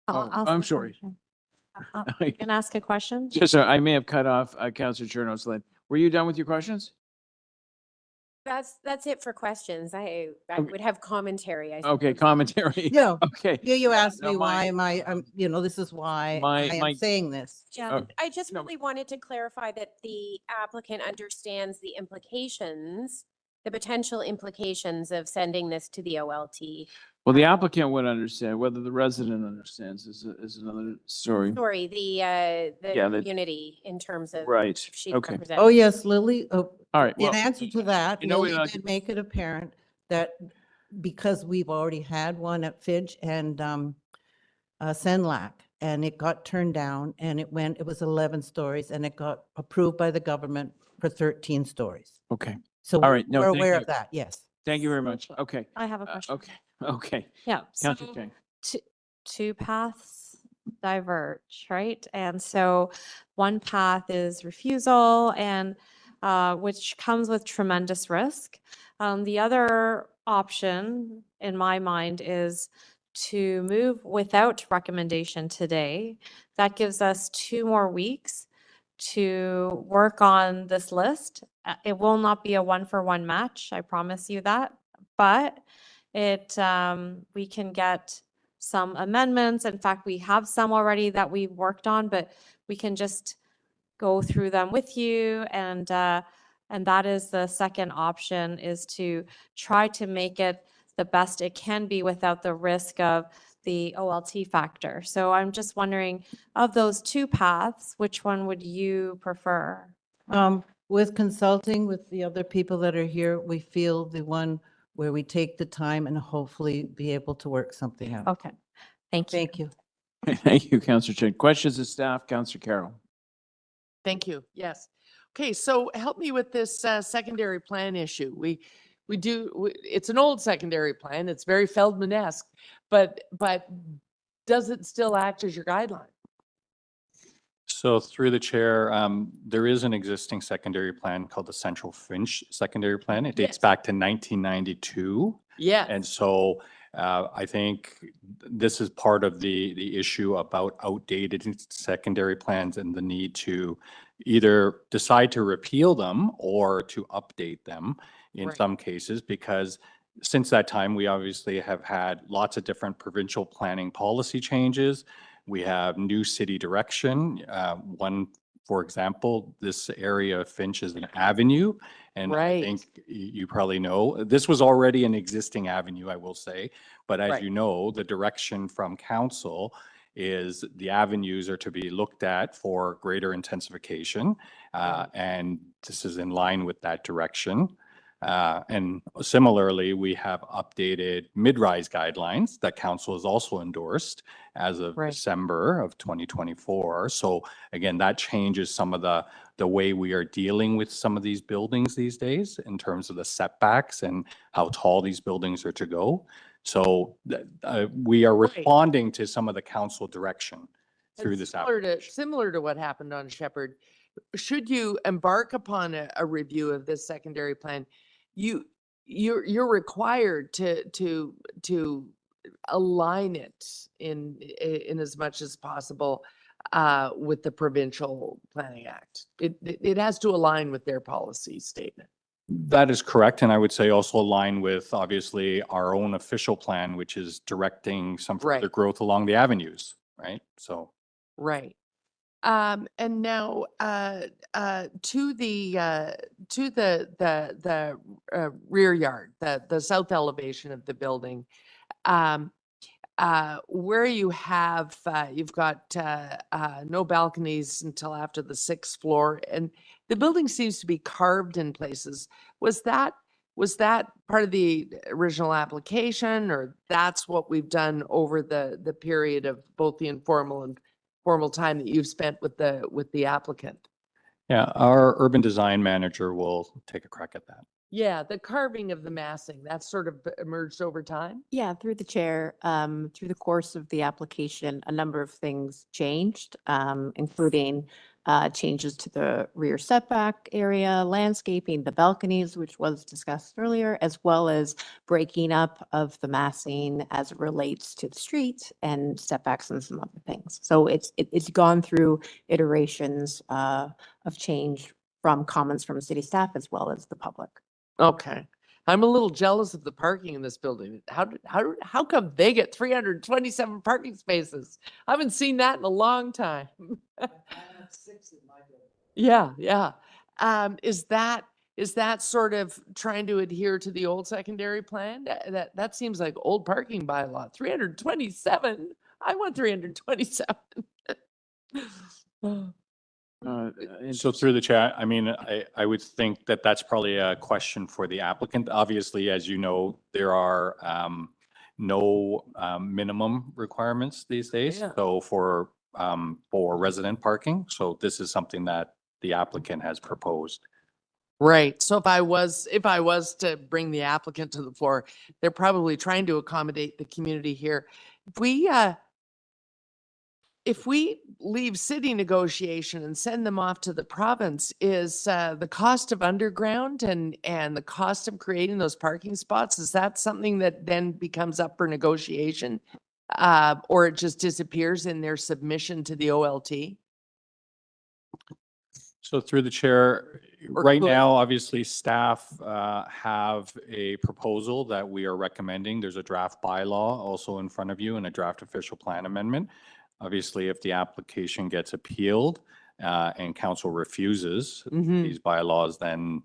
I'm ask a sorry. question. Can I ask a question? Yes, sir. I may have cut off Councillor Chernos-Lynn. Were you done with your questions? That's it for questions. I would have commentary. I Okay, suppose. commentary. No. Okay. You asked No, me why my- am I, this is why I am my- saying this. Yeah, I just really wanted to clarify that the applicant understands the implications, the potential implications of sending this to the OLT. Well, the applicant would understand. Whether the resident understands is another story. Sorry, the Yeah, the- community in terms of Right, if she's okay. represented. Oh, yes, Lily. All right. In Well, answer to that, you know, Lily we- did make it apparent that because we've already had one at Finch and Senlac, and it got turned down, and it was 11 stories, and it got approved by the government for 13 stories. Okay. So All right. No, we're thank aware you. of that, yes. Thank you very much. Okay. I have a question. Okay. Okay. Yeah. Councillor So Chang. two paths diverge, right? And so one path is refusal, and which comes with tremendous risk. The other option, in my mind, is to move without recommendation today. That gives us 2 more weeks to work on this list. It will not be a 1-for-1 match, I promise you that, but we can get some amendments. In fact, we have some already that we've worked on, but we can just go through them with you. And that is the second option, is to try to make it the best it can be without the risk of the OLT factor. So I'm just wondering, of those 2 paths, which one would you prefer? With consulting with the other people that are here, we feel the one where we take the time and hopefully be able to work something out. Okay, thank you. Thank you. Thank you, Councillor Chang. Questions of staff, Councillor Carroll. Thank you. Yes. Okay, so help me with this secondary plan issue. It's an old secondary plan. It's very Feldman-esque, but does it still act as your guideline? So through the chair, there is an existing secondary plan called the Central Finch Secondary Plan. It dates back to 1992. Yeah. And so I think this is part of the issue about outdated secondary plans and the need to either decide to repeal them or to update them in some cases, because since that time, we obviously have had lots of different provincial planning policy changes. We have new city direction. One, for example, this area of Finch is an avenue. And I think you probably know, this was already an existing avenue, I will say. But as you know, the direction from council is the avenues are to be looked at for greater intensification. And this is in line with that direction. And similarly, we have updated mid-rise guidelines that council has also endorsed as of December of 2024. So again, that changes some of the way we are dealing with some of these buildings these days in terms of the setbacks and how tall these buildings are to go. So we are responding to some of the council direction through this application. Similar to what happened on Sheppard, should you embark upon a review of this secondary plan, you're required to align it in as much as possible with the Provincial Planning Act. It has to align with their policy statement. That is correct. And I would say also align with obviously our own official plan, which is directing some further growth along the avenues, right? So. Right. And now to the rear yard, the south elevation of the building, where you have you've got no balconies until after the 6th floor, and the building seems to be carved in places. Was that part of the original application, or that's what we've done over the period of both the informal and formal time that you've spent with the applicant? Yeah, our urban design manager will take a crack at that. Yeah, the carving of the massing, that's sort of emerged over time? Yeah, through the chair, through the course of the application, a number of things changed, including changes to the rear setback area, landscaping, the balconies, which was discussed earlier, as well as breaking up of the massing as it relates to the street and setbacks and some other things. So it's gone through iterations of change from comments from city staff as well as the public. Okay. I'm a little jealous of the parking in this building. How come they get 327 parking spaces? I haven't seen that in a long time. Yeah, yeah. Is that sort of trying to adhere to the old secondary plan? That seems like old parking bylaw. 327. I want 327. So through the chair, I mean, I would think that that's probably a question for the applicant. Obviously, as you know, there are no minimum requirements these days. Yeah. So for resident parking, so this is something that the applicant has proposed. Right. So if I was to bring the applicant to the floor, they're probably trying to accommodate the community here. If we leave city negotiation and send them off to the province, is the cost of underground and the cost of creating those parking spots, is that something that then becomes up for negotiation? Or it just disappears in their submission to the OLT? So through the chair, Or right could- now, obviously, staff have a proposal that we are recommending. There's a draft bylaw also in front of you and a draft official plan amendment. Obviously, if the application gets appealed and council refuses these bylaws, then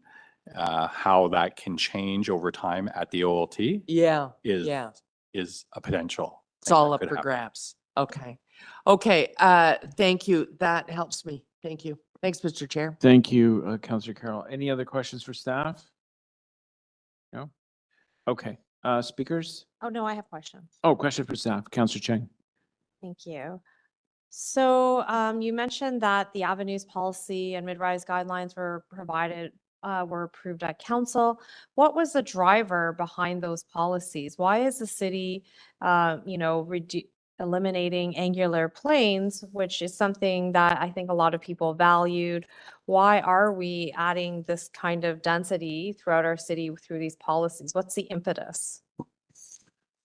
how that can change over time at the OLT is a potential. It's thing all that up could for happen. grabs. Okay. Okay. Thank you. That helps me. Thank you. Thanks, Mr. Chair. Thank you, Councillor Carroll. Any other questions for staff? No? Okay. Speakers? Oh, no, I have questions. Oh, question for staff. Councillor Cheng. Thank you. So you mentioned that the avenues policy and mid-rise guidelines were approved at council. What was the driver behind those policies? Why is the city, eliminating angular planes, which is something that I think a lot of people valued? Why are we adding this kind of density throughout our city through these policies? What's the impetus?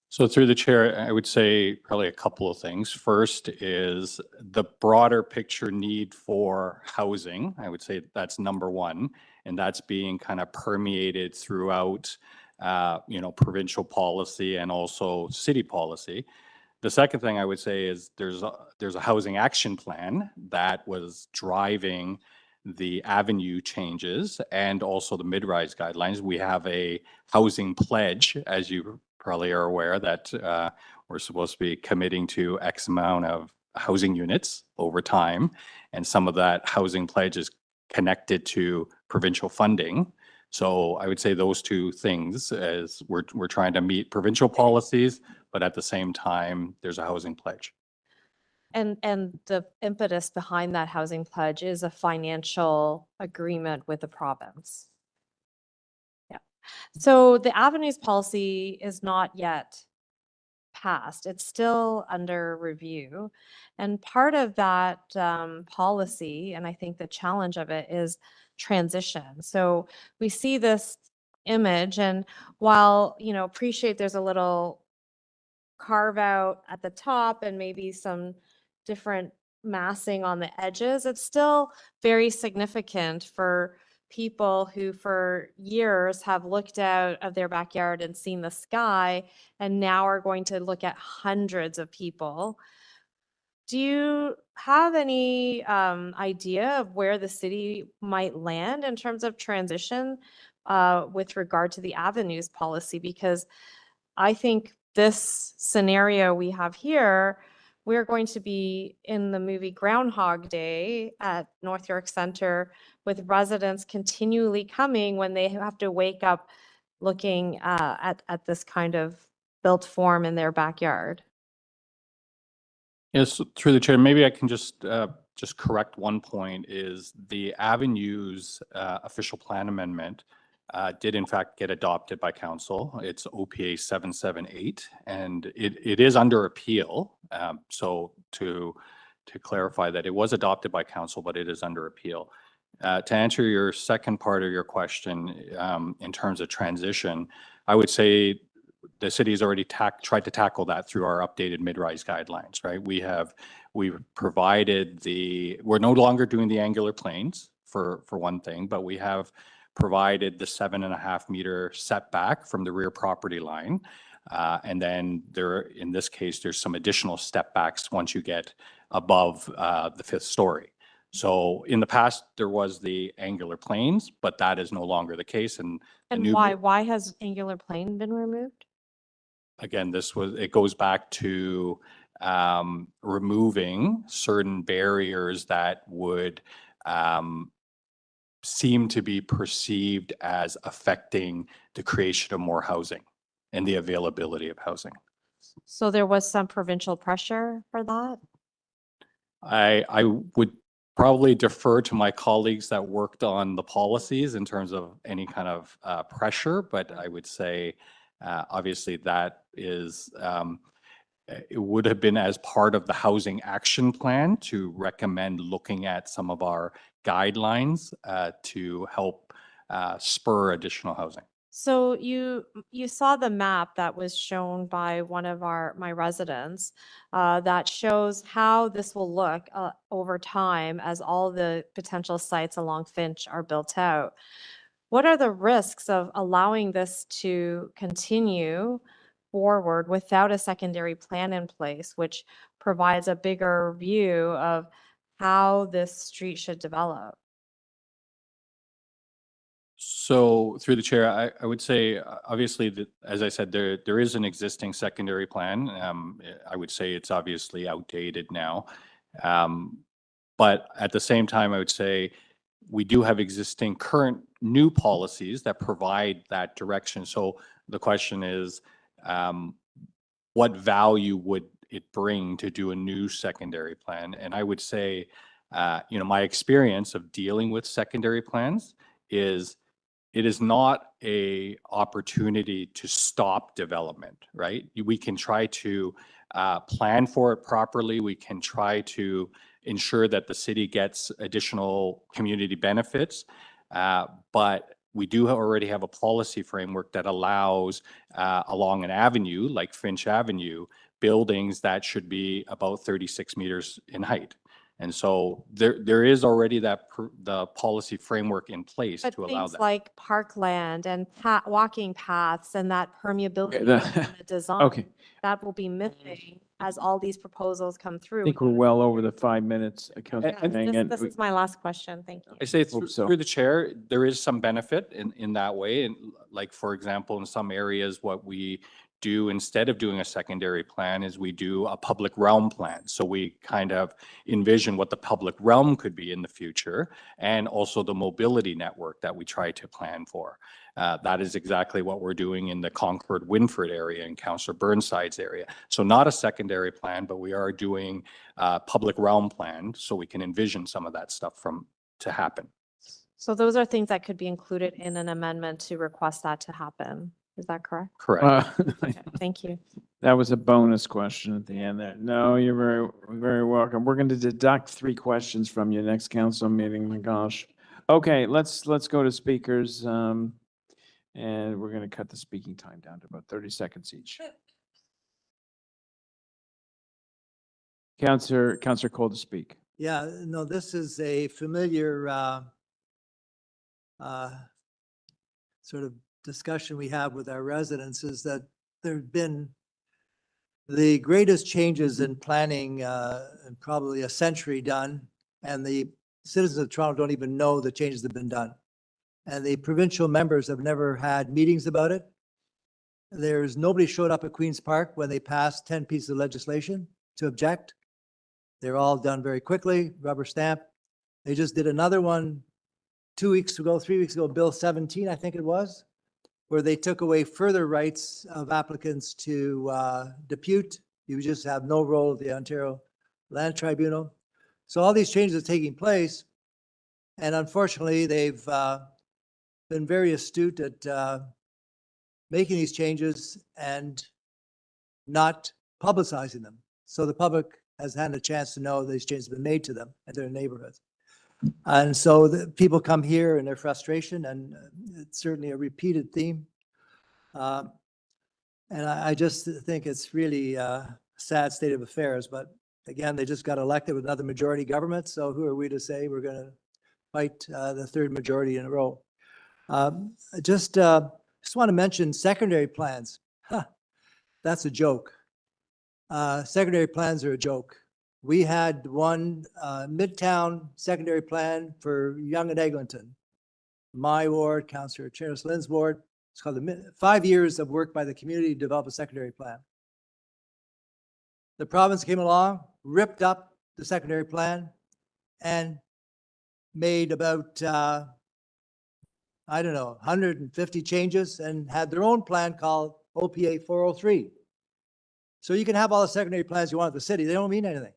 So through the chair, I would say probably a couple of things. First is the broader picture need for housing. I would say that's number one, and that's being kind of permeated throughout, provincial policy and also city policy. The second thing I would say is there's a housing action plan that was driving the avenue changes and also the mid-rise guidelines. We have a housing pledge, as you probably are aware, that we're supposed to be committing to X amount of housing units over time. And some of that housing pledge is connected to provincial funding. So I would say those two things, as we're trying to meet provincial policies, but at the same time, there's a housing pledge. And the impetus behind that housing pledge is a financial agreement with the province. Yeah. So the avenues policy is not yet passed. It's still under review. And part of that policy, and I think the challenge of it, is transition. So we see this image, and while, appreciate there's a little carve out at the top and maybe some different massing on the edges, it's still very significant for people who for years have looked out of their backyard and seen the sky and now are going to look at hundreds of people. Do you have any idea of where the city might land in terms of transition with regard to the avenues policy? Because I think this scenario we have here, we're going to be in the movie Groundhog Day at North York Center with residents continually coming when they have to wake up looking at this kind of built form in their backyard. Yes, through the chair, maybe I can just correct one point. Is the avenues official plan amendment did in fact get adopted by council. It's OPA 778, and it is under appeal. So to clarify that, it was adopted by council, but it is under appeal. To answer your second part of your question, in terms of transition, I would say the city has already tried to tackle that through our updated mid-rise guidelines, right? We've provided we're no longer doing the angular planes for one thing, but we have provided the 7.5 meter setback from the rear property line. And then in this case, there's some additional step backs once you get above the 5th story. So in the past, there was the angular planes, but that is no longer the case. And why has angular plane been removed? Again, it goes back to removing certain barriers that would seem to be perceived as affecting the creation of more housing and the availability of housing. So there was some provincial pressure for that? I would probably defer to my colleagues that worked on the policies in terms of any kind of pressure, but I would say obviously that is, it would have been as part of the housing action plan to recommend looking at some of our guidelines to help spur additional housing. So you saw the map that was shown by one of my residents that shows how this will look over time as all the potential sites along Finch are built out. What are the risks of allowing this to continue forward without a secondary plan in place, which provides a bigger view of how this street should develop? So through the chair, I would say, obviously, that, as I said, there is an existing secondary plan. I would say it's obviously outdated now. But at the same time, I would say we do have existing current new policies that provide that direction. So the question is, what value would it bring to do a new secondary plan? And I would say, my experience of dealing with secondary plans is it is not a opportunity to stop development, right? We can try to plan for it properly. We can try to ensure that the city gets additional community benefits, but we do already have a policy framework that allows along an avenue like Finch Avenue, buildings that should be about 36 meters in height. And so there is already the policy framework in place But to allow things that. like parkland and walking paths and that permeability Okay, in the design, okay. that will be missing as all these proposals come through. I think we're well over the 5 minutes. Councilor Yeah, Kang, and this is my last question. Thank you. I say Hope so. through the chair, there is some benefit in that way. And like, for example, in some areas, what we do instead of doing a secondary plan is we do a public realm plan. So we kind of envision what the public realm could be in the future, and also the mobility network that we try to plan for. That is exactly what we're doing in the Concord-Winford area and Councillor Burnside's area. So not a secondary plan, but we are doing a public realm plan so we can envision some of that stuff to happen. So those are things that could be included in an amendment to request that to happen. Is that correct? Correct. Okay, thank you. That was a bonus question at the end there. No, you're very, very welcome. We're going to deduct 3 questions from your next council meeting. My gosh. Okay, let's go to speakers. And we're going to cut the speaking time down to about 30 seconds each. Councillor Cole to speak. Yeah, no, this is a familiar sort of discussion we have with our residents, is that there have been the greatest changes in planning in probably a century done, and the citizens of Toronto don't even know the changes have been done. And the provincial members have never had meetings about it. Nobody showed up at Queen's Park when they passed 10 pieces of legislation to object. They're all done very quickly, rubber stamp. They just did another one 3 weeks ago, Bill 17, I think it was, where they took away further rights of applicants to depute. You just have no role at the Ontario Land Tribunal. So all these changes are taking place, and unfortunately, they've been very astute at making these changes and not publicizing them. So the public has had a chance to know these changes have been made to them and their neighborhoods. And so the people come here in their frustration, and it's certainly a repeated theme. And I just think it's really a sad state of affairs. But again, they just got elected with another majority government. So who are we to say we're going to fight the third majority in a row? Just want to mention secondary plans. That's a joke. Secondary plans are a joke. We had one Midtown secondary plan for Yonge and Eglinton. My ward, Councillor Cheris Lynn's ward. It's called 5 years of work by the community to develop a secondary plan. The province came along, ripped up the secondary plan, and made about, I don't know, 150 changes and had their own plan called OPA 403. So you can have all the secondary plans you want at the city. They don't mean anything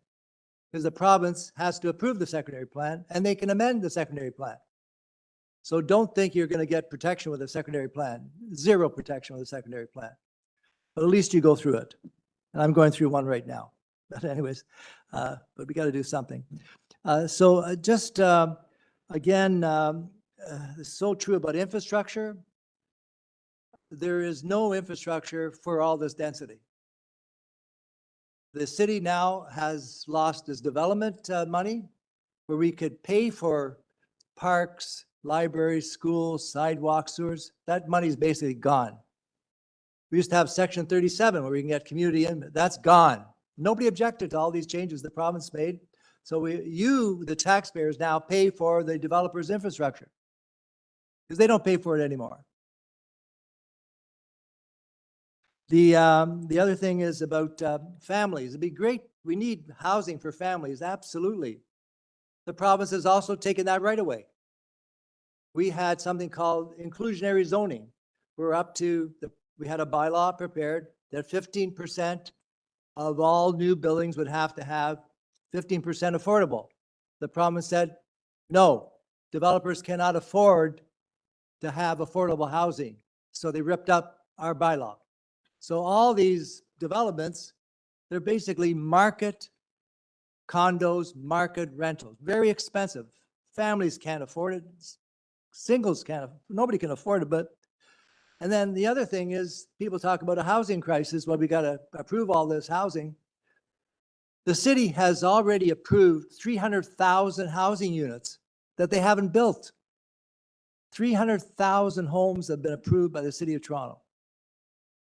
because the province has to approve the secondary plan and they can amend the secondary plan. So don't think you're going to get protection with a secondary plan. Zero protection with a secondary plan. But at least you go through it. And I'm going through one right now. But anyways, but we got to do something. Again, it's so true about infrastructure. There is no infrastructure for all this density. The city now has lost its development money where we could pay for parks, libraries, schools, sidewalks, sewers. That money's basically gone. We used to have Section 37 where we can get community in. That's gone. Nobody objected to all these changes the province made. So you, the taxpayers, now pay for the developers' infrastructure because they don't pay for it anymore. The other thing is about families. It'd be great. We need housing for families, absolutely. The province has also taken that right away. We had something called inclusionary zoning. We're up to, we had a bylaw prepared that 15% of all new buildings would have to have 15% affordable. The province said, no, developers cannot afford to have affordable housing. So they ripped up our bylaw. So all these developments, they're basically market condos, market rentals, very expensive. Families can't afford it. Singles can't, nobody can afford it. And then the other thing is people talk about a housing crisis. Well, we got to approve all this housing. The city has already approved 300,000 housing units that they haven't built. 300,000 homes have been approved by the city of Toronto.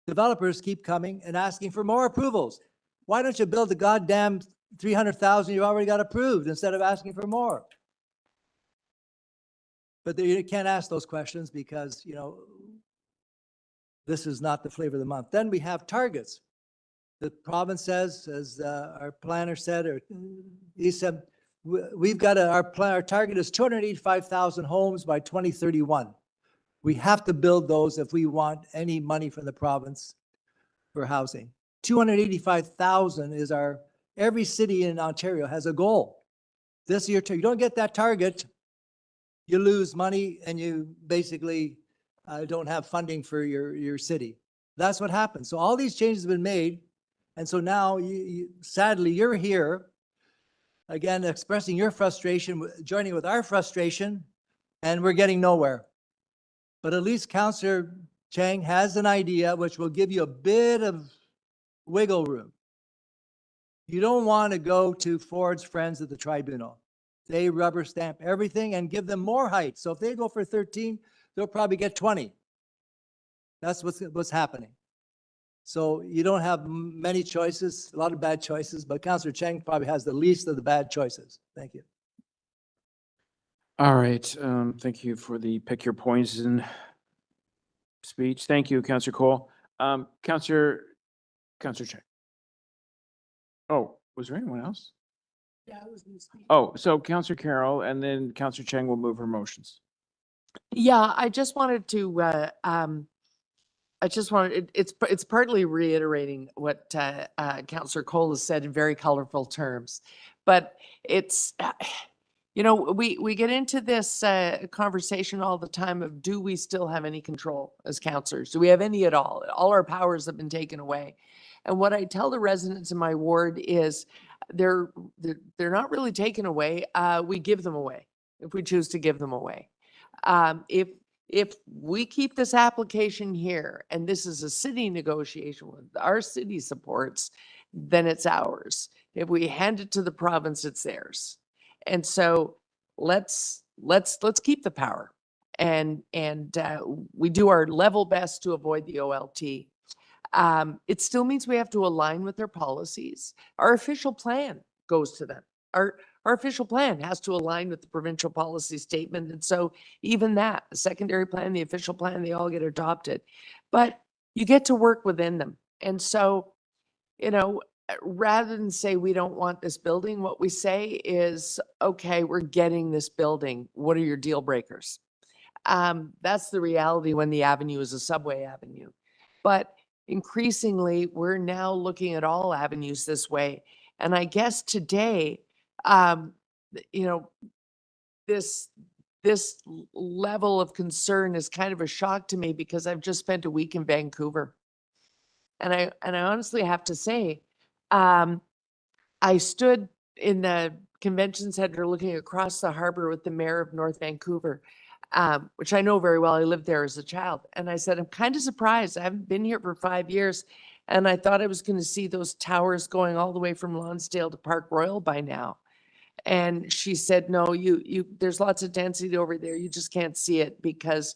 Developers keep coming and asking for more approvals. Why don't you build the goddamn 300,000 you already got approved instead of asking for more? But you can't ask those questions because, you know, this is not the flavor of the month. Then we have targets. The province says, as our planner said, or he said, we've got our target is 285,000 homes by 2031. We have to build those if we want any money from the province for housing. 285,000 is every city in Ontario has a goal. This year, you don't get that target, you lose money and you basically don't have funding for your city. That's what happens. So all these changes have been made. And so now, sadly, you're here, again, expressing your frustration, joining with our frustration, and we're getting nowhere. But at least Councillor Chang has an idea which will give you a bit of wiggle room. You don't want to go to Ford's friends at the tribunal. They rubber stamp everything and give them more height. So if they go for 13, they'll probably get 20. That's what's happening. So you don't have many choices, a lot of bad choices, but Councillor Chang probably has the least of the bad choices. Thank you. All right. Thank you for the pick your poison speech. Thank you, Councillor Cole. Councillor Chang. Oh, was there anyone else? Yeah, I was going to speak. Oh, so Councillor Carroll, and then Councillor Chang will move her motions. Yeah, I just wanted to, it's partly reiterating what Councillor Cole has said in very colorful terms, but it's, you know, we get into this conversation all the time of, do we still have any control as councillors? Do we have any at all? All our powers have been taken away. And what I tell the residents in my ward is they're not really taken away. We give them away if we choose to give them away. If we keep this application here and this is a city negotiation with our city supports, then it's ours. If we hand it to the province, it's theirs. And so let's keep the power and we do our level best to avoid the OLT. It still means we have to align with their policies. Our official plan goes to them. Our official plan has to align with the provincial policy statement. And so even that, the secondary plan, the official plan, they all get adopted. But you get to work within them. And so, you know, rather than say we don't want this building, what we say is, okay, we're getting this building. What are your deal breakers? That's the reality when the avenue is a subway avenue. But increasingly, we're now looking at all avenues this way. And I guess today, you know, this level of concern is kind of a shock to me because I've just spent a week in Vancouver. And I honestly have to say, I stood in the convention center looking across the harbor with the mayor of North Vancouver, which I know very well. I lived there as a child. And I said, I'm kind of surprised. I haven't been here for 5 years. And I thought I was going to see those towers going all the way from Lonsdale to Park Royal by now. And she said, no, there's lots of density over there. You just can't see it because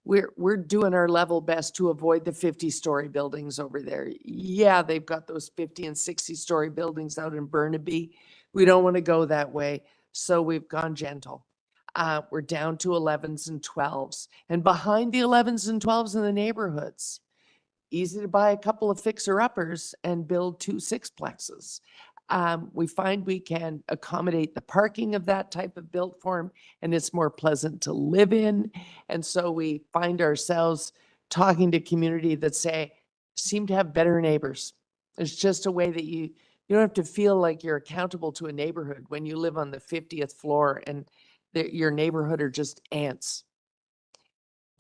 we're doing our level best to avoid the 50-story buildings over there. Yeah, they've got those 50 and 60-story buildings out in Burnaby. We don't want to go that way. So we've gone gentle. We're down to 11s and 12s. And behind the 11s and 12s in the neighborhoods, easy to buy a couple of fixer-uppers and build 2 sixplexes. We find we can accommodate the parking of that type of built form, and it's more pleasant to live in. And so we find ourselves talking to community that seem to have better neighbors. It's just a way that you don't have to feel like you're accountable to a neighborhood when you live on the 50th floor and your neighborhood are just ants.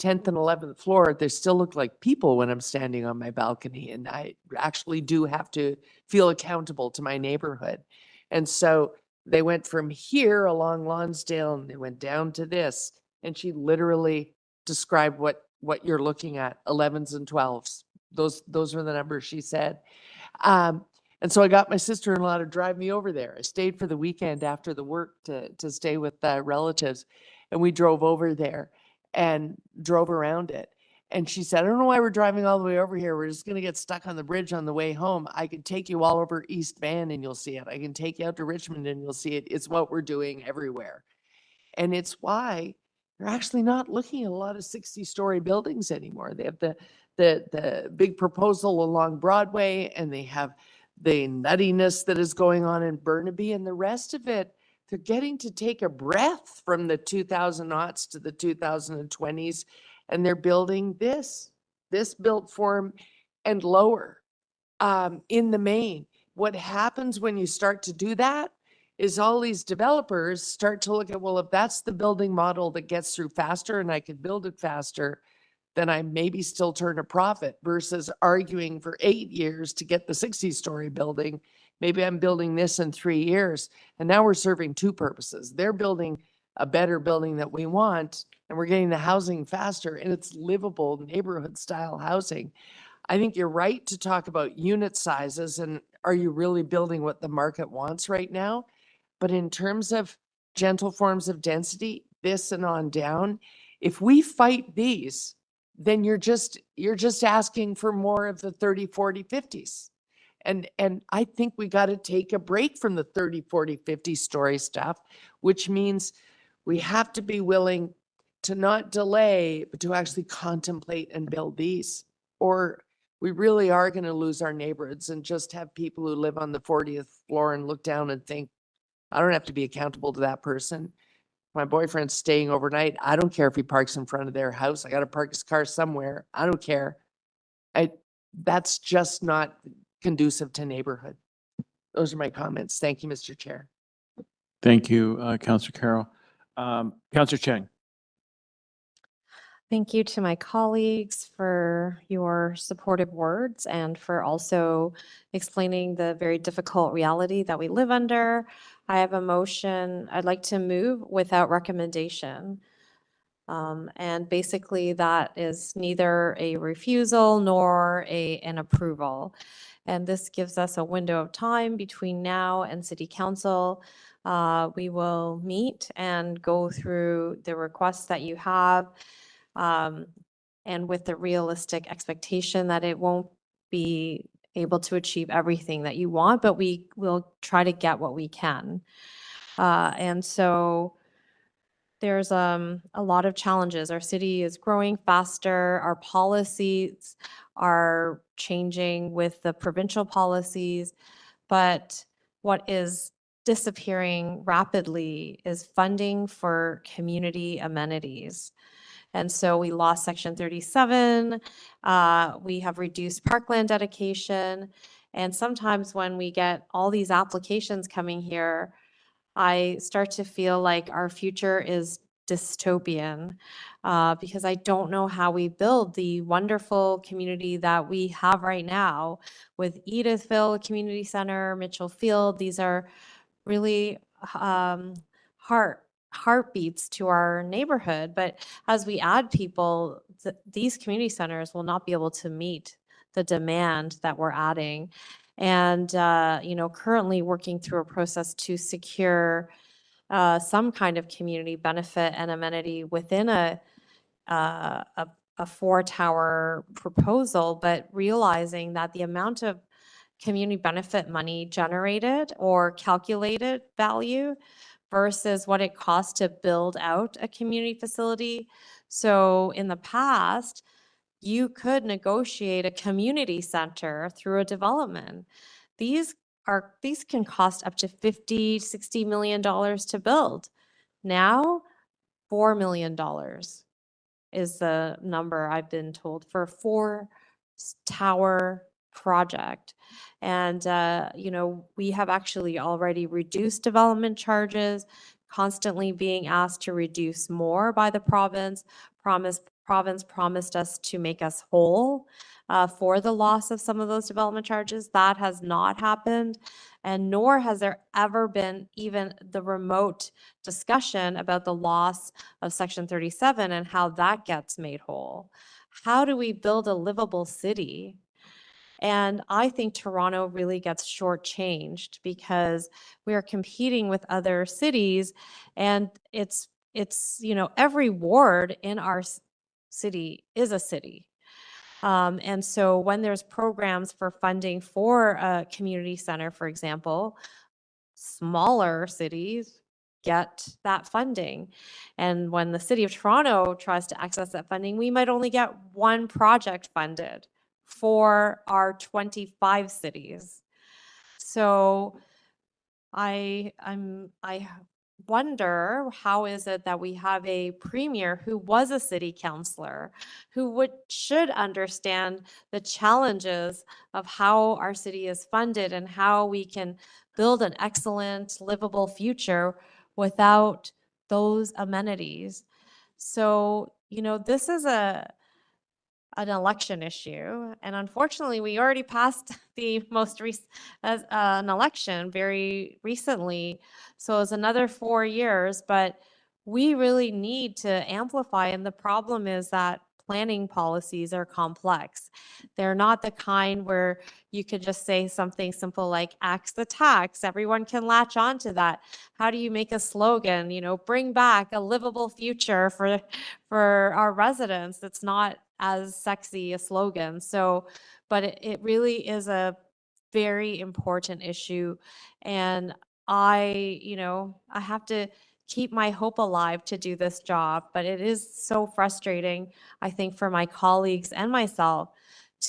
10th and 11th floor, they still look like people when I'm standing on my balcony. And I actually do have to feel accountable to my neighborhood. And so they went from here along Lonsdale and they went down to this. And she literally described what you're looking at, 11s and 12s. Those are the numbers she said. And so I got my sister-in-law to drive me over there. I stayed for the weekend after the work to stay with relatives. And we drove over there and drove around it. And she said, I don't know why we're driving all the way over here. We're just going to get stuck on the bridge on the way home. I can take you all over East Van and you'll see it. I can take you out to Richmond and you'll see it. It's what we're doing everywhere. And it's why you're actually not looking at a lot of 60-story buildings anymore. They have the big proposal along Broadway, and they have the nuttiness that is going on in Burnaby, and the rest of it. They're getting to take a breath from the 2000s to the 2020s, and they're building this built form and lower in the main. What happens when you start to do that is all these developers start to look at, well, if that's the building model that gets through faster and I can build it faster, then I maybe still turn a profit versus arguing for 8 years to get the 60-story building. Maybe I'm building this in 3 years. And now we're serving 2 purposes. They're building a better building that we want, and we're getting the housing faster, and it's livable neighborhood style housing. I think you're right to talk about unit sizes and are you really building what the market wants right now? But in terms of gentle forms of density, this and on down, if we fight these, then you're just asking for more of the 30, 40, 50s. And I think we got to take a break from the 30, 40, 50-story stuff, which means we have to be willing to not delay, but to actually contemplate and build these. Or we really are going to lose our neighborhoods and just have people who live on the 40th floor and look down and think, I don't have to be accountable to that person. My boyfriend's staying overnight. I don't care if he parks in front of their house. I got to park his car somewhere. I don't care. That's just not conducive to neighborhood. Those are my comments. Thank you, Mr. Chair. Thank you, Councillor Carroll. Councillor Cheng. Thank you to my colleagues for your supportive words and for also explaining the very difficult reality that we live under. I have a motion. I'd like to move without recommendation. And basically that is neither a refusal nor an approval. And this gives us a window of time between now and City Council. We will meet and go through the requests that you have, and with the realistic expectation that it won't be able to achieve everything that you want, but we will try to get what we can. And so there's a lot of challenges. Our city is growing faster. Our policies are changing with the provincial policies. But what is disappearing rapidly is funding for community amenities. And so we lost Section 37. We have reduced parkland dedication. And sometimes when we get all these applications coming here, I start to feel like our future is dystopian because I don't know how we build the wonderful community that we have right now with Edithville Community Center, Mitchell Field. These are really heartbeats to our neighborhood. But as we add people, these community centers will not be able to meet the demand that we're adding. And, you know, currently working through a process to secure some kind of community benefit and amenity within a 4-tower proposal, but realizing that the amount of community benefit money generated or calculated value versus what it costs to build out a community facility. So in the past, you could negotiate a community center through a development. These can cost up to $50-60 million to build. Now, $4 million is the number I've been told for a 4-tower project. And, you know, we have actually already reduced development charges, constantly being asked to reduce more by the province. Province promised us to make us whole for the loss of some of those development charges. That has not happened, and nor has there ever been even the remote discussion about the loss of Section 37 and how that gets made whole. How do we build a livable city? And I think Toronto really gets shortchanged because we are competing with other cities, and it's you know, every ward in our city is a city. And so when there's programs for funding for a community center, for example, smaller cities get that funding. And when the city of Toronto tries to access that funding, we might only get one project funded for our 25 cities. So I wonder, how is it that we have a premier who was a city councillor, who should understand the challenges of how our city is funded and how we can build an excellent, livable future without those amenities. So, you know, this is an election issue, and unfortunately we already passed the most recent an election very recently, so it's another 4 years, but we really need to amplify. And the problem is that planning policies are complex. They're not the kind where you could just say something simple like axe the tax. Everyone can latch on to that. How do you make a slogan, you know, bring back a livable future for our residents? It's not as sexy a slogan. So, but it really is a very important issue. And you know, I have to keep my hope alive to do this job, but it is so frustrating, I think, for my colleagues and myself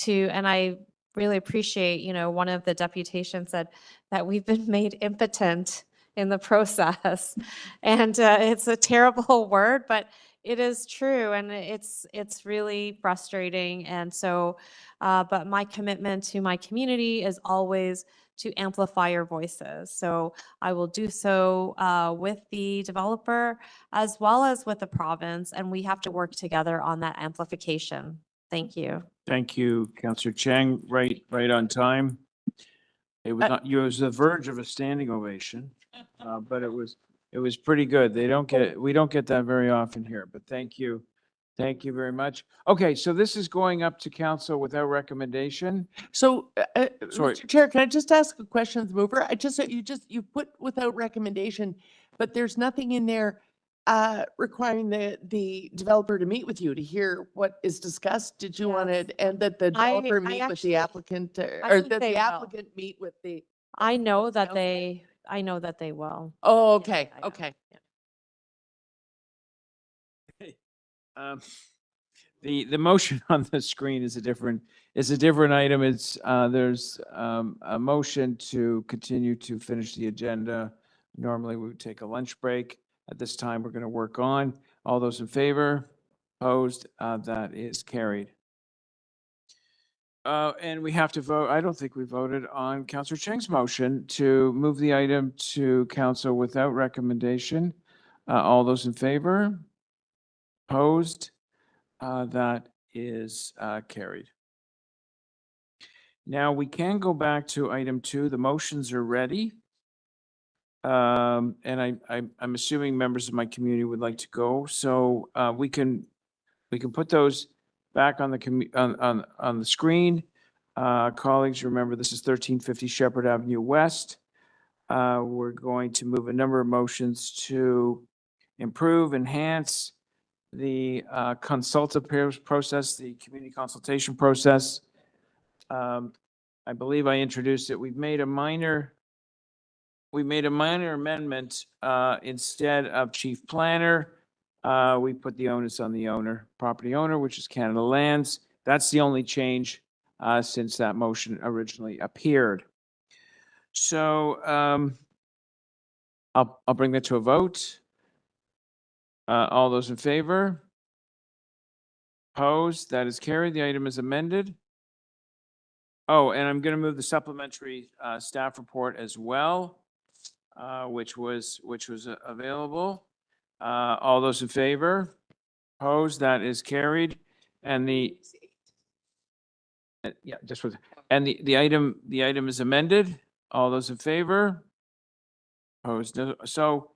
and I really appreciate, you know, one of the deputations said that we've been made impotent in the process. And it's a terrible word, but it is true, and it's really frustrating. And so, but my commitment to my community is always to amplify your voices. So I will do so with the developer as well as with the province, and we have to work together on that amplification. Thank you. Thank you, Councillor Chang. Right on time. It was not, you was the verge of a standing ovation, but it was pretty good. We don't get that very often here, but thank you. Thank you very much. Okay, so this is going up to council without recommendation. So, Sorry. Mr. Chair, can I just ask a question of the mover? You put without recommendation, but there's nothing in there requiring the developer to meet with you to hear what is discussed. Did you want to, and that the developer meet with the applicant, or that the applicant meet with the? I know that they will. Oh, okay, okay. The motion on the screen is a different item. It's, there's a motion to continue to finish the agenda. Normally, we would take a lunch break. At this time, we're going to work on. All those in favor? Opposed? That is carried. And we have to vote. I don't think we voted on Councillor Cheng's motion to move the item to council without recommendation. All those in favor? Opposed? That is carried. Now we can go back to item 2. The motions are ready. And I'm assuming members of my community would like to go. So we can put those back on the screen. Colleagues, remember this is 1350 Sheppard Avenue West. We're going to move a number of motions to improve, enhance the consultative process, the community consultation process. I believe I introduced it. We made a minor amendment. Instead of chief planner, we put the onus on the property owner, which is Canada Lands. That's the only change since that motion originally appeared. So I'll bring that to a vote. All those in favor? Opposed? That is carried. The item is amended. Oh, and I'm going to move the supplementary staff report as well, which was available. All those in favor? Opposed? That is carried. And the item is amended. All those in favor? Opposed? No. So,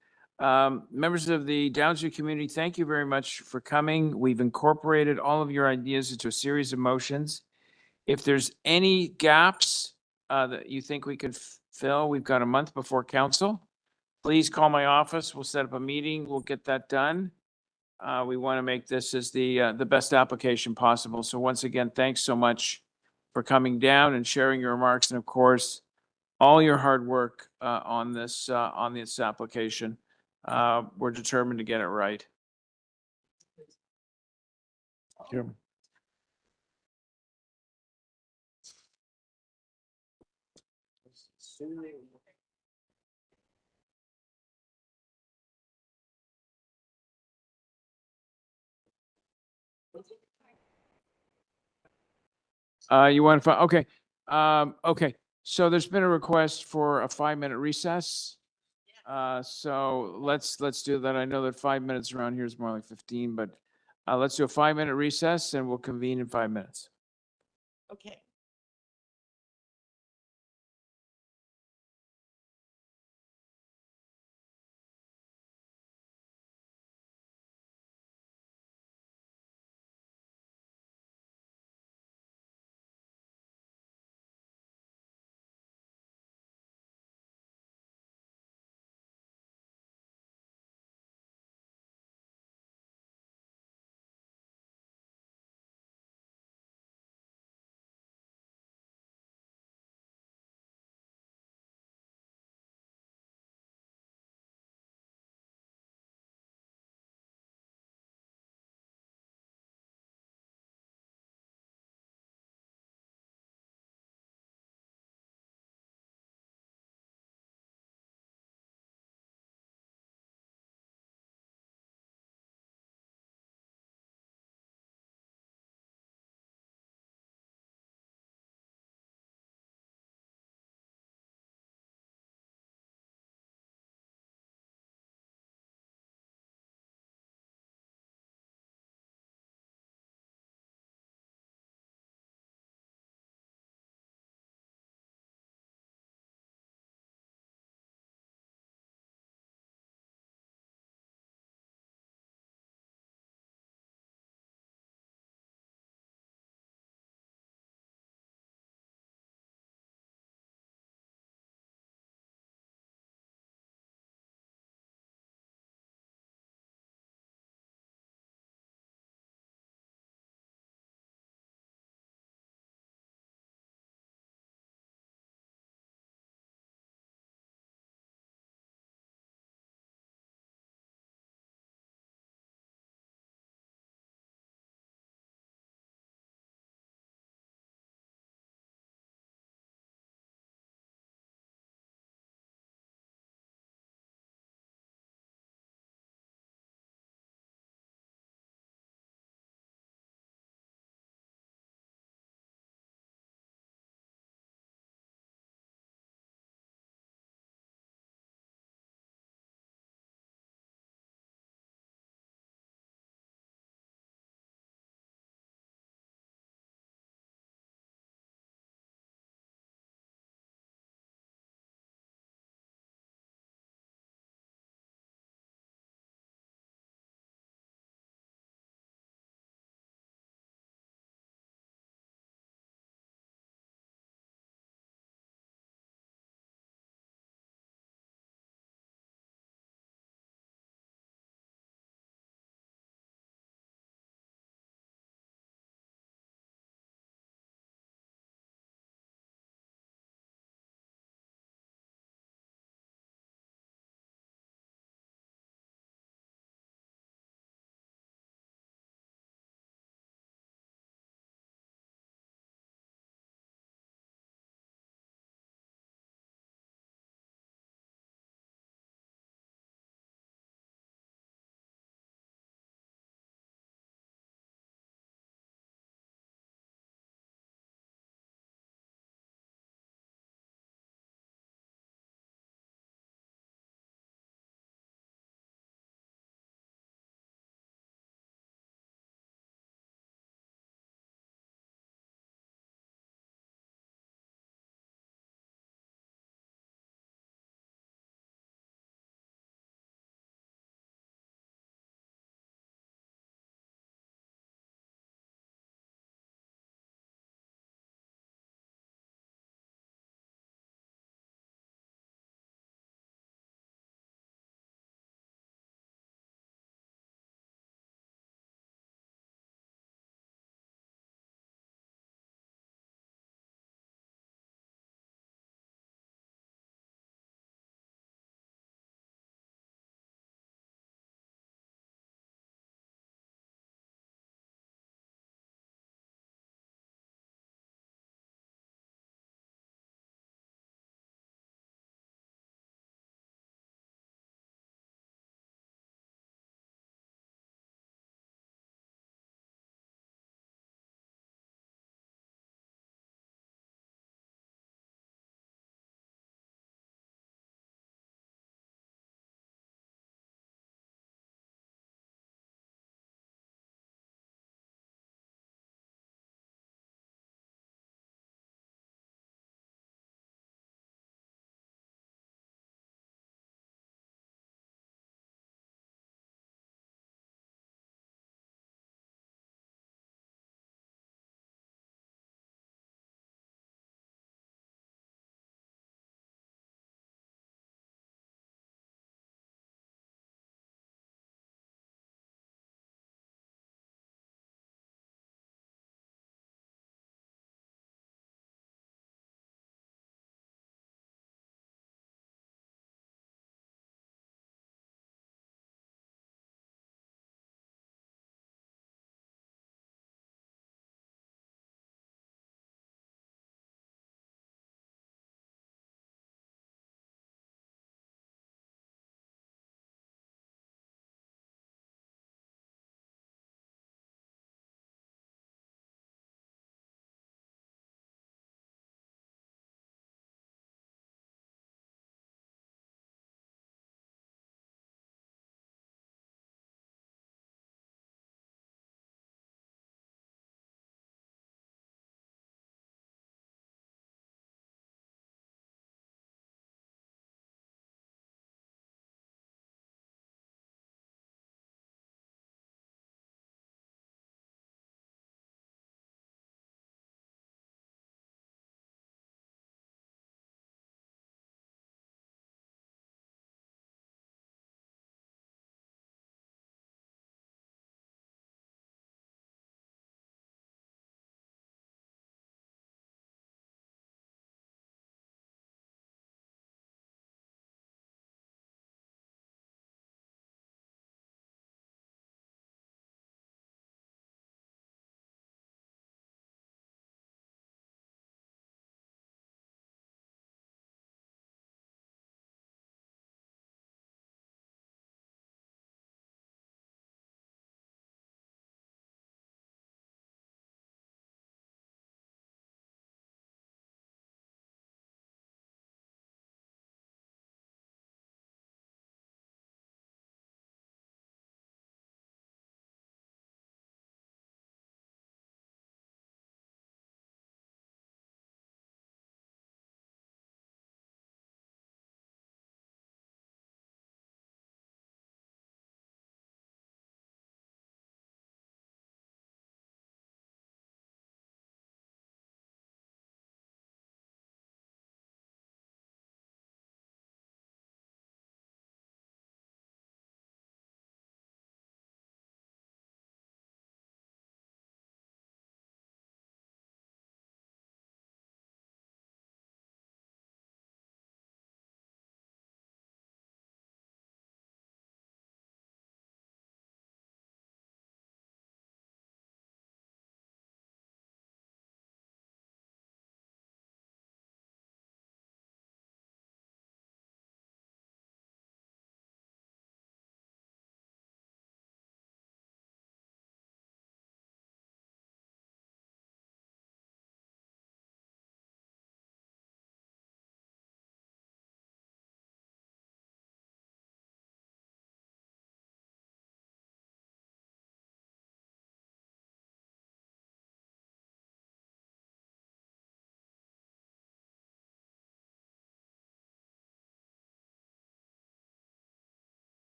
members of the Downsview community, thank you very much for coming. We've incorporated all of your ideas into a series of motions. If there's any gaps that you think we could fill, we've got a month before council. Please call my office. We'll set up a meeting. We'll get that done. We want to make this as the best application possible. So once again, thanks so much for coming down and sharing your remarks, and of course, all your hard work on this application. We're determined to get it right. You want to, okay. Okay, so there's been a request for a 5-minute recess. So let's do that. I know that 5 minutes around here is more like 15, but let's do a 5-minute recess and we'll convene in 5 minutes. Okay.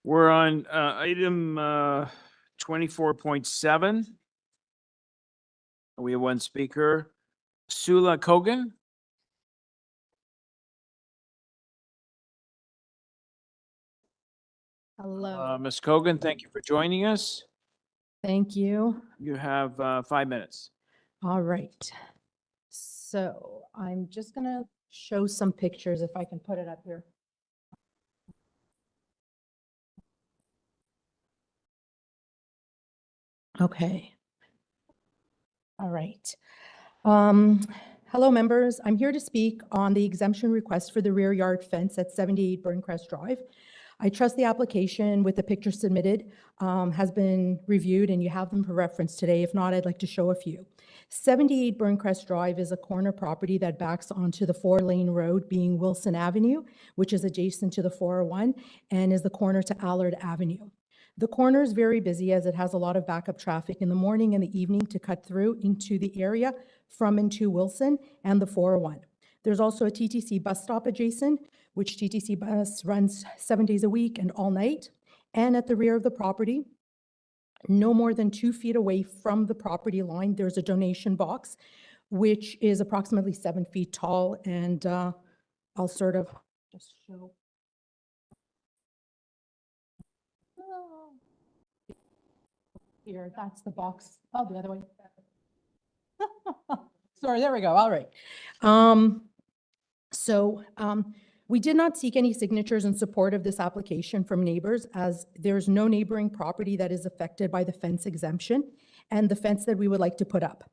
We're on item 24.7. We have one speaker, Sula Kogan. Hello. Ms. Kogan, thank you for joining us. Thank you. You have 5 minutes. All right. So I'm just gonna show some pictures if I can put it up here. Okay. All right. Hello, members. I'm here to speak on the exemption request for the rear yard fence at 78 Burncrest Drive. I trust the application with the pictures submitted has been reviewed and you have them for reference today. If not, I'd like to show a few. 78 Burncrest Drive is a corner property that backs onto the 4-lane road being Wilson Avenue, which is adjacent to the 401 and is the corner to Allard Avenue. The corner is very busy as it has a lot of backup traffic in the morning and the evening to cut through into the area from and to Wilson and the 401. There's also a TTC bus stop adjacent, which TTC bus runs 7 days a week and all night. And at the rear of the property, no more than 2 feet away from the property line, there's a donation box, which is approximately 7 feet tall. And I'll sort of just show. Here, that's the box. Oh, the other way. Sorry, there we go. All right. We did not seek any signatures in support of this application from neighbors, as there's no neighboring property that is affected by the fence exemption and the fence that we would like to put up.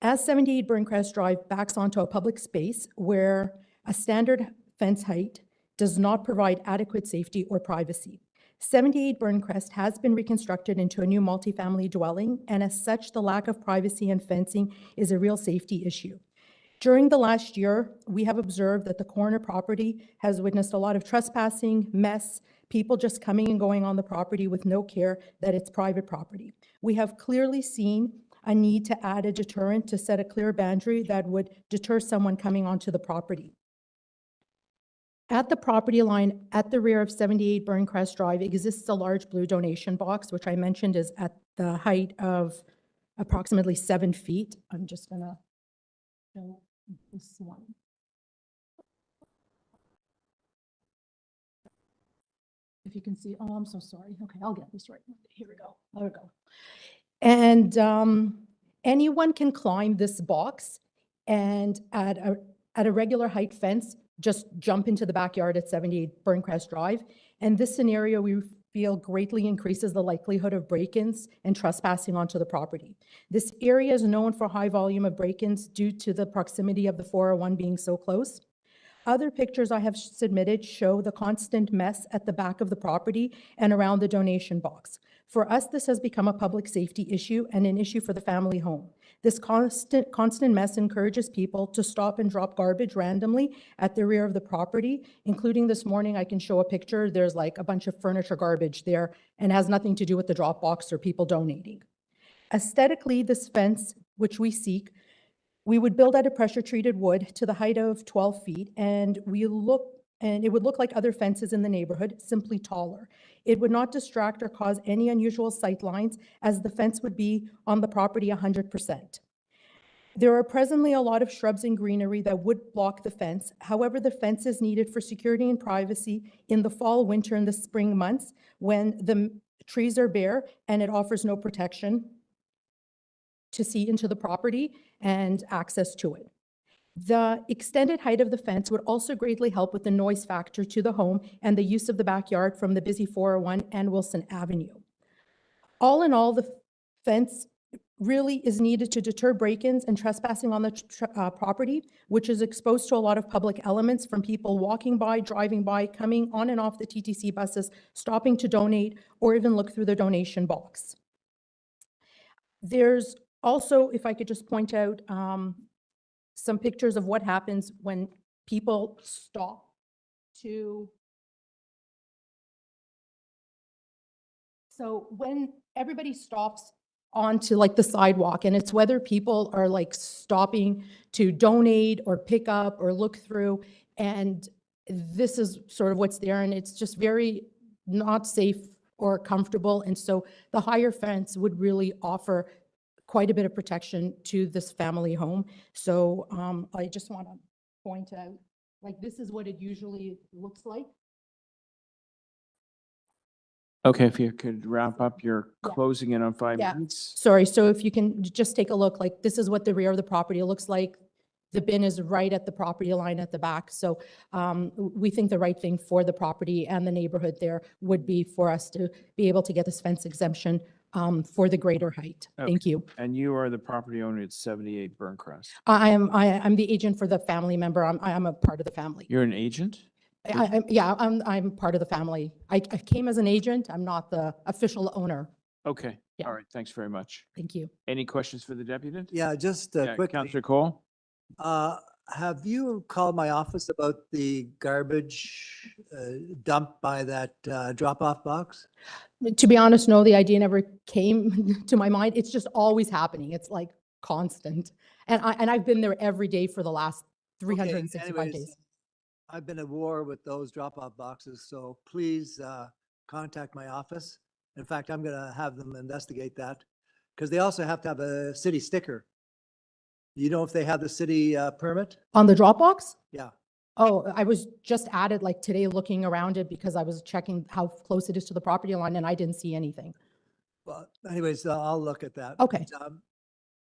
As 78 Burncrest Drive backs onto a public space where a standard fence height does not provide adequate safety or privacy. 78 Burncrest has been reconstructed into a new multifamily dwelling, and as such, the lack of privacy and fencing is a real safety issue. During the last year, we have observed that the corner property has witnessed a lot of trespassing, mess, people just coming and going on the property with no care that it's private property. We have clearly seen a need to add a deterrent to set a clear boundary that would deter someone coming onto the property. At the property line at the rear of 78 Burncrest Drive exists a large blue donation box, which I mentioned is at the height of approximately 7 feet. I'm just gonna show this one. If you can see, oh, I'm so sorry. Okay, I'll get this right. Here we go. There we go. And anyone can climb this box and at a regular height fence, just jump into the backyard at 78 Burncrest Drive. And this scenario, we feel greatly increases the likelihood of break-ins and trespassing onto the property. This area is known for high volume of break-ins due to the proximity of the 401 being so close. Other pictures I have submitted show the constant mess at the back of the property and around the donation box. For us, this has become a public safety issue and an issue for the family home. This constant mess encourages people to stop and drop garbage randomly at the rear of the property, including this morning, I can show a picture. There's like a bunch of furniture garbage there and has nothing to do with the drop box or people donating. Aesthetically, this fence, which we seek, we would build out of pressure-treated wood to the height of 12 feet, and it would look like other fences in the neighborhood, simply taller. It would not distract or cause any unusual sight lines, as the fence would be on the property 100%. There are presently a lot of shrubs and greenery that would block the fence. However, the fence is needed for security and privacy in the fall, winter, and the spring months when the trees are bare and it offers no protection to see into the property and access to it. The extended height of the fence would also greatly help with the noise factor to the home and the use of the backyard from the busy 401 and Wilson Avenue. All in all, the fence really is needed to deter break-ins and trespassing on the property, which is exposed to a lot of public elements from people walking by, driving by, coming on and off the TTC buses, stopping to donate, or even look through the donation box. There's also, if I could just point out, some pictures of what happens when people stop to. So when everybody stops onto like the sidewalk, and it's whether people are like stopping to donate or pick up or look through, and this is sort of what's there, and it's just very not safe or comfortable. And so the higher fence would really offer quite a bit of protection to this family home. So I just want to point out, like, this is what it usually looks like. Okay, if you could wrap up, you're Yeah. closing in on 5 Yeah. minutes. Sorry, so if you can just take a look, like, this is what the rear of the property looks like. The bin is right at the property line at the back. So we think the right thing for the property and the neighborhood there would be for us to be able to get this fence exemption for the greater height. Thank Okay. you. And you are the property owner at 78 Burncrest. I'm the agent for the family member. I'm a part of the family. You're an agent? I'm part of the family. I came as an agent. I'm not the official owner. Okay, Yeah. all right, thanks very much. Thank you. Any questions for the deputant? Yeah, just Yeah, quickly. Councillor Cole? Have you called my office about the garbage dump by that drop-off box? To be honest, no, the idea never came to my mind. It's just always happening. It's like constant. And I've been there every day for the last 365 anyways, days. I've been at war with those drop-off boxes, so please contact my office. In fact, I'm going to have them investigate that because they also have to have a city sticker. You know if they have the city permit? On the Dropbox? Yeah. Oh, I was just at it like today looking around it because I was checking how close it is to the property line and I didn't see anything. Well, anyways, I'll look at that. Okay. But,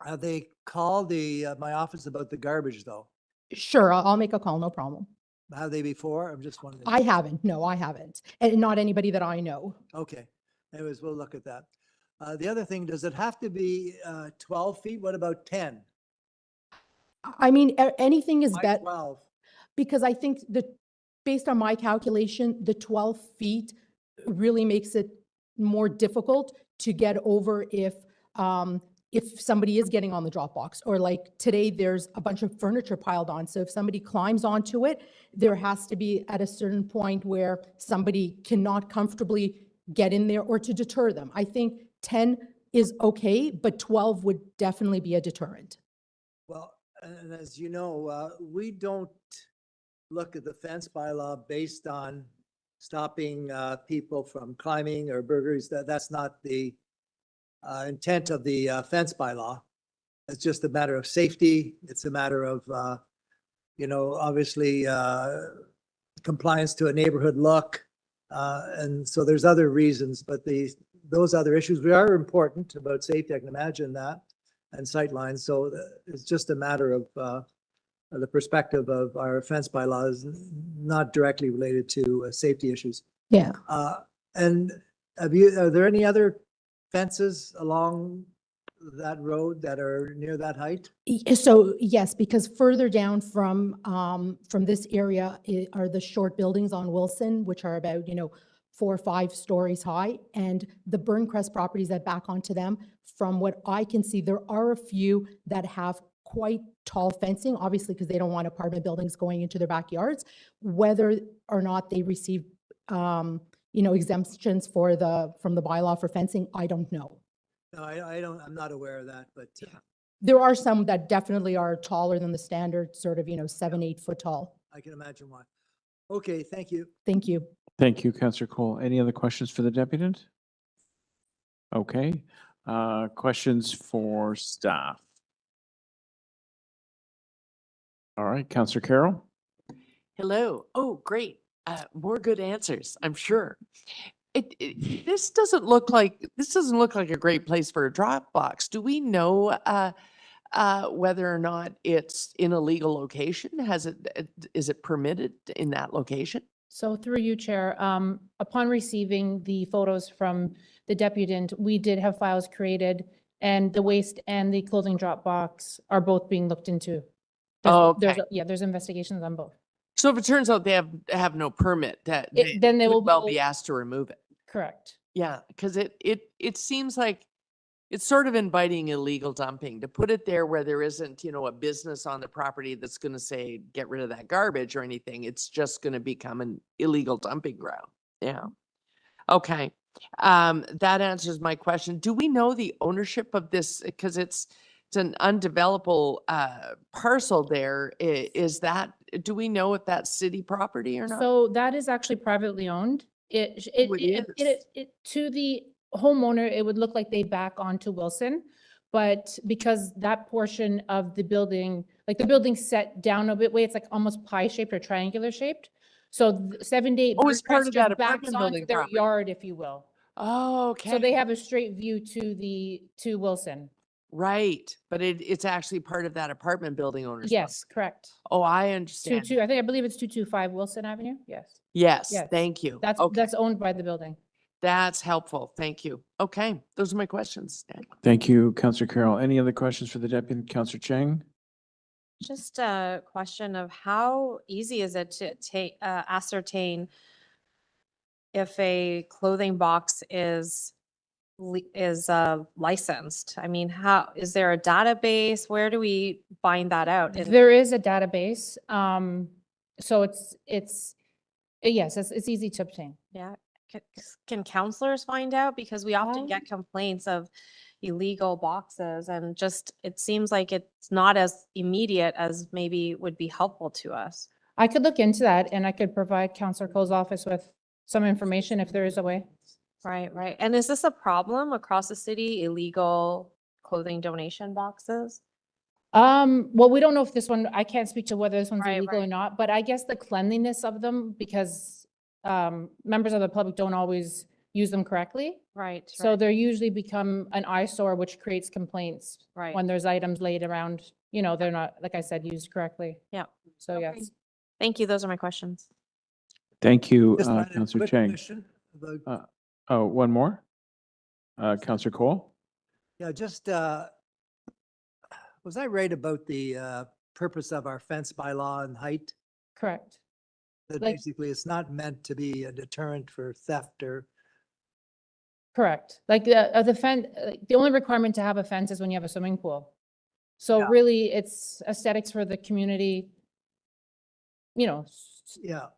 have they called my office about the garbage though? Sure, I'll make a call, no problem. Have they before? I'm just wondering. I haven't, no, I haven't. And not anybody that I know. Okay. Anyways, we'll look at that. The other thing, does it have to be 12 feet? What about 10? I mean, anything is Why better 12? because I think based on my calculation, the 12 feet really makes it more difficult to get over if somebody is getting on the drop box, or like today, there's a bunch of furniture piled on. So if somebody climbs onto it, there has to be at a certain point where somebody cannot comfortably get in there or to deter them. I think 10 is okay, but 12 would definitely be a deterrent. Well, and as you know, we don't look at the fence bylaw based on stopping people from climbing or burglaries. That's not the intent of the fence bylaw. It's just a matter of safety. It's a matter of, obviously compliance to a neighborhood look. And so there's other reasons, but those other issues are important about safety. I can imagine that, and sightlines. So it's just a matter of the perspective of our fence bylaws, not directly related to safety issues. Yeah. And are there any other fences along that road that are near that height? So yes, because further down from this area are the short buildings on Wilson, which are about 4 or 5 stories high, and the Burncrest properties that back onto them. From what I can see, there are a few that have quite tall fencing, obviously because they don't want apartment buildings going into their backyards. Whether or not they receive exemptions from the bylaw for fencing, I don't know. No, I'm not aware of that, but There are some that definitely are taller than the standard, sort of 7-8 foot tall. I can imagine why. Okay, thank you. Thank you. Thank you, Councillor Cole. Any other questions for the deputant? Okay, questions for staff? All right, Councillor Carroll? Hello. Oh, great. More good answers, I'm sure. This doesn't look like a great place for a drop box. Do we know whether or not it's in a legal location? Is it permitted in that location? So through you, Chair, upon receiving the photos from the deputant, we did have files created, and the waste and the clothing drop box are both being looked into. There's investigations on both. So if it turns out they have no permit, then they will well be asked to remove it. Correct. Yeah, because it seems like it's sort of inviting illegal dumping to put it there where there isn't, a business on the property that's going to say, get rid of that garbage or anything. It's just going to become an illegal dumping ground. Yeah. Okay. That answers my question. Do we know the ownership of this? Because it's an undevelopable parcel there. Is that do we know if that's city property or not? So that is actually privately owned. To the homeowner, it would look like they back onto Wilson. But because that portion of the building, like the building's set down a bit way, it's like almost pie shaped or triangular shaped. So 78 Oh, it's part Burncrest of that just backs apartment building onto their property. yard, if you will. Oh, okay. So they have a straight view to Wilson. Right, but it's actually part of that apartment building owner's. Yes, correct. Oh, I understand. I believe it's 225 Wilson Avenue. Yes. Yes, Yes. thank you. That's Okay, owned by the building. that's helpful. Thank you. Okay, those are my questions. Dan. Thank you, Councillor Carroll. Any other questions for the deputy, Councillor Chang? Just a question of how easy is it to ascertain if a clothing box is licensed? I mean, how, is there a database? Where do we find that out? There is a database. So yes, it's easy to obtain. Yeah. Can counselors find out? Because we often get complaints of illegal boxes and just, it seems like it's not as immediate as maybe would be helpful to us. I could look into that and I could provide Councillor Cole's office with some information if there is a way. Right, right. And is this a problem across the city, illegal clothing donation boxes? Well, we don't know if this one, I can't speak to whether this one's Right, illegal or right. not, but I guess the cleanliness of them, because members of the public don't always use them correctly. Right. So they're usually become an eyesore, which creates complaints. Right. When there's items laid around, they're not, like I said, used correctly. Yeah. So Okay. yes. Thank you. Those are my questions. Thank you, Just a Councillor quick Chang. question about- Oh, one more? Councillor Cole? Yeah, just, was I right about the purpose of our fence bylaw and height? Correct. That Like- basically it's not meant to be a deterrent for theft or, Correct. Like the fence, the only requirement to have a fence is when you have a swimming pool. So Yeah. really, it's aesthetics for the community. yeah.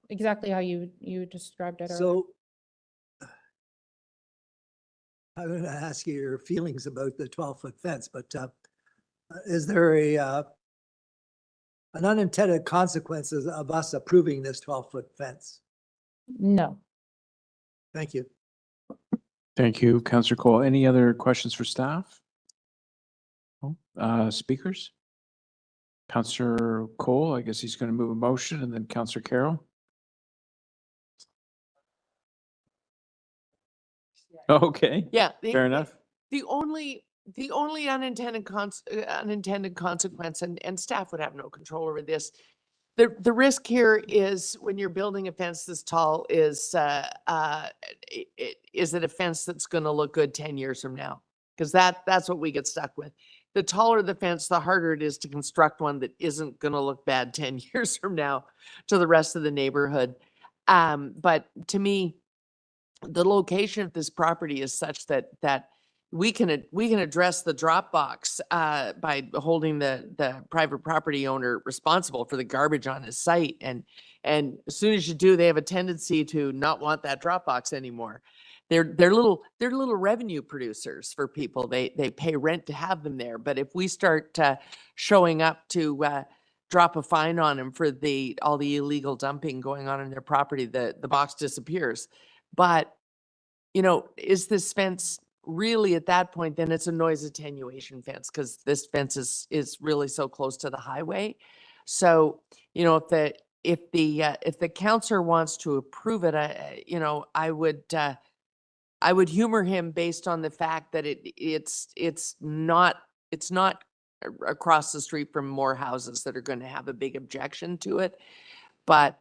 Exactly how you described it. earlier. So I'm going to ask you your feelings about the 12-foot fence, but is there an unintended consequences of us approving this 12-foot fence? No. Thank you. Thank you, Councillor Cole. Any other questions for staff? Speakers? Councillor Cole, I guess he's going to move a motion, and then Councillor Carroll. Okay. Yeah. Fair enough. The only unintended consequence, and staff would have no control over this. The risk here is when you're building a fence this tall is it a fence that's going to look good 10 years from now? Because that's what we get stuck with. The taller the fence, the harder it is to construct one that isn't going to look bad 10 years from now to the rest of the neighborhood. But to me, the location of this property is such that we can address the drop box by holding the private property owner responsible for the garbage on his site. And as soon as you do, they have a tendency to not want that drop box anymore. They're little revenue producers for people. They pay rent to have them there. But if we start showing up to drop a fine on them for all the illegal dumping going on in their property, the box disappears. But is this fence really at that point? Then it's a noise attenuation fence because this fence is really so close to the highway. So if the councillor wants to approve it, I would humor him based on the fact that it's not across the street from more houses that are going to have a big objection to it, but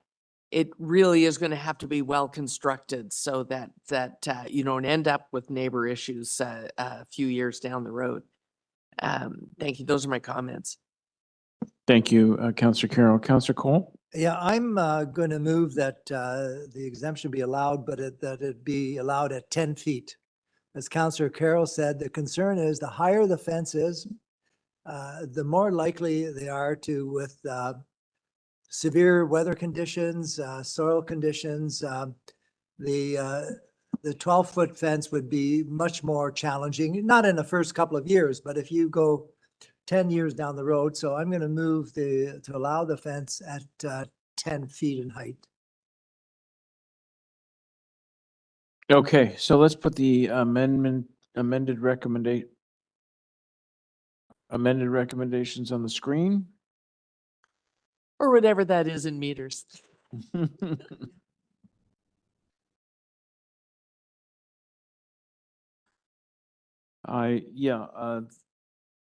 it really is going to have to be well constructed so that you don't end up with neighbor issues a few years down the road. Thank you. Those are my comments. Thank you, Councillor Carroll. Councillor Cole? Yeah, I'm going to move that the exemption be allowed, but that it be allowed at 10 feet. As Councillor Carroll said, the concern is the higher the fence is, the more likely they are to, with severe weather conditions, soil conditions, the 12-foot fence would be much more challenging, not in the first couple of years, but if you go 10 years down the road. So I'm going to move to allow the fence at 10 feet in height. Okay, so let's put the amended recommendations on the screen. Or whatever that is in meters.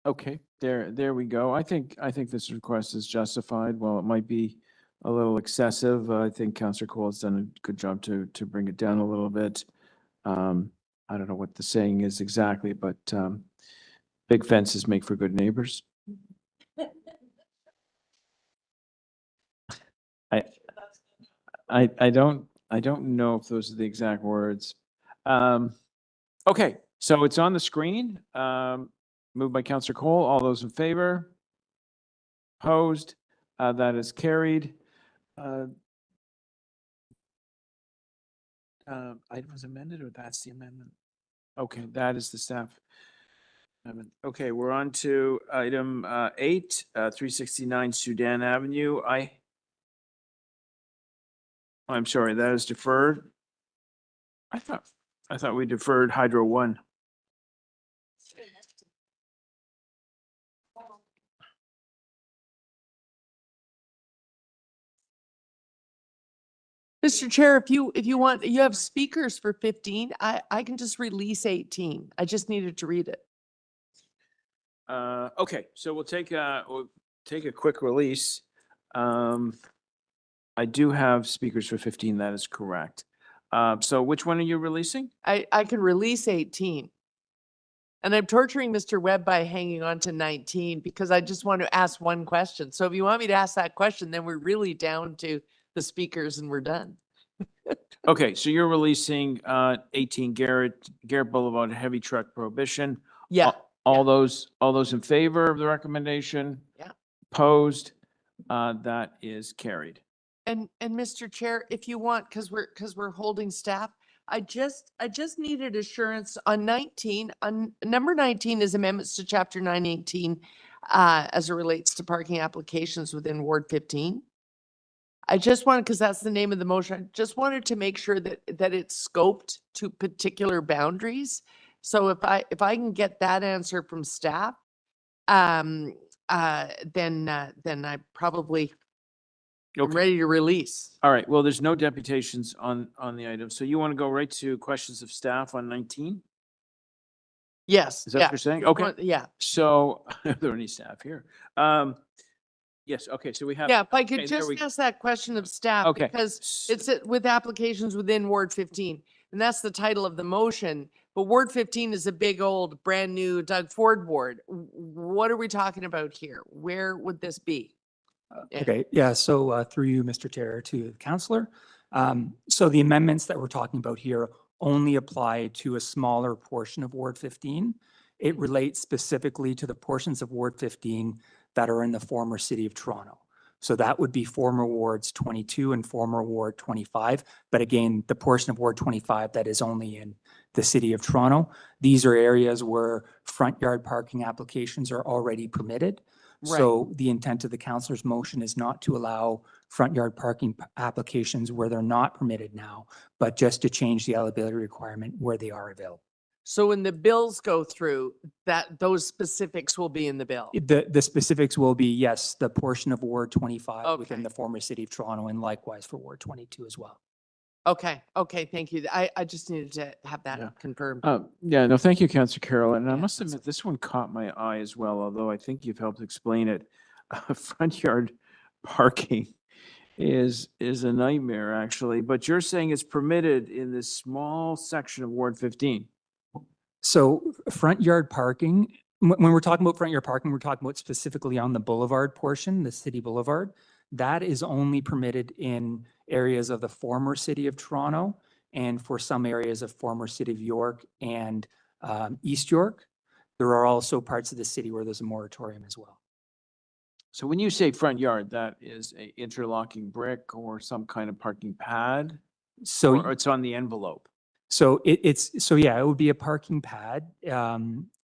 Okay, there we go. I think this request is justified. While it might be a little excessive, I think Councillor Cole has done a good job to bring it down a little bit. I don't know what the saying is exactly, but big fences make for good neighbors. I don't know if those are the exact words. Okay, so it's on the screen. Moved by Councillor Cole. All those in favor? Opposed? That is carried. Item was amended, or that's the amendment? Okay, that is the staff amendment. Okay, we're on to item 8, 369 Soudan Avenue. I'm sorry, that is deferred. I thought we deferred Hydro 1. Mr. Chair, if you want, you have speakers for 15. I can just release 18. I just needed to read it. Okay, so we'll take a quick release. I do have speakers for 15. That is correct. So which one are you releasing? I can release 18. And I'm torturing Mr. Webb by hanging on to 19 because I just want to ask one question. So if you want me to ask that question, then we're really down to the speakers and we're done. Okay, so you're releasing 18 Garratt Boulevard heavy truck prohibition. Yeah. All those in favor of the recommendation? Yeah. Opposed? That is carried. And Mr. Chair, if you want, because we're holding staff, I just needed assurance on 19. On number 19 is amendments to chapter 918 as it relates to parking applications within Ward 15. I just wanted, because that's the name of the motion, I just wanted to make sure that it's scoped to particular boundaries. So if I can get that answer from staff, then I probably am ready to release. All right, well, there's no deputations on the item. So you want to go right to questions of staff on 19? Yes. Is that what you're saying? Okay. Yeah. So are there any staff here? Yes, okay, so we have. Yeah, if I could okay, there just we- ask that question of staff, Okay. because it's with applications within Ward 15, and that's the title of the motion. But Ward 15 is a big old brand new Doug Ford ward. What are we talking about here? Where would this be? Okay, yeah, so through you, Mr. Chair, to the councillor. So the amendments that we're talking about here only apply to a smaller portion of Ward 15. It relates specifically to the portions of Ward 15 that are in the former City of Toronto. So that would be former Wards 22 and former Ward 25. But again, the portion of Ward 25 that is only in the City of Toronto. These are areas where front yard parking applications are already permitted. Right. So the intent of the councillor's motion is not to allow front yard parking applications where they're not permitted now, but just to change the eligibility requirement where they are available. So when the bills go through, those specifics will be in the bill. The specifics will be, yes, the portion of Ward 25 within Okay. the former City of Toronto, and likewise for Ward 22 as well. Okay, thank you. I just needed to have that confirmed. Yeah, no, thank you, Councillor Carroll. And I must admit, this one caught my eye as well, although I think you've helped explain it. Front yard parking is a nightmare, actually, but you're saying it's permitted in this small section of Ward 15. So front yard parking, when we're talking about front yard parking, we're talking about specifically on the Boulevard portion, the City Boulevard. That is only permitted in areas of the former City of Toronto and for some areas of former City of York and East York. There are also parts of the city where there's a moratorium as well. So when you say front yard, that is a interlocking brick or some kind of parking pad? So or it's on the envelope? So it would be a parking pad.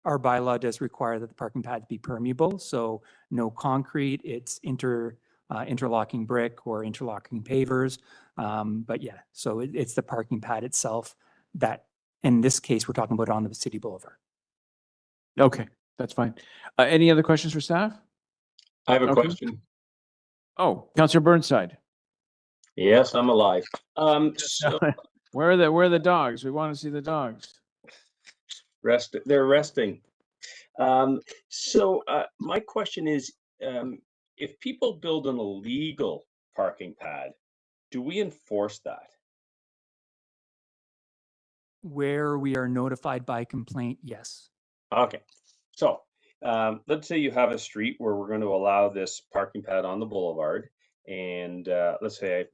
our bylaw does require that the parking pad be permeable, so no concrete, it's interlocking brick or interlocking pavers. But yeah, so it's the parking pad itself that, in this case, we're talking about on the city boulevard. Okay, that's fine. Any other questions for staff? I have a Okay. question. Oh, Councillor Burnside. Yes, I'm alive. So Where are the dogs? We want to see the dogs. they're resting. My question is, if people build an illegal parking pad, do we enforce that? Where we are notified by complaint, yes. Okay, so let's say you have a street where we're going to allow this parking pad on the boulevard, and let's say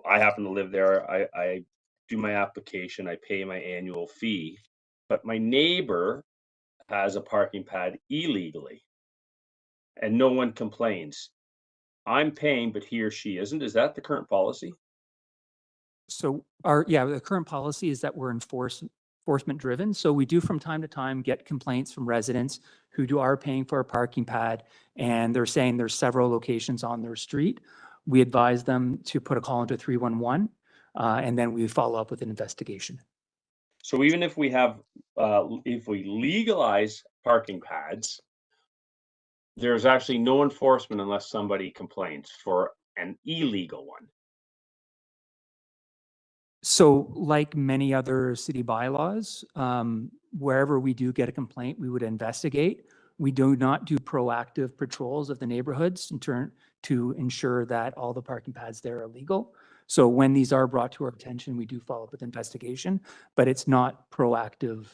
I happen to live there. I do my application, I pay my annual fee, but my neighbor has a parking pad illegally, and no one complains. I'm paying, but he or she isn't. Is that the current policy? So the current policy is that we're enforcement driven. So we do from time to time get complaints from residents who are paying for a parking pad, and they're saying there's several locations on their street. We advise them to put a call into 311, and then we follow up with an investigation. So even if we legalize parking pads, there's actually no enforcement unless somebody complains for an illegal one. So like many other city bylaws, wherever we do get a complaint, we would investigate. We do not do proactive patrols of the neighborhoods to ensure that all the parking pads there are legal. So when these are brought to our attention, we do follow up with investigation, but it's not proactive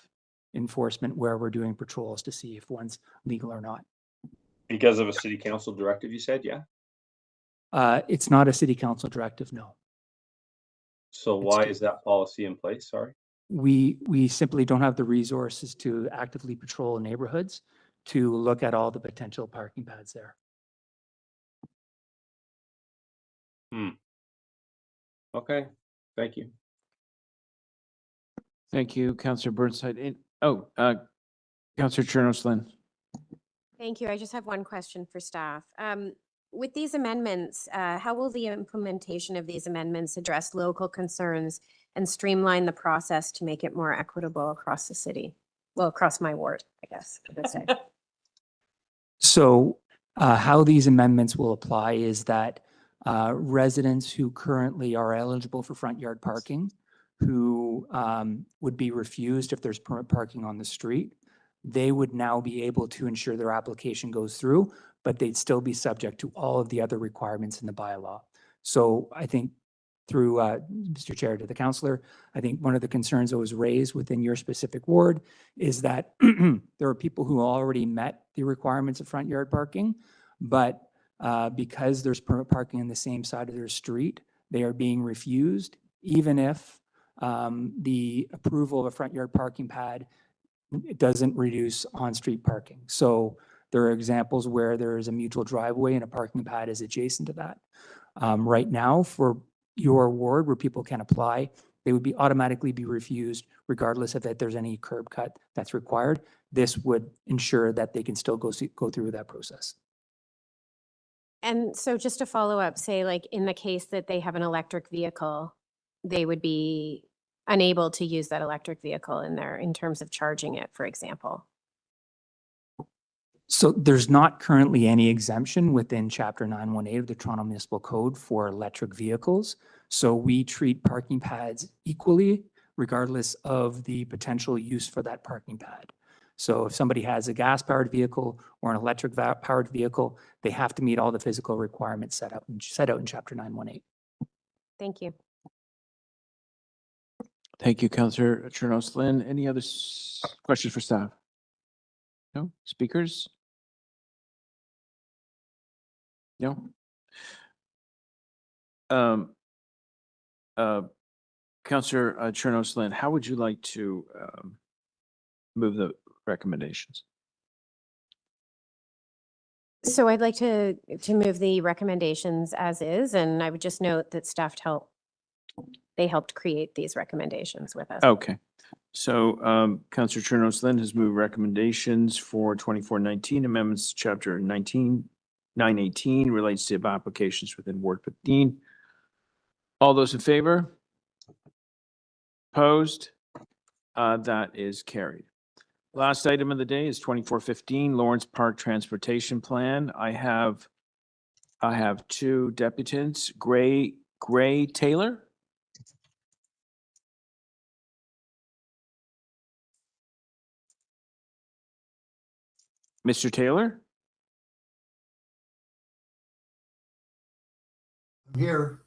enforcement where we're doing patrols to see if one's legal or not. Because of a city council directive, you said, yeah? It's not a city council directive, no. So why is that policy in place? Sorry. We simply don't have the resources to actively patrol neighborhoods to look at all the potential parking pads there. Okay, thank you. Thank you, Councillor Burnside. Councillor Chernos-Lynn. Thank you. I just have one question for staff. With these amendments, how will the implementation of these amendments address local concerns and streamline the process to make it more equitable across the city? Well, across my ward, I guess, I would say. So how these amendments will apply is that residents who currently are eligible for front yard parking, who would be refused if there's permit parking on the street, they would now be able to ensure their application goes through, but they'd still be subject to all of the other requirements in the bylaw. So I think through Mr. Chair to the councillor, I think one of the concerns that was raised within your specific ward is that there are people who already met the requirements of front yard parking, but because there's permit parking on the same side of their street, they are being refused, even if the approval of a front yard parking pad doesn't reduce on-street parking. So there are examples where there is a mutual driveway and a parking pad is adjacent to that. Right now, for your ward where people can apply, they would be automatically be refused regardless of that there's any curb cut that's required. This would ensure that they can still go through that process. And so just to follow up, say like in the case that they have an electric vehicle, they would be unable to use that electric vehicle in terms of charging it, for example. So there's not currently any exemption within Chapter 918 of the Toronto Municipal Code for electric vehicles. So we treat parking pads equally, regardless of the potential use for that parking pad. So if somebody has a gas-powered vehicle or an electric-powered vehicle, they have to meet all the physical requirements set out in Chapter 918. Thank you. Thank you, Councillor Chernos-Lynn. Any other questions for staff? No? Speakers? No? Councillor Chernos-Lynn, how would you like to move the recommendations? So I'd like to move the recommendations as is, and I would just note that staff helped create these recommendations with us. Okay. So Councillor Chernos Lynn has moved recommendations for 2419 amendments to Chapter 918 relates to applications within Ward 15. All those in favor? Opposed? That is carried. Last item of the day is 2415 Lawrence Park Transportation Plan. I have two deputants, Gray Taylor. Mr. Taylor? I'm here.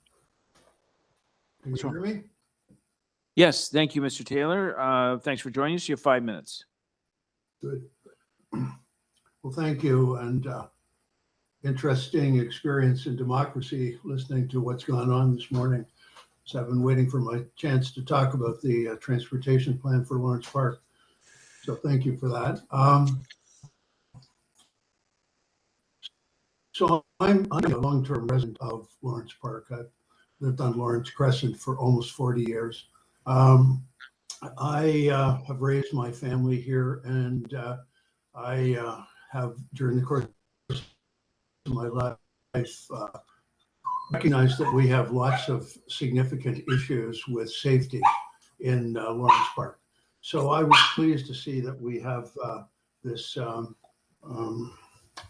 Can you hear me? Yes, thank you, Mr. Taylor. Thanks for joining us. You have 5 minutes. Good. Well, thank you, and interesting experience in democracy listening to what's gone on this morning. So I've been waiting for my chance to talk about the transportation plan for Lawrence Park. So thank you for that. So I'm a long-term resident of Lawrence Park. I've lived on Lawrence Crescent for almost 40 years. I have raised my family here, and I have, during the course of my life, recognized that we have lots of significant issues with safety in Lawrence Park. So I was pleased to see that we have this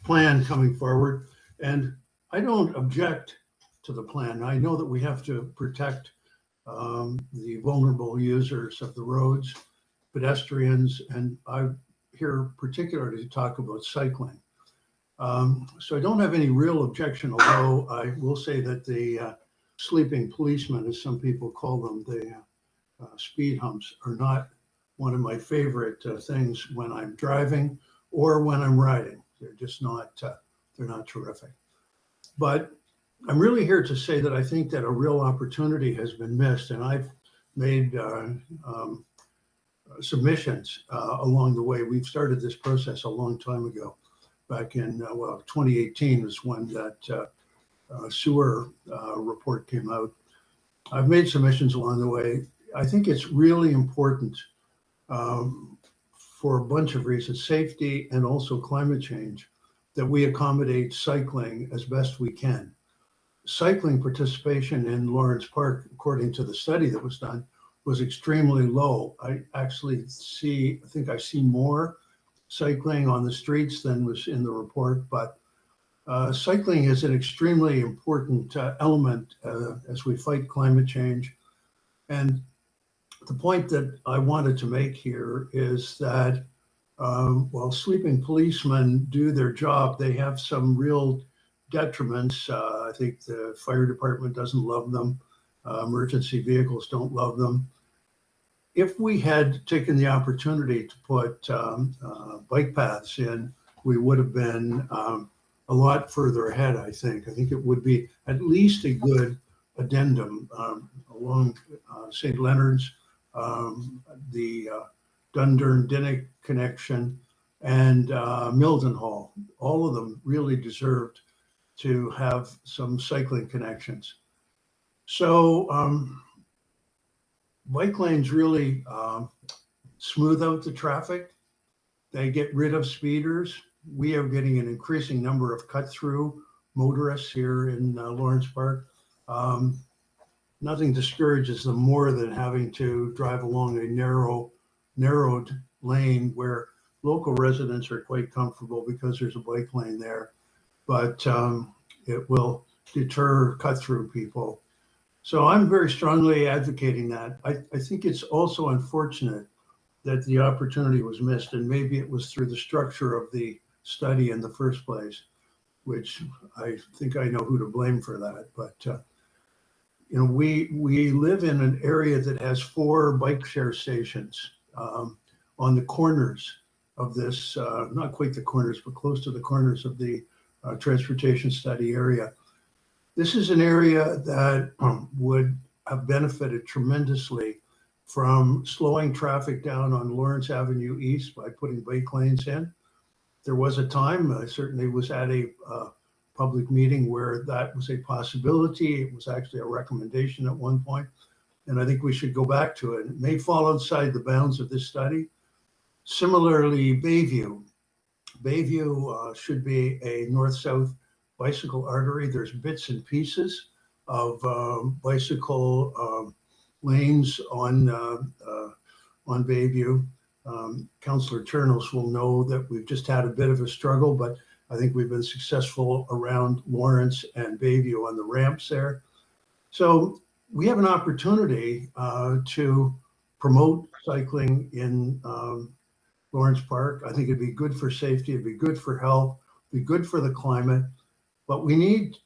plan coming forward. And I don't object to the plan. I know that we have to protect the vulnerable users of the roads, pedestrians, and I'm here particularly to talk about cycling. So I don't have any real objection, although I will say that the sleeping policemen, as some people call them, the speed humps, are not one of my favorite things when I'm driving or when I'm riding. They're just not, they're not terrific. But I'm really here to say that I think that a real opportunity has been missed, and I've made submissions along the way. We've started this process a long time ago. Back in, 2018 was when that sewer report came out. I've made submissions along the way. I think it's really important for a bunch of reasons, safety and also climate change, that we accommodate cycling as best we can. Cycling participation in Lawrence Park, according to the study that was done, was extremely low. I actually think I see more cycling on the streets than was in the report, but cycling is an extremely important element as we fight climate change. And the point that I wanted to make here is that while sleeping policemen do their job, they have some real detriments. I think the fire department doesn't love them. Emergency vehicles don't love them. If we had taken the opportunity to put bike paths in, we would have been a lot further ahead, I think. I think it would be at least a good addendum along St. Leonard's, the Dundurn-Dinnick connection, and Mildenhall. All of them really deserved to have some cycling connections. So bike lanes really smooth out the traffic. They get rid of speeders. We are getting an increasing number of cut-through motorists here in Lawrence Park. Nothing discourages them more than having to drive along a narrowed lane where local residents are quite comfortable because there's a bike lane there, but it will deter cut-through people. So I'm very strongly advocating that. I think it's also unfortunate that the opportunity was missed, and maybe it was through the structure of the study in the first place, which I think I know who to blame for that. But you know, we live in an area that has 4 bike share stations on the corners of this, not quite the corners, but close to the corners of the transportation study area. This is an area that would have benefited tremendously from slowing traffic down on Lawrence Avenue East by putting bike lanes in. There was a time, I certainly was at a public meeting where that was a possibility. It was actually a recommendation at one point. and I think we should go back to it. It may fall outside the bounds of this study. Similarly, Bayview. Bayview should be a north-south bicycle artery. There's bits and pieces of bicycle lanes on Bayview. Councillor Chernos will know that we've just had a bit of a struggle, but I think we've been successful around Lawrence and Bayview on the ramps there. So we have an opportunity to promote cycling in Lawrence Park. I think it'd be good for safety, it'd be good for health, be good for the climate, but we need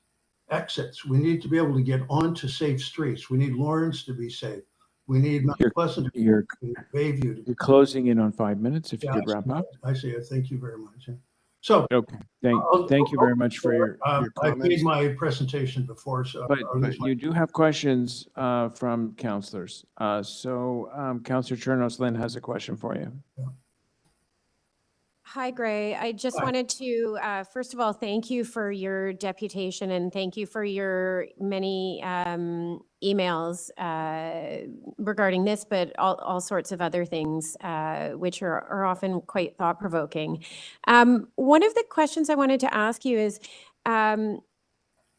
exits. We need to be able to get onto safe streets. We need Lawrence to be safe. We need Mount Pleasant to be safe. We need Bayview to be You're closing in on 5 minutes. If you could wrap up. I see it. Thank you very much. So, okay. Thank you very much for your I've comments. made my presentation before, so. But you do have questions from councillors. Councillor Chernos Lynn has a question for you. Hi, Gray. I just wanted to, first of all, thank you for your deputation and thank you for your many emails regarding this, but all sorts of other things, which are often quite thought-provoking. One of the questions I wanted to ask you is,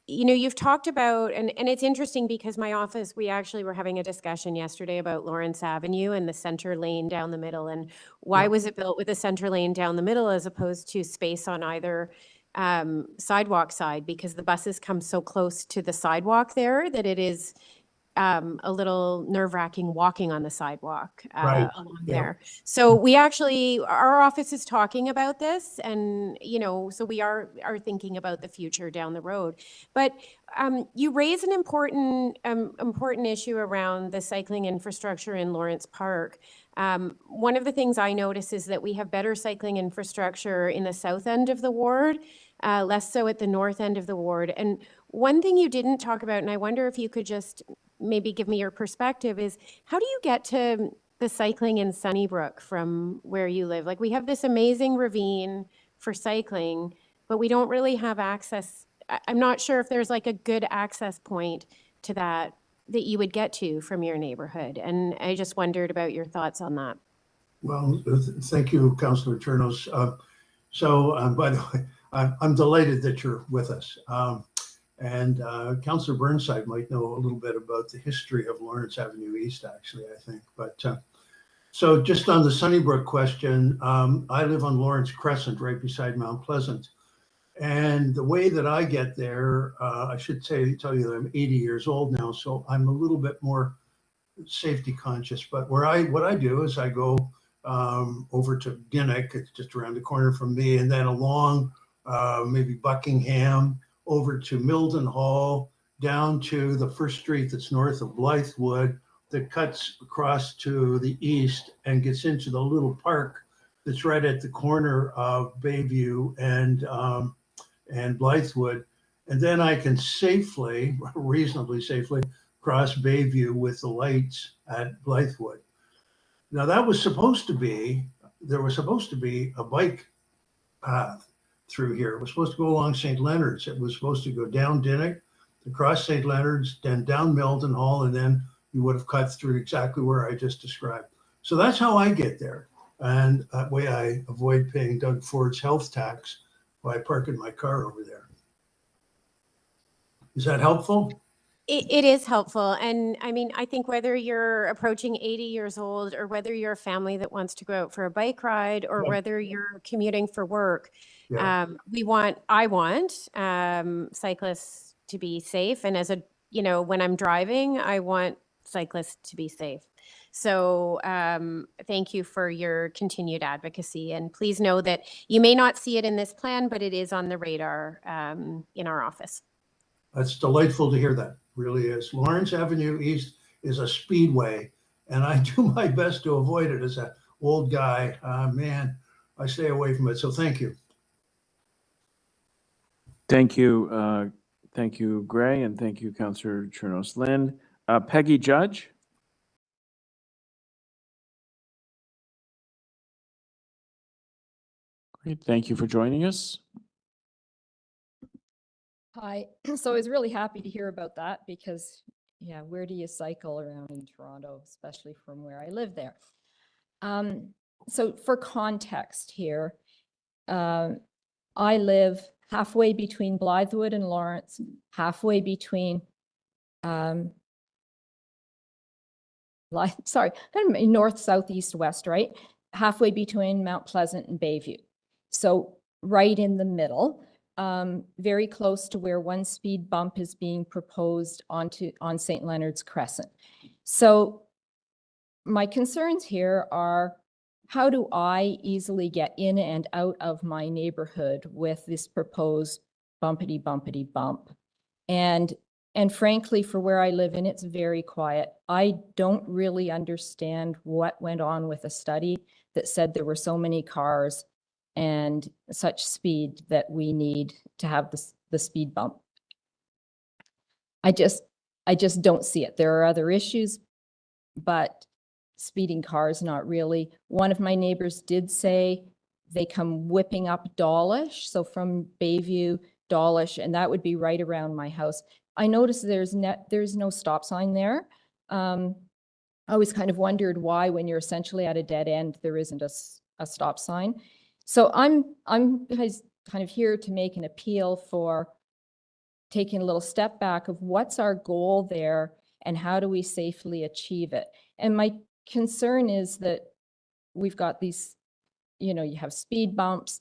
you know, you've talked about, and it's interesting because my office, we actually were having a discussion yesterday about Lawrence Avenue and the center lane down the middle, and why was it built with a center lane down the middle as opposed to space on either sidewalk side? Because the buses come so close to the sidewalk there that it is a little nerve-wracking walking on the sidewalk along there. So we actually, our office is talking about this, and you know, so we are thinking about the future down the road. But you raise an important issue around the cycling infrastructure in Lawrence Park. One of the things I notice is that we have better cycling infrastructure in the south end of the ward, less so at the north end of the ward. And one thing you didn't talk about, and I wonder if you could just maybe give me your perspective, is how do you get to the cycling in Sunnybrook from where you live? Like, we have this amazing ravine for cycling, but we don't really have access. I'm not sure if there's like a good access point to that you would get to from your neighborhood. And I just wondered about your thoughts on that. Well, thank you, Councillor Chernos. By the way, I'm delighted that you're with us. And Councillor Burnside might know a little bit about the history of Lawrence Avenue East, actually, I think. But so just on the Sunnybrook question, I live on Lawrence Crescent, right beside Mount Pleasant. And the way that I get there, I should tell you that I'm 80 years old now, so I'm a little bit more safety conscious. But what I do is I go over to Ginnick, it's just around the corner from me, and then along maybe Buckingham, over to Milden Hall, down to the first street that's north of Blythewood, that cuts across to the east and gets into the little park that's right at the corner of Bayview and Blythewood. And then I can safely, reasonably safely, cross Bayview with the lights at Blythewood. Now there was supposed to be a bike path through here. It was supposed to go along St. Leonard's. It was supposed to go down Dinnick, across St. Leonard's, then down Milden Hall, and then you would have cut through exactly where I just described. So that's how I get there. And that way I avoid paying Doug Ford's health tax by parking my car over there. Is that helpful? It is helpful. And I mean, I think whether you're approaching 80 years old or whether you're a family that wants to go out for a bike ride or whether you're commuting for work, I want cyclists to be safe. And when I'm driving, I want cyclists to be safe. So thank you for your continued advocacy. And please know that you may not see it in this plan, but it is on the radar in our office. That's delightful to hear that. Really is. Lawrence Avenue East is a speedway, and I do my best to avoid it as an old guy. Man, I stay away from it. So thank you. Thank you. Thank you, Gray, and thank you, Councillor Chernos Lynn. Peggy Judge. Great. Thank you for joining us. Hi. So I was really happy to hear about that because yeah, where do you cycle around in Toronto, especially from where I live there? So for context here, I live halfway between Blythewood and Lawrence, halfway between, sorry, kind of north, south, east, west, right? Halfway between Mount Pleasant and Bayview. So right in the middle, very close to where one speed bump is being proposed on St. Leonard's Crescent. So my concerns here are, how do I easily get in and out of my neighborhood with this proposed bumpity bump? And frankly, for where I live in, it's very quiet. I don't really understand what went on with a study that said there were so many cars and such speed that we need to have the speed bump. I just don't see it. There are other issues, but speeding cars, not really. One of my neighbors did say they come whipping up Dawlish, so from Bayview, Dawlish, and that would be right around my house. I noticed there's no stop sign there. I always kind of wondered why, when you're essentially at a dead end, there isn't a stop sign. So I'm kind of here to make an appeal for taking a little step back of what's our goal there and how do we safely achieve it. And my concern is that we've got these, you have speed bumps,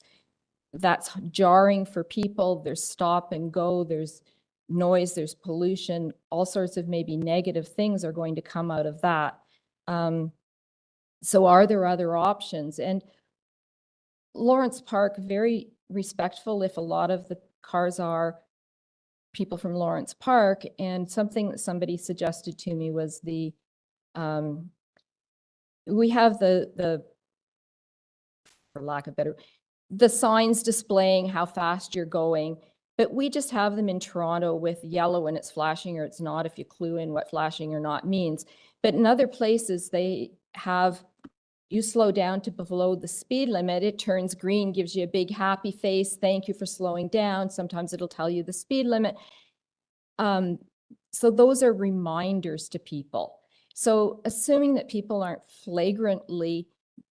that's jarring for people. There's stop and go, there's noise, there's pollution, all sorts of maybe negative things are going to come out of that. So are there other options? And Lawrence Park, very respectful if a lot of the cars are people from Lawrence Park. And something that somebody suggested to me was we have the for lack of better, the signs displaying how fast you're going, but we just have them in Toronto with yellow and it's flashing or it's not, if you clue in what flashing or not means. But in other places, they have, you slow down to below the speed limit, it turns green, gives you a big happy face, thank you for slowing down. Sometimes it'll tell you the speed limit. So those are reminders to people. So assuming that people aren't flagrantly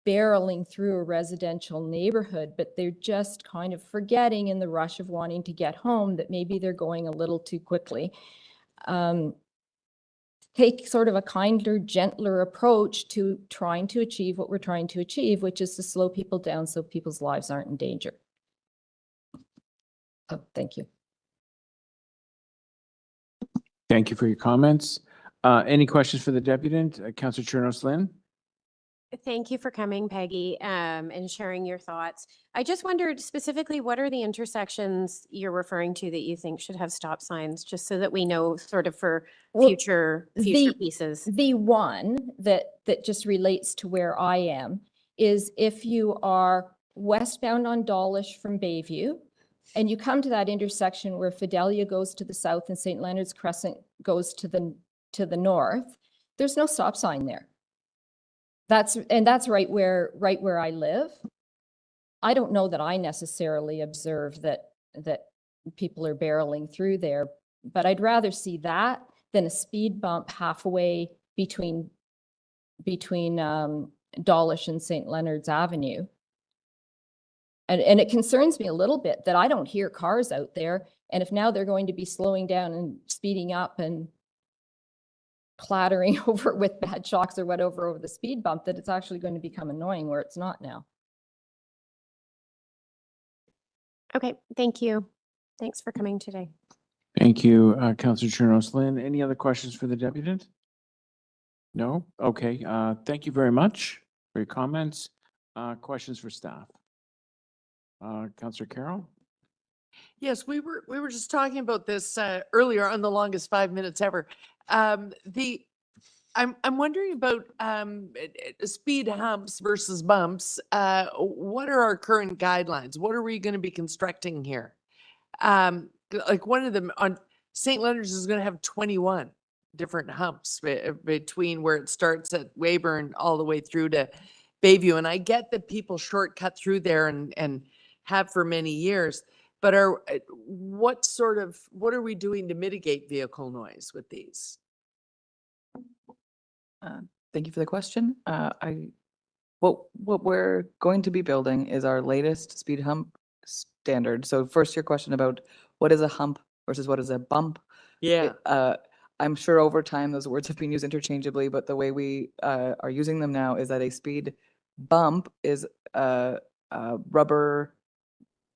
barreling through a residential neighborhood, but they're just kind of forgetting in the rush of wanting to get home that maybe they're going a little too quickly. Take sort of a kinder, gentler approach to trying to achieve what we're trying to achieve, which is to slow people down so people's lives aren't in danger. Oh, thank you. Thank you for your comments. Any questions for the deputant? Councillor Chernos-Lynn? Thank you for coming, Peggy, and sharing your thoughts. I just wondered specifically, what are the intersections you're referring to that you think should have stop signs, just so that we know sort of for future pieces? The one that just relates to where I am is if you are westbound on Dawlish from Bayview, and you come to that intersection where Fidelia goes to the south and St. Leonard's Crescent goes to the north, there's no stop sign there. That's right where I live. I don't know that I necessarily observe that people are barreling through there, but I'd rather see that than a speed bump halfway between Dawlish and St. Leonard's Avenue. And it concerns me a little bit that I don't hear cars out there. And if now they're going to be slowing down and speeding up and clattering over with bad shocks or whatever over the speed bump, that it's actually going to become annoying where it's not now. Okay, thank you. Thanks for coming today. Thank you, Councillor Chernos-Lynn. Any other questions for the deputant? No? Okay. Thank you very much for your comments. Questions for staff? Councillor Carroll? Yes, we were just talking about this earlier on the longest 5 minutes ever. I'm wondering about speed humps versus bumps. What are our current guidelines? What are we going to be constructing here? Like one of them on St. Leonard's is going to have 21 different humps between where it starts at Weyburn all the way through to Bayview. And I get that people shortcut through there and have for many years. But what are we doing to mitigate vehicle noise with these? Thank you for the question. What we're going to be building is our latest speed hump standard. So first, your question about what is a hump versus what is a bump? Yeah. I'm sure over time those words have been used interchangeably, but the way we are using them now is that a speed bump is a rubber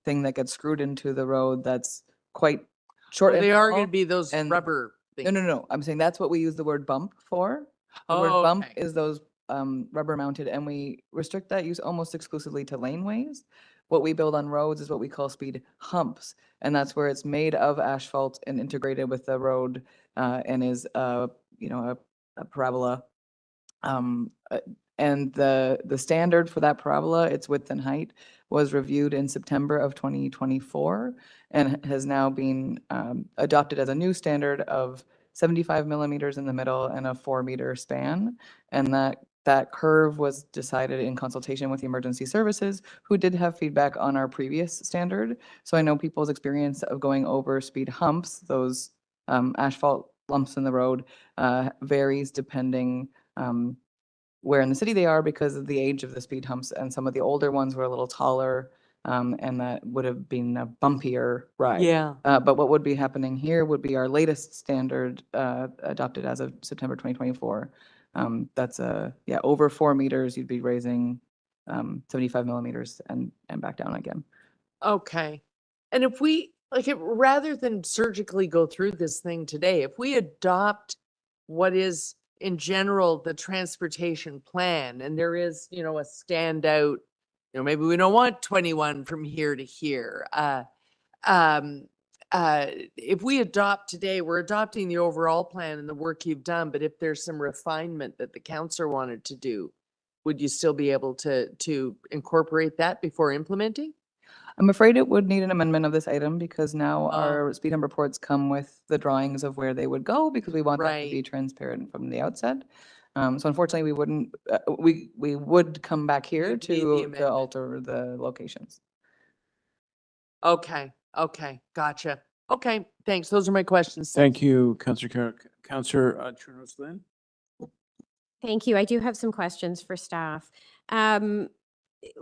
thing that gets screwed into the road that's quite short. Well, and they are tall, going to be those and rubber things. no. I'm saying that's what we use the word bump for. The word Oh, bump okay. is those rubber mounted, and we restrict that use almost exclusively to laneways. What we build on roads is what we call speed humps, and that's where it's made of asphalt and integrated with the road, and is a parabola. And the standard for that parabola, its width and height, was reviewed in September of 2024 and has now been adopted as a new standard of 75 millimeters in the middle and a 4-meter span. And that curve was decided in consultation with the emergency services, who did have feedback on our previous standard. So I know people's experience of going over speed humps, those asphalt lumps in the road, varies depending where in the city they are because of the age of the speed humps, and some of the older ones were a little taller, and that would have been a bumpier ride. Yeah. But what would be happening here would be our latest standard adopted as of September 2024. That's over 4 meters, you'd be raising 75 millimeters and back down again. Okay. And if we, rather than surgically go through this thing today, if we adopt what is in general the transportation plan, and there is, a standout, maybe we don't want 21 from here to here. If we adopt today, we're adopting the overall plan and the work you've done, but if there's some refinement that the councillor wanted to do, would you still be able to incorporate that before implementing? I'm afraid it would need an amendment of this item because now our speed hump reports come with the drawings of where they would go because we want that to be transparent from the outset. So unfortunately, we wouldn't. We would come back here to alter the locations. Okay. Gotcha. Okay, thanks. Those are my questions. Thank you, Councillor Carrick. Councillor Chernos-Flynn. Thank you. I do have some questions for staff.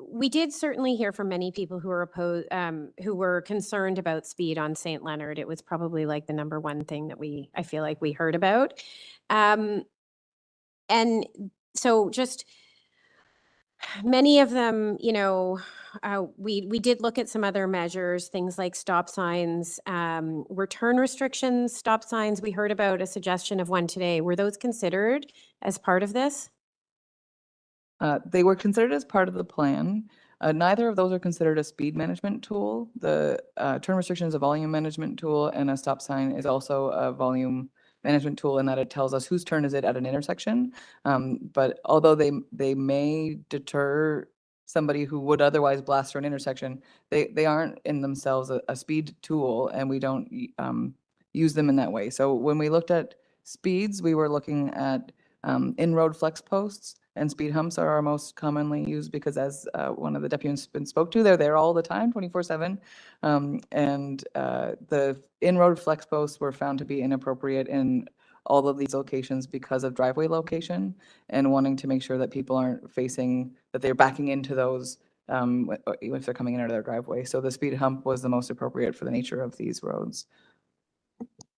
We did certainly hear from many people who were concerned about speed on St. Leonard. It was probably like the number one thing that I feel like we heard about. And so just many of them, we did look at some other measures, things like stop signs, return restrictions, stop signs. We heard about a suggestion of one today. Were those considered as part of this? They were considered as part of the plan. Neither of those are considered a speed management tool. The turn restriction is a volume management tool, and a stop sign is also a volume management tool in that it tells us whose turn is it at an intersection. But although they may deter somebody who would otherwise blast through an intersection, they aren't in themselves a speed tool, and we don't use them in that way. So when we looked at speeds, we were looking at in-road flex posts, and speed humps are our most commonly used because, as one of the deputies spoke to, they're there all the time, 24/7. The in-road flex posts were found to be inappropriate in all of these locations because of driveway location and wanting to make sure that people aren't that they're backing into those if they're coming in out of their driveway. So the speed hump was the most appropriate for the nature of these roads.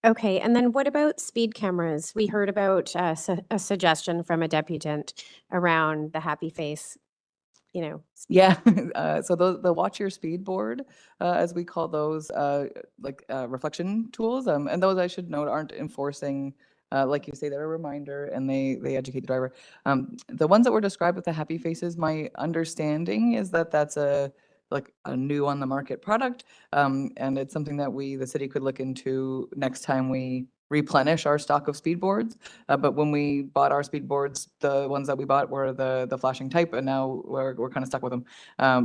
Okay, and then what about speed cameras? We heard about a suggestion from a deputant around the happy face, Yeah, so the watch your speed board, as we call those, reflection tools, and those, I should note, aren't enforcing, like you say, they're a reminder and they educate the driver. The ones that were described with the happy faces, my understanding is that that's a new on the market product, and it's something that the city could look into next time we replenish our stock of speed boards. But when we bought our speed boards, the ones that we bought were the flashing type, and now we're kind of stuck with them.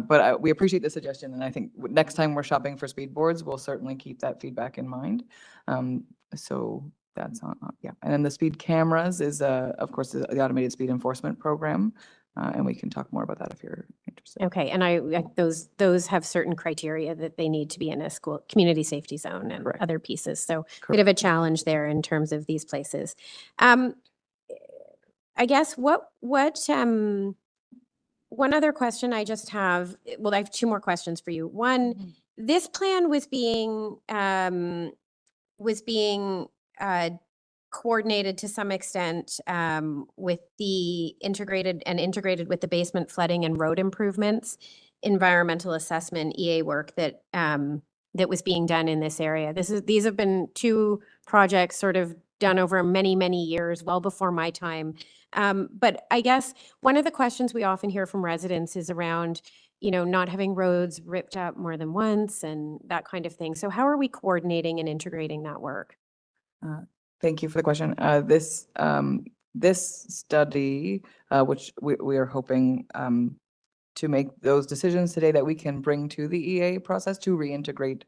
But we appreciate the suggestion, and I think next time we're shopping for speed boards, we'll certainly keep that feedback in mind. So that's yeah. And then the speed cameras is, of course, the automated speed enforcement program. And we can talk more about that if you're interested. Okay, and those have certain criteria that they need to be in a school community safety zone and other pieces. So bit of a challenge there in terms of these places. I guess one other question I just have, well, I have two more questions for you. One, this plan was being coordinated to some extent with the integrated with the basement flooding and road improvements, environmental assessment, EA work that that was being done in this area. These have been two projects sort of done over many, many years, well before my time. But I guess one of the questions we often hear from residents is around, you know, not having roads ripped up more than once and that kind of thing. So how are we coordinating and integrating that work? Thank you for the question. This study, which we are hoping to make those decisions today that we can bring to the EA process to reintegrate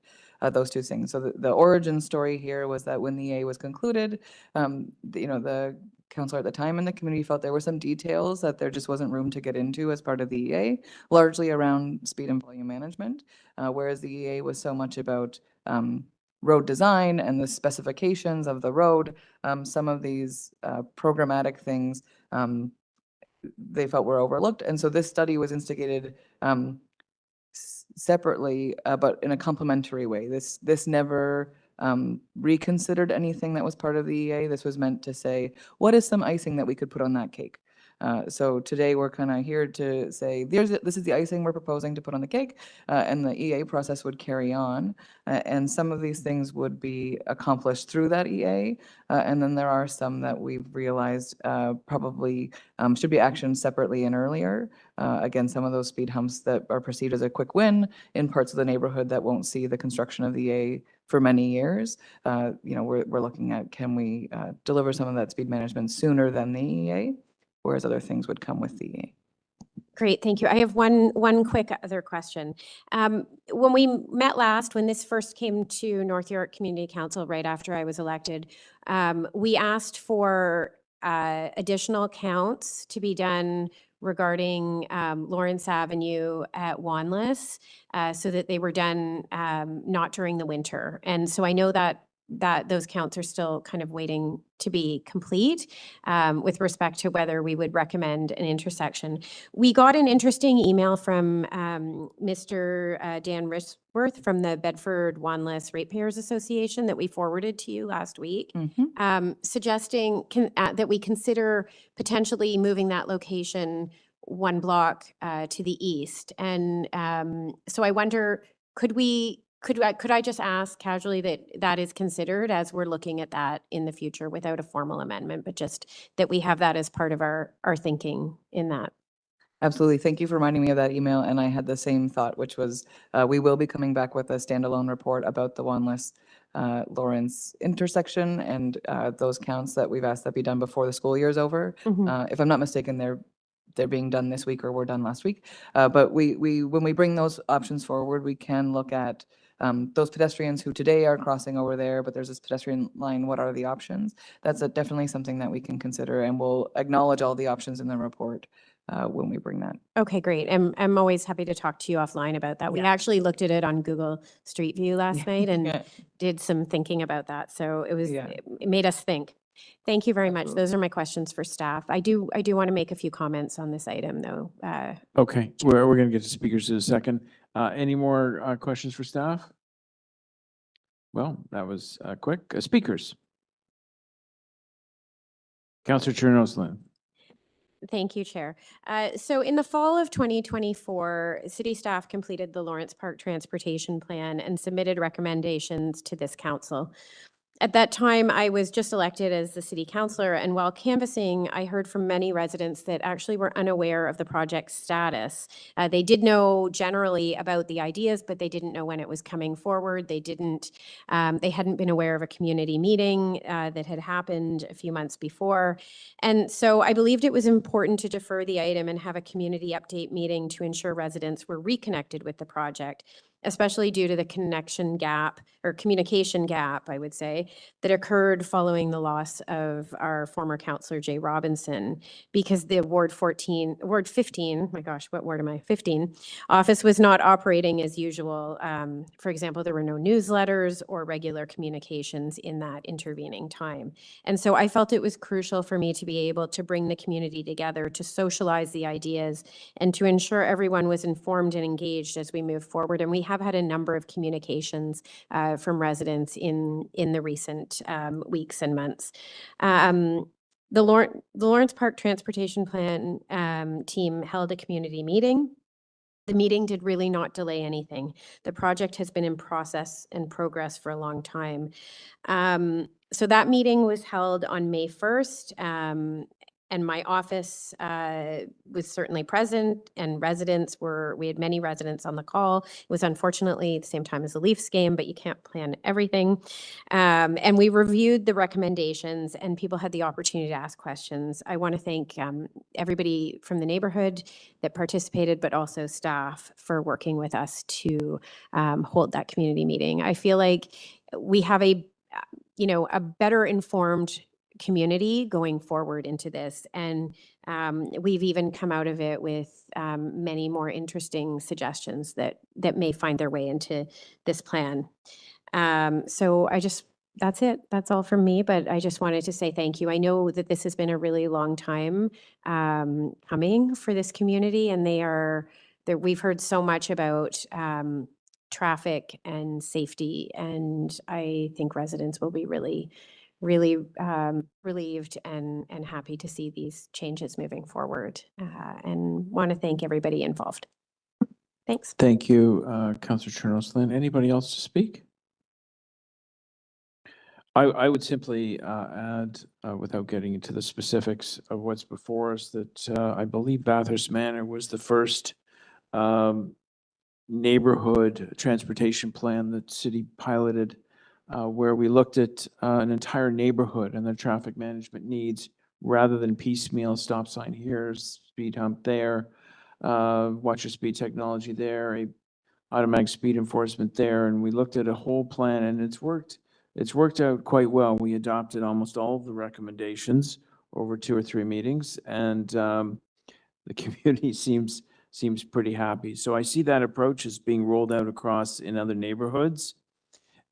those two things. So the origin story here was that when the EA was concluded, the councilor at the time in the community felt there were some details that there just wasn't room to get into as part of the EA, largely around speed and volume management, whereas the EA was so much about road design and the specifications of the road. Some of these programmatic things they felt were overlooked. And so this study was instigated separately, but in a complementary way. This never reconsidered anything that was part of the EA. This was meant to say, what is some icing that we could put on that cake? So today we're kind of here to say, this is the icing we're proposing to put on the cake, and the EA process would carry on. And some of these things would be accomplished through that EA. And then there are some that we've realized probably should be actioned separately and earlier. Again, some of those speed humps that are perceived as a quick win in parts of the neighborhood that won't see the construction of the EA for many years. We're looking at, can we deliver some of that speed management sooner than the EA? Whereas other things would come with the EA. Great, thank you. I have one quick other question. When we met last, when this first came to North York Community Council right after I was elected, we asked for additional counts to be done regarding Lawrence Avenue at Wanless, so that they were done not during the winter. And so I know that those counts are still kind of waiting to be complete with respect to whether we would recommend an intersection. We got an interesting email from Mr. Dan Risworth from the Bedford Wanless Ratepayers Association that we forwarded to you last week, suggesting that we consider potentially moving that location one block to the east. And so I wonder, could I just ask casually that is considered as we're looking at that in the future without a formal amendment, but just that we have that as part of our thinking in that? Absolutely. Thank you for reminding me of that email. And I had the same thought, which was we will be coming back with a standalone report about the Wanless Lawrence intersection and those counts that we've asked that be done before the school year is over. If I'm not mistaken, they're being done this week or were done last week. But when we bring those options forward, we can look at those pedestrians who today are crossing over there, but there's this pedestrian line, what are the options? That's definitely something that we can consider, and we'll acknowledge all the options in the report when we bring that. Okay, great. I'm always happy to talk to you offline about that. We actually looked at it on Google Street View last night and did some thinking about that. So it made us think. Thank you very much. Those are my questions for staff. I do want to make a few comments on this item though. Okay, we're going to get to speakers in a second. Any more questions for staff? Well, that was quick. Speakers. Councillor Chernoslin. Thank you, Chair. So in the fall of 2024, city staff completed the Lawrence Park Transportation Plan and submitted recommendations to this council. At that time, I was just elected as the city councillor, and while canvassing, I heard from many residents that actually were unaware of the project's status. They did know generally about the ideas, but they didn't know when it was coming forward. They hadn't been aware of a community meeting that had happened a few months before. And so I believed it was important to defer the item and have a community update meeting to ensure residents were reconnected with the project. especially due to the connection gap or communication gap, I would say, that occurred following the loss of our former councillor, Jay Robinson, because the Ward 15, my gosh, what ward am I? 15, office was not operating as usual. For example, there were no newsletters or regular communications in that intervening time. And so I felt it was crucial for me to be able to bring the community together, to socialize the ideas, and to ensure everyone was informed and engaged as we move forward. And we have had a number of communications from residents in the recent weeks and months. The Lawrence Park Transportation Plan team held a community meeting. The meeting did really not delay anything. The project has been in process and progress for a long time. So that meeting was held on May 1st. And my office was certainly present, and we had many residents on the call. It was unfortunately the same time as the Leafs game, but you can't plan everything. And we reviewed the recommendations, and people had the opportunity to ask questions. I want to thank everybody from the neighborhood that participated, but also staff for working with us to hold that community meeting. I feel like we have a better informed community going forward into this. And we've even come out of it with many more interesting suggestions that may find their way into this plan. So that's it. That's all from me, but I just wanted to say thank you. I know that this has been a really long time coming for this community, and we've heard so much about traffic and safety, and I think residents will be really relieved and happy to see these changes moving forward, and want to thank everybody involved. Thanks. Thank you, Councillor Chernos-Lynn. Anybody else to speak? I would simply add, without getting into the specifics of what's before us, that I believe Bathurst Manor was the first neighborhood transportation plan that city piloted, where we looked at an entire neighborhood and their traffic management needs rather than piecemeal stop sign here, speed hump there, watch your speed technology there, a automatic speed enforcement there. And we looked at a whole plan, and it's worked out quite well. We adopted almost all of the recommendations over 2 or 3 meetings, and the community seems pretty happy. So I see that approach as being rolled out across in other neighborhoods.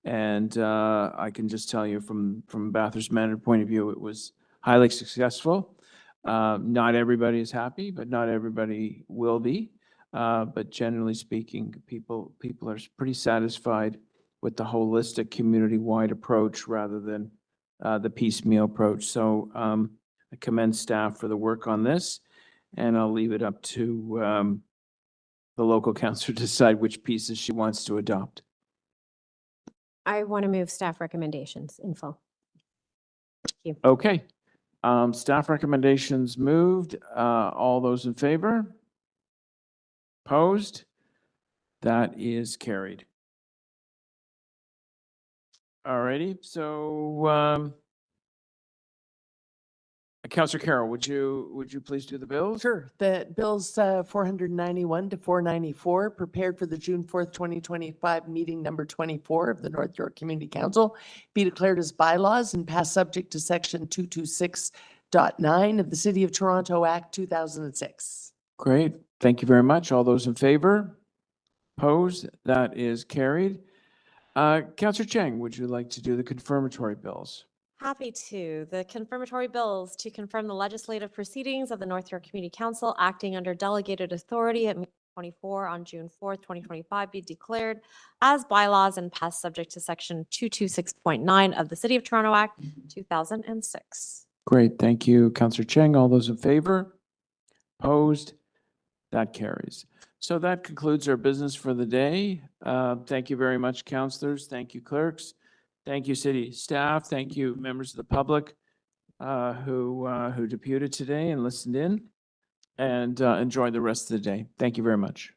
And I can just tell you from Bathurst Manor point of view, it was highly successful. Not everybody is happy, but not everybody will be. But generally speaking, people are pretty satisfied with the holistic community-wide approach rather than the piecemeal approach. So I commend staff for the work on this, and I'll leave it up to the local councillor to decide which pieces she wants to adopt. I want to move staff recommendations in full. Thank you. Okay. Staff recommendations moved. All those in favor? Opposed? That is carried. All righty. So, Councillor Carroll, would you please do the bills? Sure. The bills 491 to 494, prepared for the June 4th, 2025 meeting number 24 of the North York Community Council, be declared as bylaws and pass subject to section 226.9 of the City of Toronto Act 2006. Great. Thank you very much. All those in favor? Opposed? That is carried. Councillor Cheng, would you like to do the confirmatory bills? Happy to. The confirmatory bills to confirm the legislative proceedings of the North York Community Council acting under delegated authority at 24 on June 4th, 2025 be declared as bylaws and passed subject to section 226.9 of the City of Toronto Act 2006. Great. Thank you, Councillor Cheng. All those in favor? Opposed? That carries. So that concludes our business for the day. Thank you very much, councillors. Thank you, clerks. Thank you, city staff. Thank you, members of the public who deputed today and listened in, and enjoy the rest of the day. Thank you very much.